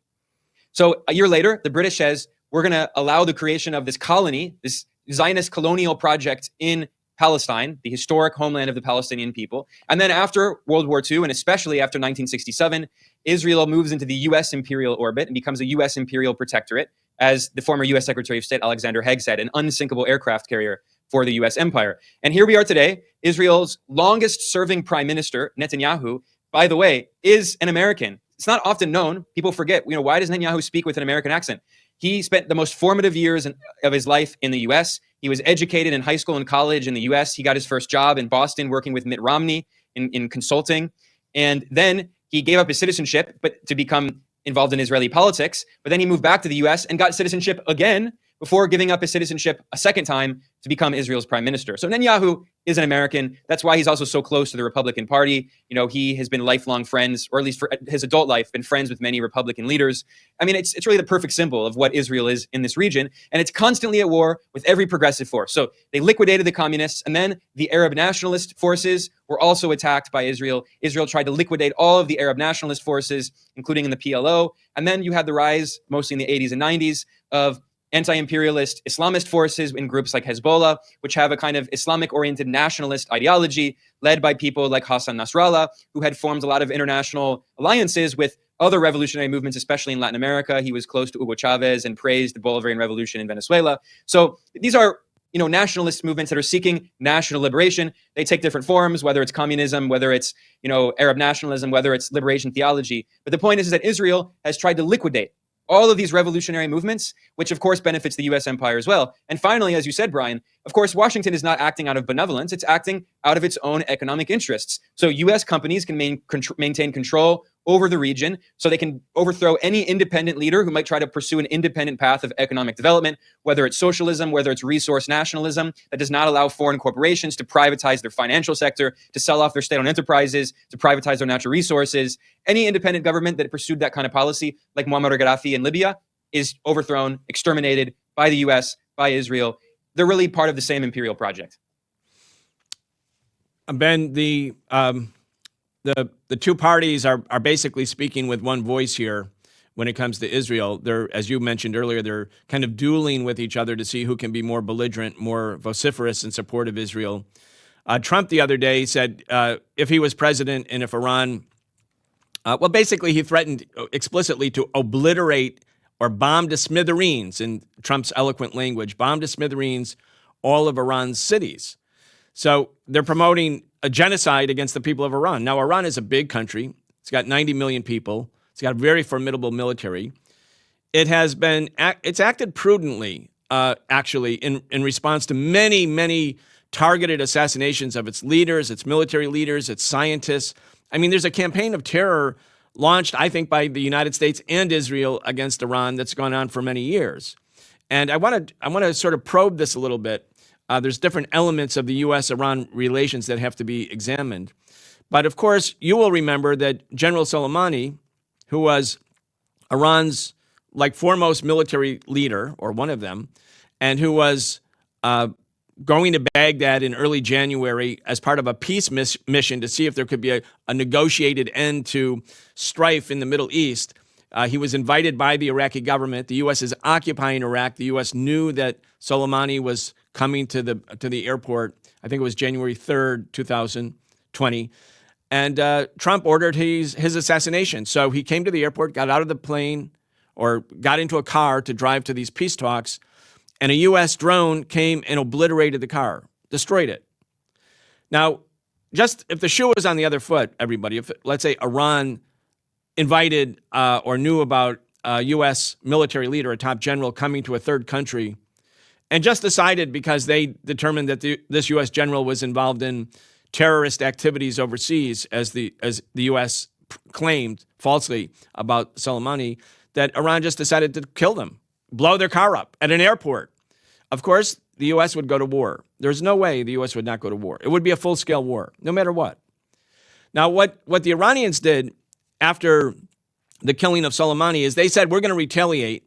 So a year later, the British says, we're going to allow the creation of this colony, this Zionist colonial project in Palestine, the historic homeland of the Palestinian people. And then after World War II, and especially after 1967, Israel moves into the U.S. imperial orbit and becomes a U.S. imperial protectorate, as the former U.S. Secretary of State Alexander Haig said, an unsinkable aircraft carrier for the U.S. empire. And here we are today. Israel's longest-serving prime minister, Netanyahu, by the way, is an American. It's not often known. People forget, why does Netanyahu speak with an American accent? He spent the most formative years of his life in the U.S. He was educated in high school and college in the U.S. He got his first job in Boston working with Mitt Romney in consulting. And then he gave up his citizenship but to become involved in Israeli politics. But then he moved back to the U.S. and got citizenship again before giving up his citizenship a second time to become Israel's prime minister. So Netanyahu is an American. That's why he's also so close to the Republican Party. He has been lifelong friends, or at least for his adult life, been friends with many Republican leaders. I mean, it's really the perfect symbol of what Israel is in this region. And it's constantly at war with every progressive force. So they liquidated the communists, and then the Arab nationalist forces were also attacked by Israel. Israel tried to liquidate all of the Arab nationalist forces, including in the PLO. And then you had the rise, mostly in the 80s and 90s, of anti-imperialist Islamist forces in groups like Hezbollah, which have a kind of Islamic-oriented nationalist ideology led by people like Hassan Nasrallah, who had formed a lot of international alliances with other revolutionary movements, especially in Latin America. He was close to Hugo Chavez and praised the Bolivarian Revolution in Venezuela. So these are nationalist movements that are seeking national liberation. They take different forms, whether it's communism, whether it's, Arab nationalism, whether it's liberation theology. But the point is that Israel has tried to liquidate all of these revolutionary movements, which of course benefits the U.S. empire as well. And finally, as you said, Brian, of course, Washington is not acting out of benevolence. It's acting out of its own economic interests. So U.S. companies can maintain control over the region so they can overthrow any independent leader who might try to pursue an independent path of economic development, whether it's socialism, whether it's resource nationalism that does not allow foreign corporations to privatize their financial sector, to sell off their state-owned enterprises, to privatize their natural resources. Any independent government that pursued that kind of policy, like Muammar Gaddafi in Libya, is overthrown, exterminated by the U.S., by Israel. They're really part of the same imperial project. Ben, the two parties are basically speaking with one voice here when it comes to Israel. They're, as you mentioned earlier, they're kind of dueling with each other to see who can be more belligerent, more vociferous in support of Israel. Trump the other day said if he was president and if Iran, basically he threatened explicitly to obliterate or bomb to smithereens, in Trump's eloquent language, bomb to smithereens all of Iran's cities. So they're promoting a genocide against the people of Iran. Now, Iran is a big country. It's got 90 million people. It's got a very formidable military. It's acted prudently, actually, in response to many targeted assassinations of its leaders, its military leaders, its scientists. I mean, there's a campaign of terror launched, I think, by the United States and Israel against Iran that's gone on for many years. And I want to sort of probe this a little bit. There's different elements of the U.S.-Iran relations that have to be examined. But of course, you will remember that General Soleimani, who was Iran's foremost military leader, or one of them, and who was going to Baghdad in early January as part of a peace mission to see if there could be a negotiated end to strife in the Middle East. He was invited by the Iraqi government. The U.S. is occupying Iraq. The U.S. knew that Soleimani was coming to the airport. I think it was January 3rd, 2020. And Trump ordered his assassination. So he came to the airport, got out of the plane, or got into a car to drive to these peace talks. And a U.S. drone came and obliterated the car, destroyed it. Now, just if the shoe was on the other foot, everybody, if let's say Iran invited or knew about a U.S. military leader, a top general coming to a third country, and just decided because they determined that this U.S. general was involved in terrorist activities overseas, as the U.S. claimed falsely about Soleimani, that Iran just decided to kill them, blow their car up at an airport. Of course, the U.S. would go to war. There's no way the U.S. would not go to war. It would be a full-scale war, no matter what. Now, what the Iranians did after the killing of Soleimani is they said, we're going to retaliate,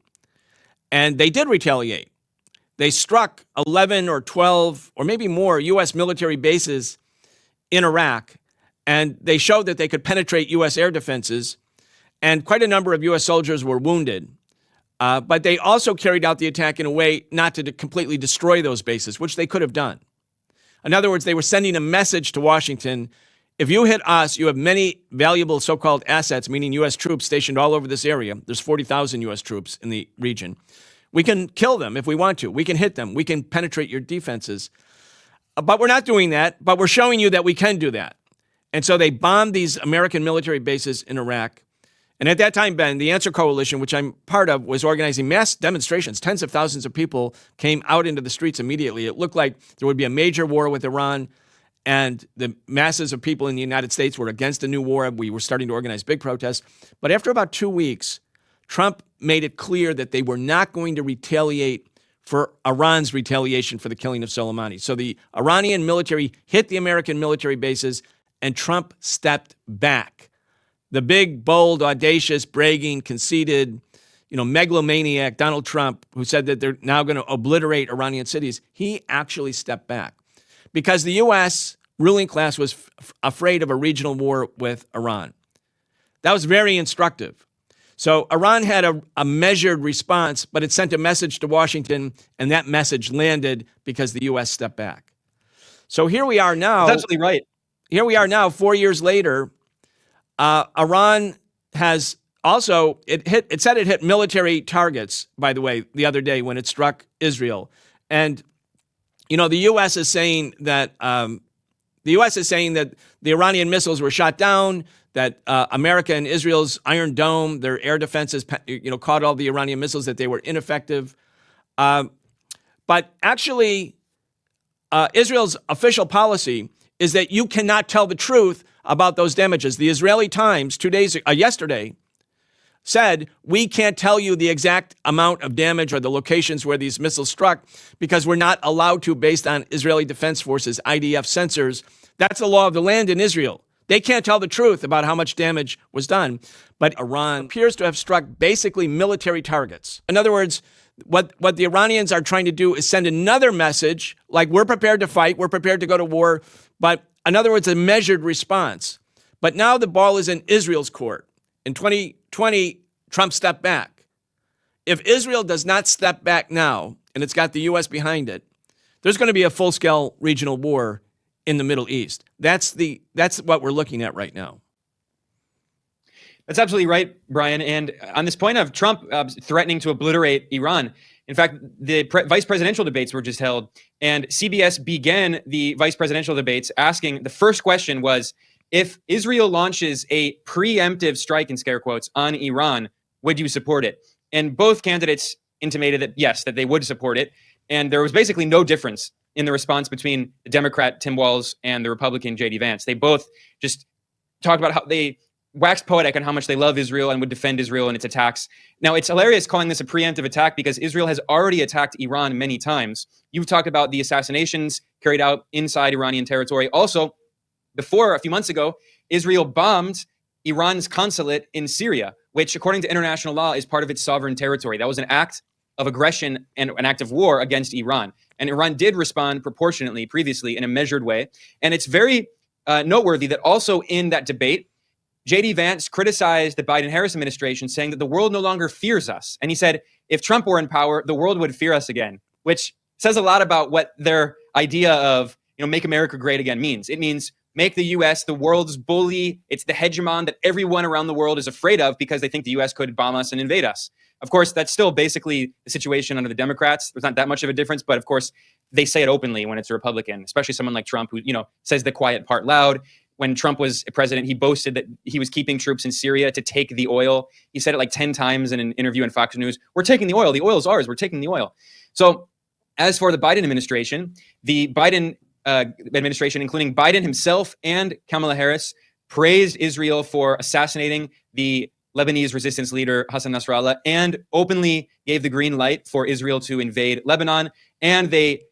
and they did retaliate. They struck 11 or 12 or maybe more U.S. military bases in Iraq, and they showed that they could penetrate U.S. air defenses, and quite a number of U.S. soldiers were wounded. But they also carried out the attack in a way not to completely destroy those bases, which they could have done. In other words, they were sending a message to Washington: if you hit us, you have many valuable so-called assets, meaning U.S. troops stationed all over this area. There's 40,000 U.S. troops in the region. We can kill them if we want to. We can hit them. We can penetrate your defenses. But we're not doing that, but we're showing you that we can do that. And so they bombed these American military bases in Iraq. And at that time, Ben, the Answer Coalition, which I'm part of, was organizing mass demonstrations. Tens of thousands of people came out into the streets immediately. It looked like there would be a major war with Iran, and the masses of people in the United States were against a new war. We were starting to organize big protests. But after about 2 weeks, Trump made it clear that they were not going to retaliate for Iran's retaliation for the killing of Soleimani. So the Iranian military hit the American military bases, and Trump stepped back. The big, bold, audacious, bragging, conceited, megalomaniac Donald Trump, who said that they're now going to obliterate Iranian cities, he actually stepped back because the U.S. ruling class was afraid of a regional war with Iran. That was very instructive. So Iran had a measured response, but it sent a message to Washington, and that message landed because the U.S. stepped back. So here we are now. That's absolutely right. Here we are now, 4 years later. Iran has also, it said it hit military targets, by the way, the other day when it struck Israel. And, the U.S. is saying that the Iranian missiles were shot down, that America and Israel's Iron Dome, their air defenses, caught all the Iranian missiles, that they were ineffective. But actually, Israel's official policy is that you cannot tell the truth about those damages. The Israeli Times yesterday said, we can't tell you the exact amount of damage or the locations where these missiles struck because we're not allowed to based on Israeli Defense Forces, IDF sensors. That's the law of the land in Israel. They can't tell the truth about how much damage was done. But Iran appears to have struck basically military targets. In other words, what the Iranians are trying to do is send another message, like we're prepared to fight, we're prepared to go to war, but in other words, a measured response. But now the ball is in Israel's court. In 2020, Trump stepped back. If Israel does not step back now, and it's got the U.S. behind it, there's going to be a full-scale regional war in the Middle East. That's what we're looking at right now. That's absolutely right, Brian. And on this point of Trump threatening to obliterate Iran, in fact, the vice presidential debates were just held, and CBS began the vice presidential debates asking, the first question was, if Israel launches a preemptive strike, in scare quotes, on Iran, would you support it? And both candidates intimated that, yes, that they would support it. And there was basically no difference in the response between the Democrat Tim Walz and the Republican J.D. Vance. They both just talked about how they waxed poetic on how much they love Israel and would defend Israel in its attacks. Now, it's hilarious calling this a preemptive attack because Israel has already attacked Iran many times. You've talked about the assassinations carried out inside Iranian territory. Also, before, a few months ago, Israel bombed Iran's consulate in Syria, which, according to international law, is part of its sovereign territory. That was an act of aggression and an act of war against Iran. And Iran did respond proportionately previously in a measured way. And it's very noteworthy that also in that debate, J.D. Vance criticized the Biden-Harris administration, saying that the world no longer fears us. And he said, if Trump were in power, the world would fear us again, which says a lot about what their idea of, make America great again means. It means make the U.S. the world's bully. It's the hegemon that everyone around the world is afraid of because they think the U.S. could bomb us and invade us. Of course, that's still basically the situation under the Democrats. There's not that much of a difference, but of course, they say it openly when it's a Republican, especially someone like Trump who, says the quiet part loud. When Trump was president, he boasted that he was keeping troops in Syria to take the oil. He said it like 10 times in an interview on Fox News. We're taking the oil. The oil's ours. We're taking the oil. So as for the Biden administration, the Biden administration, including Biden himself and Kamala Harris, praised Israel for assassinating the Lebanese resistance leader Hassan Nasrallah and openly gave the green light for Israel to invade Lebanon. And they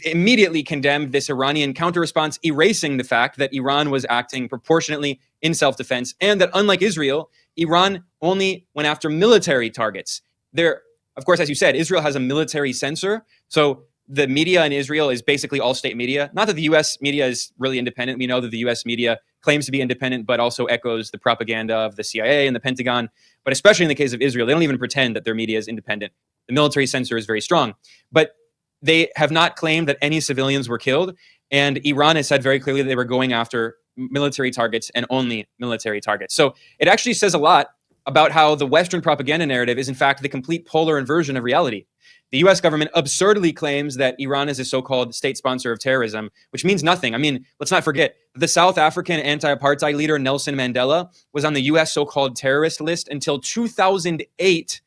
immediately condemned this Iranian counter-response, erasing the fact that Iran was acting proportionately in self-defense and that, unlike Israel, Iran only went after military targets. Of course, as you said, Israel has a military censor. So the media in Israel is basically all state media. Not that the U.S. media is really independent. We know that the U.S. media claims to be independent, but also echoes the propaganda of the CIA and the Pentagon. But especially in the case of Israel, they don't even pretend that their media is independent. The military censor is very strong. But they have not claimed that any civilians were killed. And Iran has said very clearly that they were going after military targets and only military targets. So it actually says a lot about how the Western propaganda narrative is, in fact, the complete polar inversion of reality. The U.S. government absurdly claims that Iran is a so-called state sponsor of terrorism, which means nothing. I mean, let's not forget, the South African anti-apartheid leader Nelson Mandela was on the U.S. so-called terrorist list until 2008,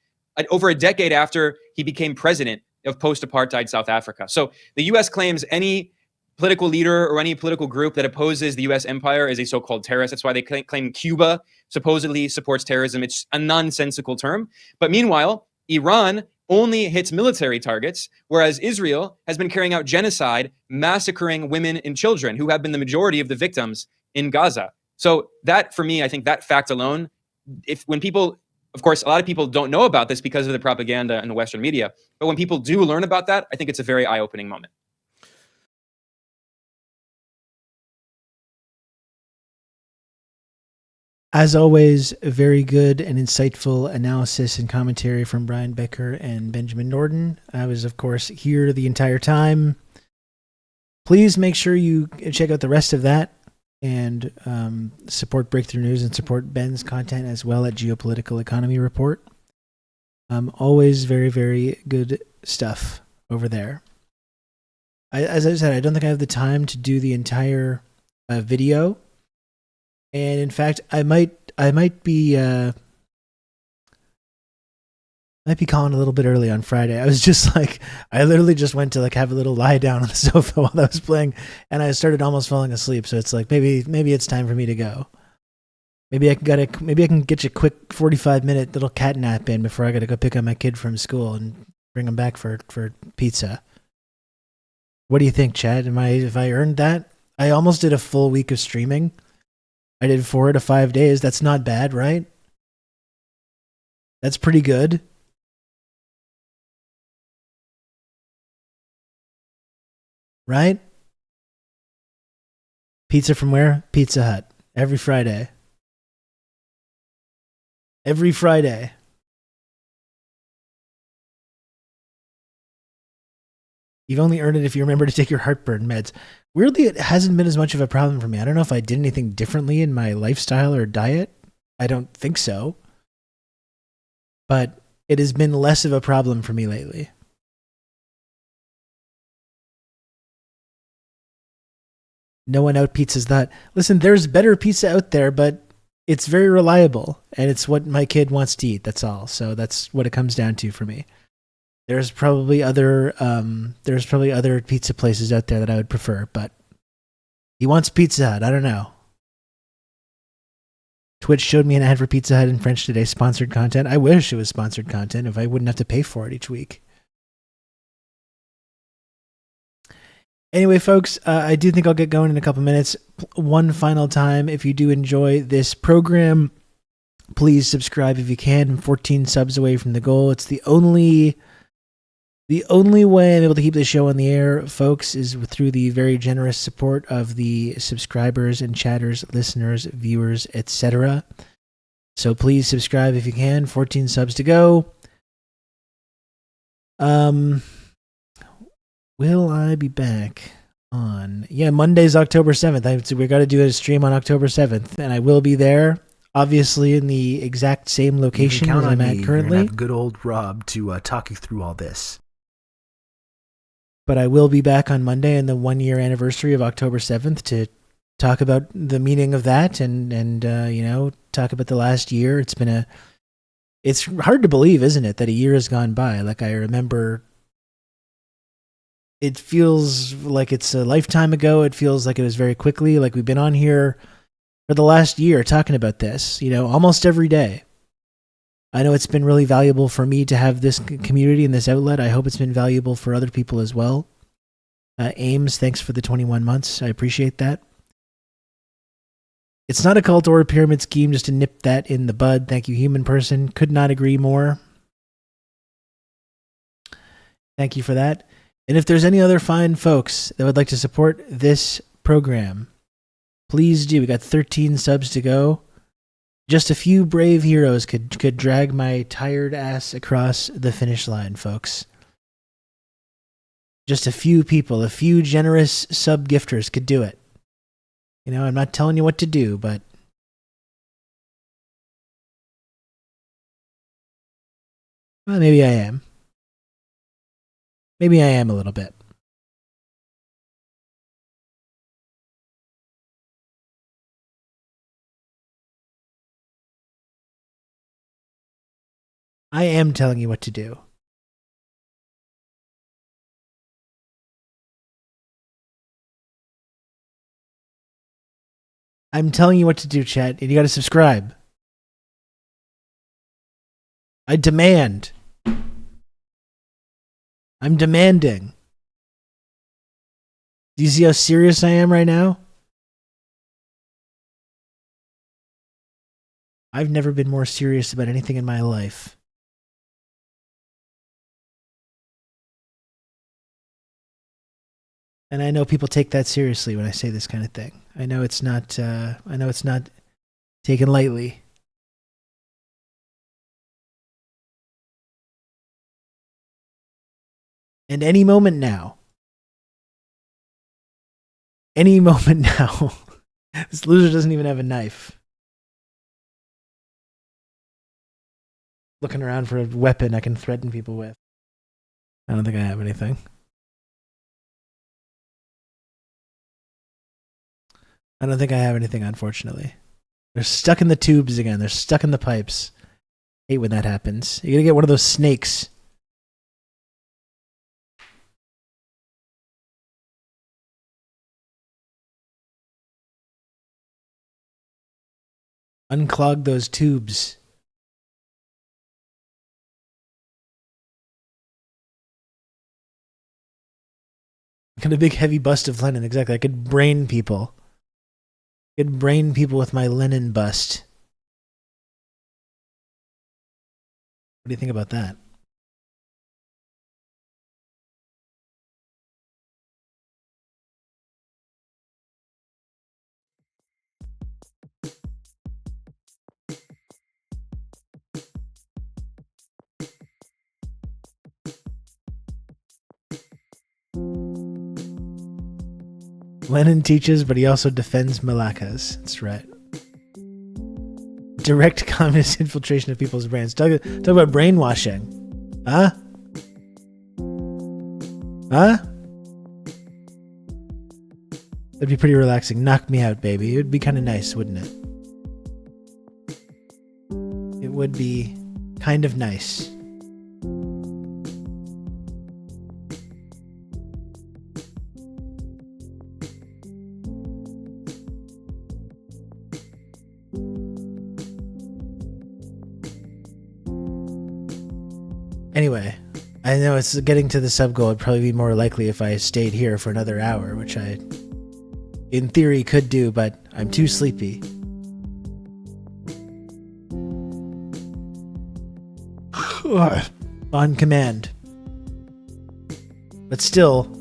over a decade after he became president of post-apartheid South Africa. So the U.S. claims any political leader or any political group that opposes the U.S. empire is a so-called terrorist. That's why they claim Cuba supposedly supports terrorism. It's a nonsensical term. But meanwhile, Iran only hits military targets, whereas Israel has been carrying out genocide, massacring women and children who have been the majority of the victims in Gaza. So that, for me, I think that fact alone, when people, of course, a lot of people don't know about this because of the propaganda in the Western media, but when people do learn about that, I think it's a very eye-opening moment. As always, a very good and insightful analysis and commentary from Brian Becker and Benjamin Norden. I was, of course, here the entire time. Please make sure you check out the rest of that and support Breakthrough News and support Ben's content as well at Geopolitical Economy Report. Always very, very good stuff over there. As I said, I don't think I have the time to do the entire video. And in fact, I might be calling a little bit early on Friday. I was just I literally just went to have a little lie down on the sofa while I was playing, and I started almost falling asleep. So it's maybe it's time for me to go. Maybe I can get you a quick 45-minute little cat nap in before I got to go pick up my kid from school and bring him back for pizza. What do you think, Chad? If I earned that? I almost did a full week of streaming. I did 4 to 5 days. That's not bad, right? That's pretty good. Right? Pizza from where? Pizza Hut. Every Friday. Every Friday. You've only earned it if you remember to take your heartburn meds. Weirdly, it hasn't been as much of a problem for me. I don't know if I did anything differently in my lifestyle or diet. I don't think so. But it has been less of a problem for me lately. No one out pizzas that. Listen, there's better pizza out there, but it's very reliable. And it's what my kid wants to eat. That's all. So that's what it comes down to for me. There's probably other pizza places out there that I would prefer, but he wants Pizza Hut. I don't know. Twitch showed me an ad for Pizza Hut in French today, sponsored content. I wish it was sponsored content if I wouldn't have to pay for it each week. Anyway, folks, I do think I'll get going in a couple minutes. One final time, if you do enjoy this program, please subscribe if you can. I'm 14 subs away from the goal. It's the only way I'm able to keep the show on the air, folks, is through the very generous support of the subscribers and chatters, listeners, viewers, etc. So please subscribe if you can. 14 subs to go. Will I be back on... Yeah, Monday's October 7th. We got to do a stream on October 7th, and I will be there, obviously in the exact same location as I'm at currently. Have good old Rob to talk you through all this. But I will be back on Monday in the 1-year anniversary of October 7th to talk about the meaning of that and talk about the last year. It's hard to believe, isn't it, that a year has gone by? Like, I remember, it feels like it's a lifetime ago. It feels like it was very quickly. Like, we've been on here for the last year talking about this, almost every day. I know it's been really valuable for me to have this community and this outlet. I hope it's been valuable for other people as well. Ames, thanks for the 21 months. I appreciate that. It's not a cult or a pyramid scheme, just to nip that in the bud. Thank you, human person. Could not agree more. Thank you for that. And if there's any other fine folks that would like to support this program, please do. We got 13 subs to go. Just a few brave heroes could drag my tired ass across the finish line, folks. Just a few people, a few generous sub-gifters could do it. I'm not telling you what to do, but... Well, maybe I am. Maybe I am a little bit. I am telling you what to do. I'm telling you what to do, chat, and you gotta subscribe. I demand. I'm demanding. Do you see how serious I am right now? I've never been more serious about anything in my life. And I know people take that seriously when I say this kind of thing. I know it's not taken lightly. And any moment now, this loser doesn't even have a knife. Looking around for a weapon I can threaten people with. I don't think I have anything. I don't think I have anything, unfortunately. They're stuck in the tubes again. They're stuck in the pipes. Hate when that happens. You're gonna get one of those snakes. Unclog those tubes. Got a big heavy bust of Lenin, exactly. I could brain people. Could brain people with my Lenin bust. What do you think about that? Lenin teaches, but he also defends Malakas. That's right. Direct communist infiltration of people's brains. Talk about brainwashing. Huh? Huh? That'd be pretty relaxing. Knock me out, baby. It would be kind of nice, wouldn't it? It would be kind of nice. Anyway, I know it's getting to the sub goal. It'd probably be more likely if I stayed here for another hour, which I, in theory, could do, but I'm too sleepy. On command. But still,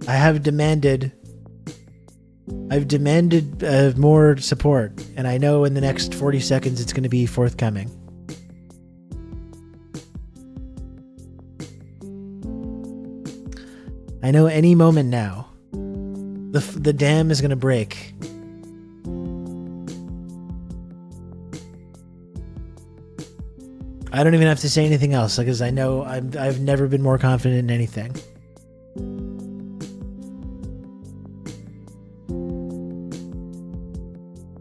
I've demanded more support, and I know in the next 40 seconds it's going to be forthcoming. I know any moment now, the dam is going to break. I don't even have to say anything else, because I know I've never been more confident in anything.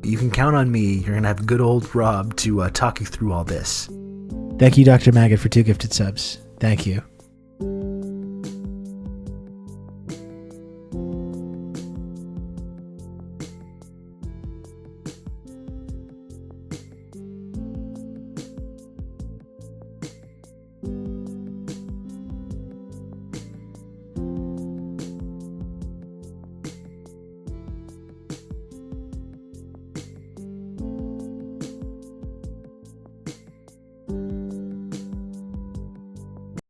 You can count on me. You're going to have good old Rob to talk you through all this. Thank you, Dr. Maggot, for 2 gifted subs. Thank you.